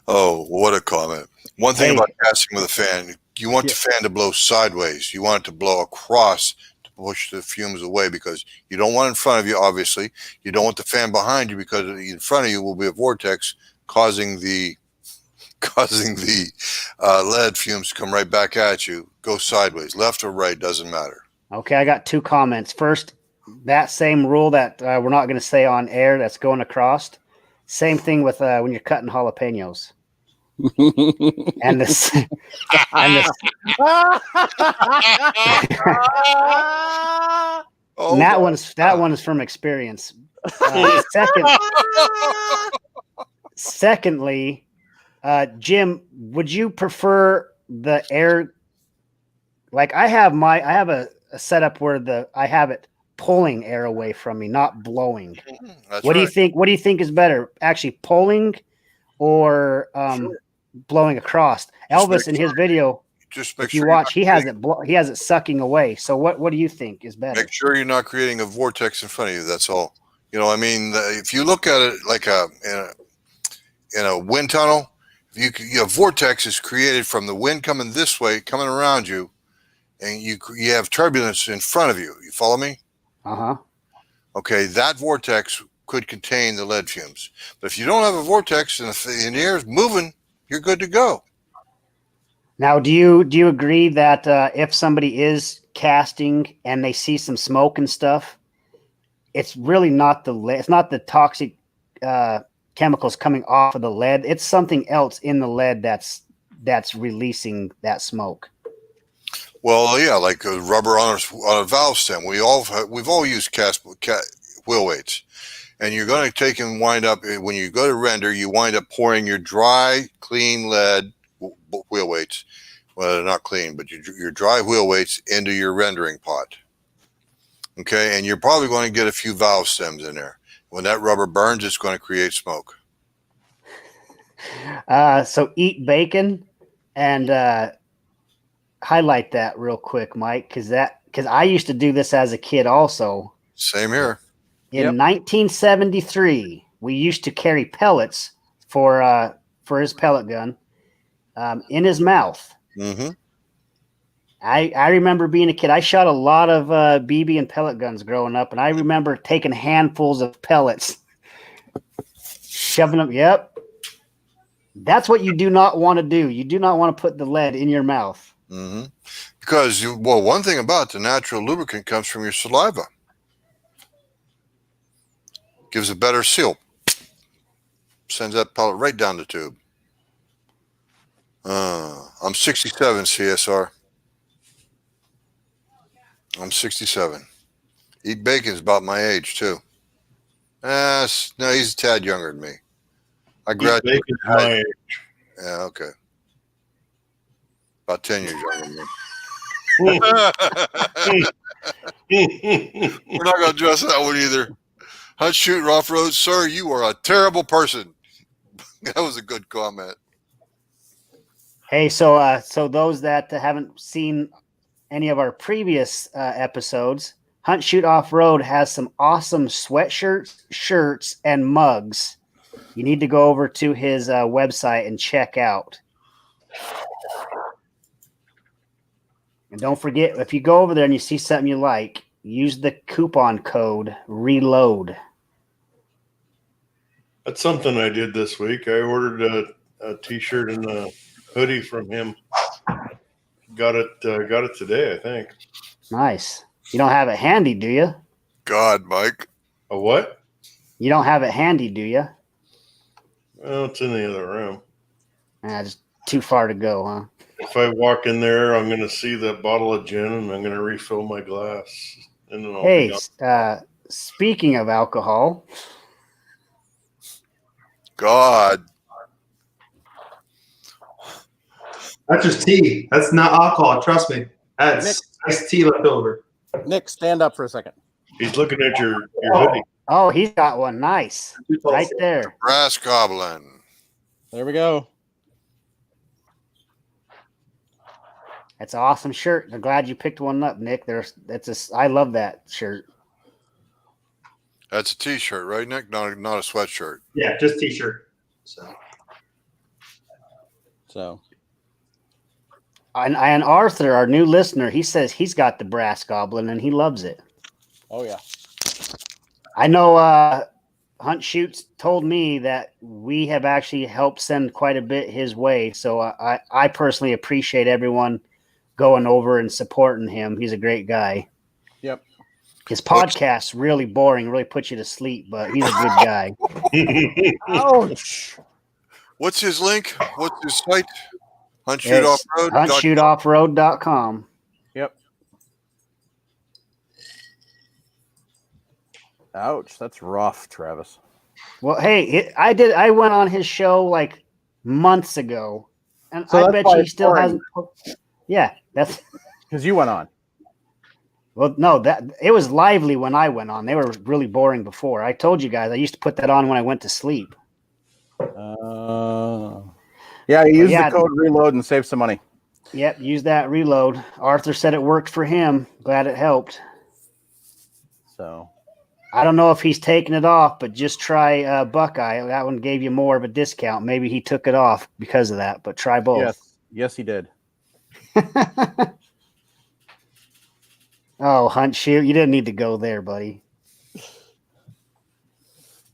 Speaker 2: Oh, what a comment. One thing about casting with a fan, you want the fan to blow sideways. You want it to blow across to push the fumes away, because you don't want it in front of you, obviously. You don't want the fan behind you, because in front of you will be a vortex causing the lead fumes to come right back at you. Go sideways, left or right, doesn't matter.
Speaker 5: Okay, I got 2 comments. First, that same rule that we're not going to say on air that's going across. Same thing with when you're cutting jalapenos. and this.
Speaker 2: Oh,
Speaker 5: And that
Speaker 2: my
Speaker 5: one is from experience. Secondly, Jim, would you prefer the air? Like I have a setup where I have it pulling air away from me, not blowing.
Speaker 2: That's
Speaker 5: What do you
Speaker 2: right.
Speaker 5: think? What do you think is better, actually pulling or
Speaker 2: Sure.
Speaker 5: blowing across? Elvis in his video,
Speaker 2: Just make
Speaker 5: if you
Speaker 2: sure
Speaker 5: watch, he has it sucking away. So what do you think is better?
Speaker 2: make sure you're not creating a vortex in front of you. That's all. You know, I mean, if you look at it like in a wind tunnel, your vortex is created from the wind coming this way, coming around you, and you have turbulence in front of you. You follow me?
Speaker 5: Uh-huh.
Speaker 2: Okay, that vortex could contain the lead fumes. But if you don't have a vortex and the air is moving, you're good to go.
Speaker 5: Now, do you agree that if somebody is casting and they see some smoke and stuff, it's really not the lead, it's not the toxic chemicals coming off of the lead. It's something else in the lead that's releasing that smoke.
Speaker 2: Well, yeah, like a rubber on a valve stem. We've all used wheel weights, and you're going to take and wind up when you go to render. You wind up pouring your dry, clean lead wheel weights. Well, they're not clean, but your dry wheel weights into your rendering pot. Okay, and you're probably going to get a few valve stems in there. When that rubber burns, it's going to create smoke.
Speaker 5: So eat bacon and highlight that real quick, Mike, because I used to do this as a kid also.
Speaker 2: Same here.
Speaker 5: In 1973, we used to carry pellets for his pellet gun in his mouth.
Speaker 2: Mm-hmm.
Speaker 5: I remember being a kid. I shot a lot of BB and pellet guns growing up, and I remember taking handfuls of pellets, shoving them. Yep. That's what you do not want to do. You do not want to put the lead in your mouth.
Speaker 2: Mm-hmm. Because, one thing about the natural lubricant comes from your saliva. Gives a better seal. Sends that pellet right down the tube. I'm 67, CSR. I'm 67. Eat bacon's about my age, too. No, he's a tad younger than me. I graduated.
Speaker 4: My age.
Speaker 2: Yeah, okay. About 10 years younger than me. We're not going to address that one either. Hunt, shoot, off road, sir. You are a terrible person. That was a good comment.
Speaker 5: Hey, so those that haven't seen any of our previous episodes, Hunt, Shoot, Off Road has some awesome sweatshirts, shirts, and mugs. You need to go over to his website and check out. And don't forget, if you go over there and you see something you like, use the coupon code RELOAD.
Speaker 4: That's something I did this week. I ordered a t-shirt and a hoodie from him. Got it today, I think.
Speaker 5: Nice. You don't have it handy, do you?
Speaker 2: God, Mike.
Speaker 4: A what?
Speaker 5: You don't have it handy, do you?
Speaker 4: Well, it's in the other room.
Speaker 5: Just too far to go, huh?
Speaker 4: If I walk in there, I'm going to see that bottle of gin and I'm going to refill my glass. And then I'll be
Speaker 5: Hey, speaking of alcohol.
Speaker 2: God.
Speaker 3: That's just tea. That's not alcohol. Trust me. That's iced tea left over.
Speaker 1: Nick, stand up for a second.
Speaker 4: He's looking at your hoodie.
Speaker 5: Oh, he's got one. Nice. Right there.
Speaker 2: Brass goblin.
Speaker 1: There we go.
Speaker 5: That's an awesome shirt. I'm glad you picked one up, Nick. I love that shirt.
Speaker 2: That's a t-shirt, right, Nick? Not a sweatshirt.
Speaker 3: Yeah, just t-shirt.
Speaker 1: So.
Speaker 5: And Arthur, our new listener, he says he's got the brass goblin and he loves it.
Speaker 1: Oh yeah.
Speaker 5: I know Hunt Shoots told me that we have actually helped send quite a bit his way. So I personally appreciate everyone going over and supporting him. He's a great guy.
Speaker 1: Yep.
Speaker 5: His podcast's really boring, really puts you to sleep, but he's a good guy.
Speaker 1: Ouch.
Speaker 2: What's his link? What's his site? Hunt, shoot, off road.
Speaker 5: HuntShootOffroad.com.
Speaker 1: Yep. Ouch, that's rough, Travis.
Speaker 5: Well, hey, I went on his show like months ago, and
Speaker 1: So
Speaker 5: I
Speaker 1: that's
Speaker 5: bet
Speaker 1: why
Speaker 5: you he
Speaker 1: it's
Speaker 5: still
Speaker 1: boring.
Speaker 5: hasn't. Yeah, that's
Speaker 1: Because you went on.
Speaker 5: well, no, that it was lively when I went on. They were really boring before. I told you guys I used to put that on when I went to sleep.
Speaker 1: Yeah, you
Speaker 5: But
Speaker 1: use
Speaker 5: yeah,
Speaker 1: the code reload and save some money.
Speaker 5: yep, use that reload. Arthur said it worked for him. Glad it helped.
Speaker 1: So
Speaker 5: I don't know if he's taking it off, but just try Buckeye. That one gave you more of a discount. Maybe he took it off because of that, but try both.
Speaker 1: yes, he did.
Speaker 5: Oh, Hunt Shoot, you didn't need to go there, buddy.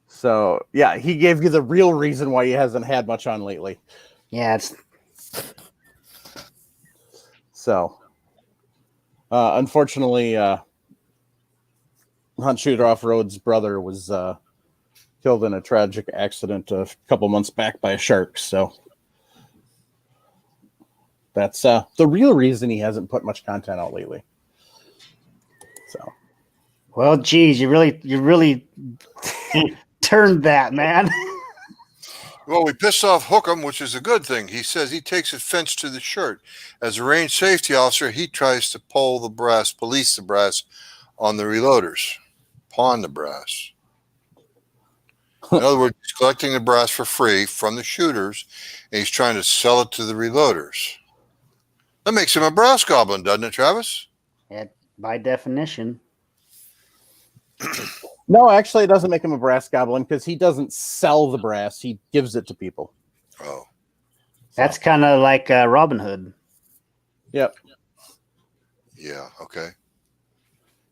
Speaker 1: So yeah, he gave you the real reason why he hasn't had much on lately.
Speaker 5: Yeah, it's
Speaker 1: So unfortunately, Hunt Shooter Off Road's brother was killed in a tragic accident a couple months back by a shark. So that's the real reason he hasn't put much content out lately. So
Speaker 5: well, geez, you really turned that, man.
Speaker 2: Well, we pissed off Hookem, which is a good thing. He says he takes offense to the shirt. As a range safety officer, he tries to police the brass on the reloaders, pawn the brass. In other words, he's collecting the brass for free from the shooters, and he's trying to sell it to the reloaders. That makes him a brass goblin, doesn't it, Travis?
Speaker 5: Yeah, by definition.
Speaker 1: no, actually, it doesn't make him a brass goblin because he doesn't sell the brass; he gives it to people.
Speaker 2: Oh,
Speaker 5: That's kind of like Robin Hood.
Speaker 1: Yep.
Speaker 2: yeah, okay.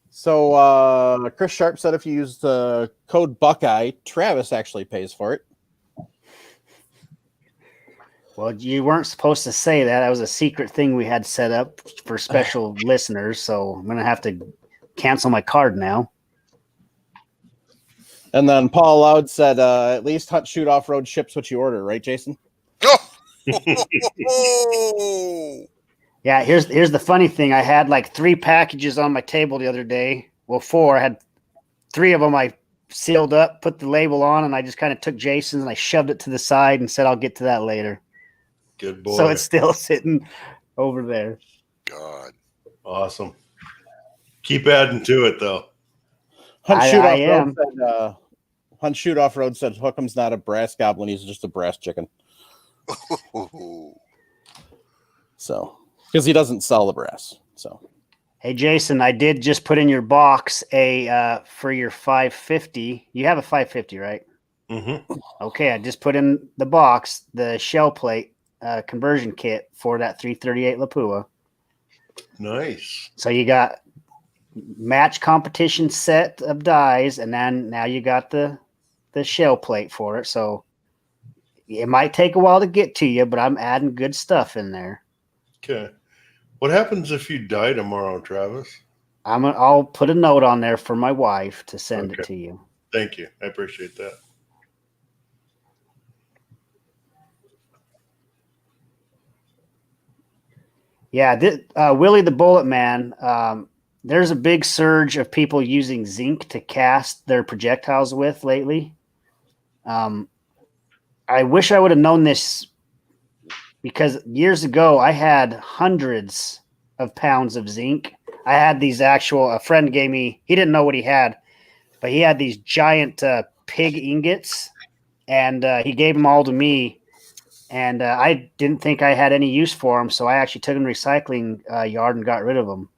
Speaker 1: So Chris Sharp said if you use the code Buckeye, Travis actually pays for it.
Speaker 5: Well, you weren't supposed to say that. That was a secret thing we had set up for special listeners. So I'm going to have to cancel my card now.
Speaker 1: And then Paul Loud said, at least Hunt Shoot Off Road ships what you order, right, Jason?
Speaker 2: Oh!
Speaker 5: Yeah, here's the funny thing. I had like 3 packages on my table the other day. Well, 4. I had 3 of them I sealed up, put the label on, and I just kind of took Jason's and I shoved it to the side and said I'll get to that later.
Speaker 4: Good boy.
Speaker 5: So it's still sitting over there.
Speaker 2: God.
Speaker 4: Awesome. Keep adding to it, though.
Speaker 1: Hunt
Speaker 5: I
Speaker 1: Shoot Off
Speaker 5: am.
Speaker 1: Road said, Hunt Shoot Off Road said Hookem's not a brass goblin; he's just a brass chicken. So, because he doesn't sell the brass. So,
Speaker 5: Hey, Jason, I did just put in your box for your 550. You have a 550, right?
Speaker 4: Mm-hmm.
Speaker 5: Okay, I just put in the box the shell plate conversion kit for that 338 Lapua.
Speaker 4: Nice.
Speaker 5: So you got match competition set of dies, and then now you got the shell plate for it. So it might take a while to get to you, but I'm adding good stuff in there.
Speaker 4: Okay. What happens if you die tomorrow, Travis?
Speaker 5: I'll put a note on there for my wife to send it
Speaker 4: Okay.
Speaker 5: to you.
Speaker 4: Thank you. I appreciate that.
Speaker 5: Yeah, Willie the Bullet Man. There's a big surge of people using zinc to cast their projectiles with lately. I wish I would have known this because years ago I had hundreds of pounds of zinc. I had these a friend gave me, he didn't know what he had, but he had these giant pig ingots, and he gave them all to me. And I didn't think I had any use for them, so I actually took them to the recycling yard and got rid of them.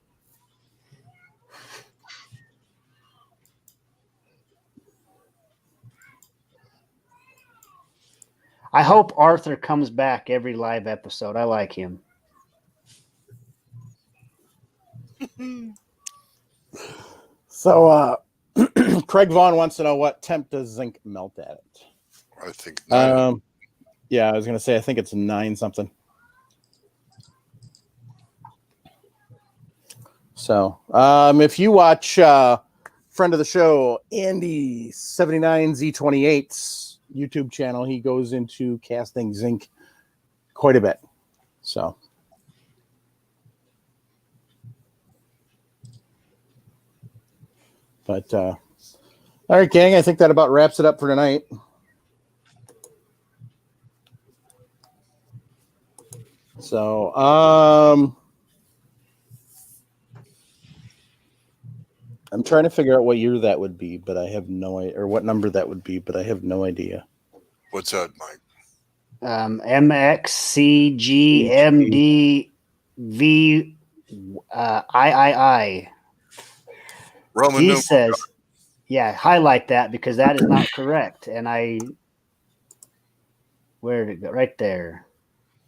Speaker 5: I hope Arthur comes back every live episode. I like him.
Speaker 1: so Craig Vaughn wants to know what temp does zinc melt at.
Speaker 2: I think.
Speaker 1: Yeah, I was gonna say I think it's 9 something. So if you watch friend of the show Andy 79Z28's YouTube channel, he goes into casting zinc quite a bit. So but All right, gang. I think that about wraps it up for tonight. So, I'm trying to figure out what year that would be, but I have no idea, or what number that would be, but I have no idea.
Speaker 2: What's that, Mike?
Speaker 5: MXCGMDV III.
Speaker 2: Roman
Speaker 5: He
Speaker 2: numeral.
Speaker 5: says, yeah, highlight that because that is not correct. And where did it go? Right there.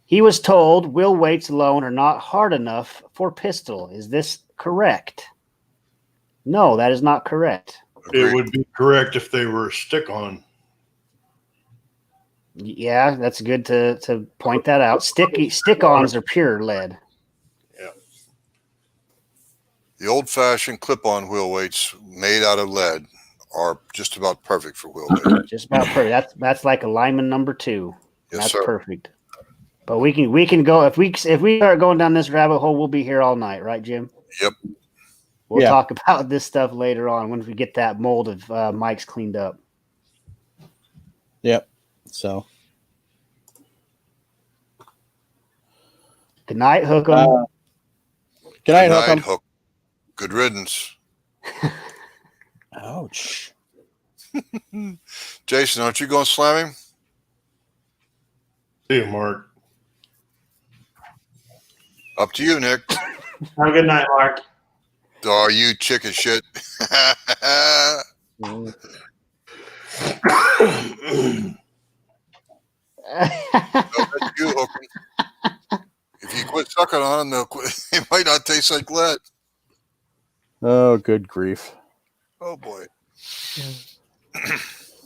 Speaker 5: He was told wheel weights alone are not hard enough for pistol. Is this correct? No, that is not correct.
Speaker 4: It would be correct if they were stick-on.
Speaker 5: Yeah, that's good to point that out. Stick-ons are pure lead.
Speaker 2: The old-fashioned clip-on wheel weights made out of lead are just about perfect for wheel weights.
Speaker 5: Just about perfect. That's like a lineman number 2.
Speaker 2: Yes,
Speaker 5: That's
Speaker 2: sir.
Speaker 5: perfect. But we can go if we start going down this rabbit hole, we'll be here all night, right, Jim?
Speaker 2: Yep.
Speaker 5: We'll talk about this stuff later on once we get that mold of Mike's cleaned up.
Speaker 1: Yep. So,
Speaker 5: Good night, Hookem.
Speaker 1: good night,
Speaker 2: Good night,
Speaker 1: Hookem.
Speaker 2: Hook. Good riddance.
Speaker 1: Ouch.
Speaker 2: Jason, aren't you going to slam him?
Speaker 4: See you, Mark.
Speaker 2: Up to you, Nick.
Speaker 3: Have a good night, Mark.
Speaker 2: Oh, you chicken shit.
Speaker 1: Mm.
Speaker 2: No, that's you, Hooker. If you quit sucking on them, it might not taste like lead.
Speaker 1: Oh, good grief.
Speaker 2: Oh, boy.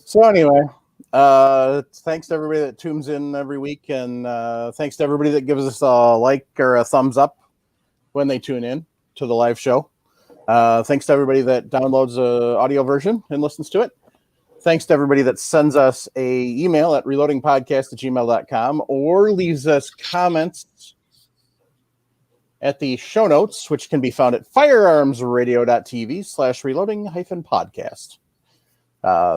Speaker 1: So anyway, thanks to everybody that tunes in every week, and thanks to everybody that gives us a like or a thumbs up when they tune in to the live show. Thanks to everybody that downloads the audio version and listens to it. Thanks to everybody that sends us a email at reloadingpodcast@gmail.com or leaves us comments at the show notes, which can be found at firearmsradio.tv/reloading-podcast.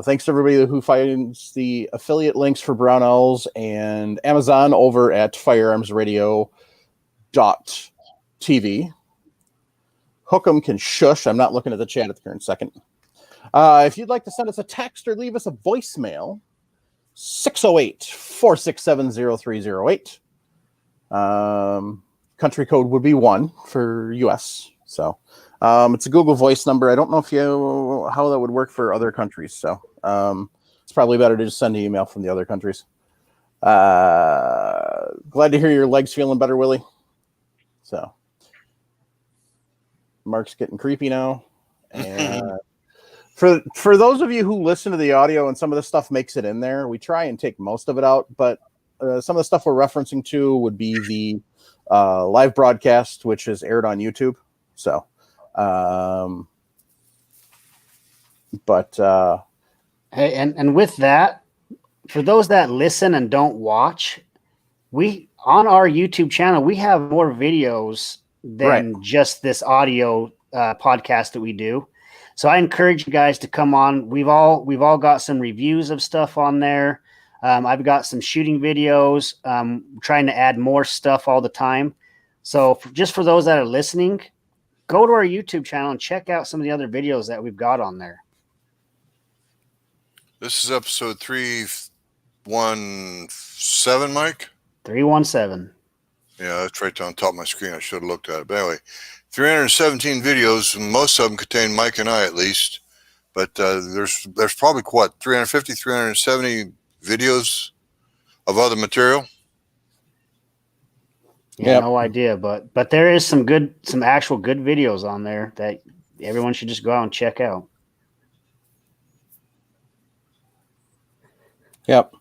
Speaker 1: Thanks to everybody who finds the affiliate links for Brownells and Amazon over at firearmsradio.tv. Hookem can shush. I'm not looking at the chat at the current second. If you'd like to send us a text or leave us a voicemail, 608-467-0308. Country code would be 1 for US. So it's a Google Voice number. I don't know how that would work for other countries. So it's probably better to just send an email from the other countries. Glad to hear your legs feeling better, Willie. So Mark's getting creepy now. And for those of you who listen to the audio and some of the stuff makes it in there, we try and take most of it out. But some of the stuff we're referencing to would be the live broadcast, which is aired on YouTube. So,
Speaker 5: Hey, and with that, for those that listen and don't watch, we on our YouTube channel we have more videos than just this audio podcast that we do. So I encourage you guys to come on. We've all got some reviews of stuff on there. I've got some shooting videos. Trying to add more stuff all the time. So just for those that are listening, go to our YouTube channel and check out some of the other videos that we've got on there.
Speaker 2: This is episode 317, Mike?
Speaker 5: 317.
Speaker 2: Yeah, that's right down on top of my screen. I should have looked at it. But anyway, 317 videos. Most of them contain Mike and I, at least. But there's probably, 350, 370 videos of other material?
Speaker 5: Yeah, no idea. But there is some actual good videos on there that everyone should just go out and check out.
Speaker 1: Yep.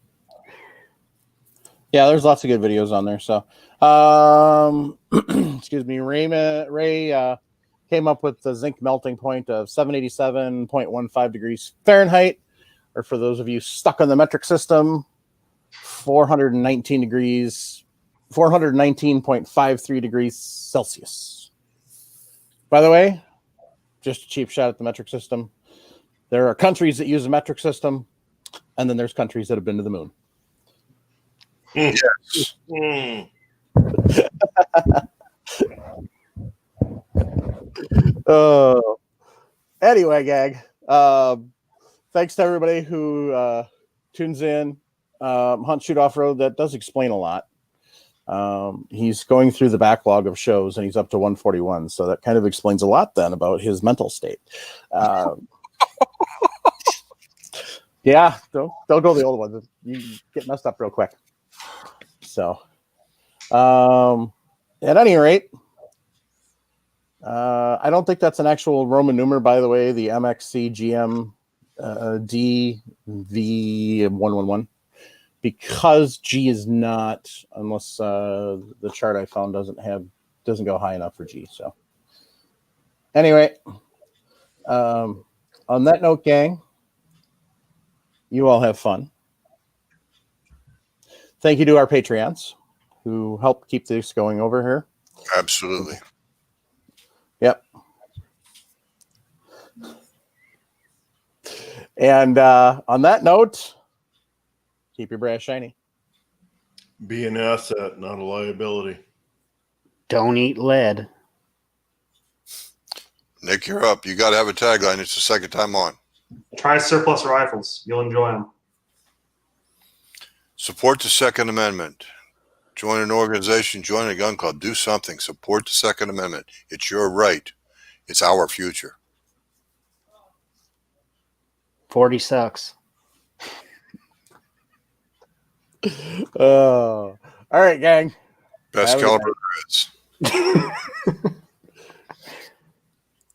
Speaker 1: Yeah, there's lots of good videos on there. So, excuse me, Ray came up with the zinc melting point of 787.15 degrees Fahrenheit, or for those of you stuck on the metric system, 419.53 degrees Celsius. By the way, just a cheap shot at the metric system. There are countries that use a metric system, and then there's countries that have been to the moon.
Speaker 2: Yes.
Speaker 4: Mm.
Speaker 1: Anyway, gang. Thanks to everybody who tunes in. Hunt Shoot Off Road, that does explain a lot. He's going through the backlog of shows, and he's up to 141. So that kind of explains a lot then about his mental state. Yeah, don't go the old ones. You get messed up real quick. So, at any rate, I don't think that's an actual Roman numeral, by the way. The MXC GM DV111, because G is not, unless the chart I found doesn't go high enough for G. So, anyway, on that note, gang, you all have fun. Thank you to our Patreons who help keep this going over here.
Speaker 2: Absolutely.
Speaker 1: Yep. And on that note, keep your brass shiny.
Speaker 4: Be an asset, not a liability.
Speaker 5: Don't eat lead.
Speaker 2: Nick, you're up. You got to have a tagline. It's the second time on.
Speaker 3: Try surplus rifles. You'll enjoy them.
Speaker 2: Support the Second Amendment. Join an organization, join a gun club, do something. Support the Second Amendment. It's your right. It's our future.
Speaker 5: 40 sucks.
Speaker 1: All right, gang.
Speaker 2: Best
Speaker 1: Have a good
Speaker 2: caliber there is.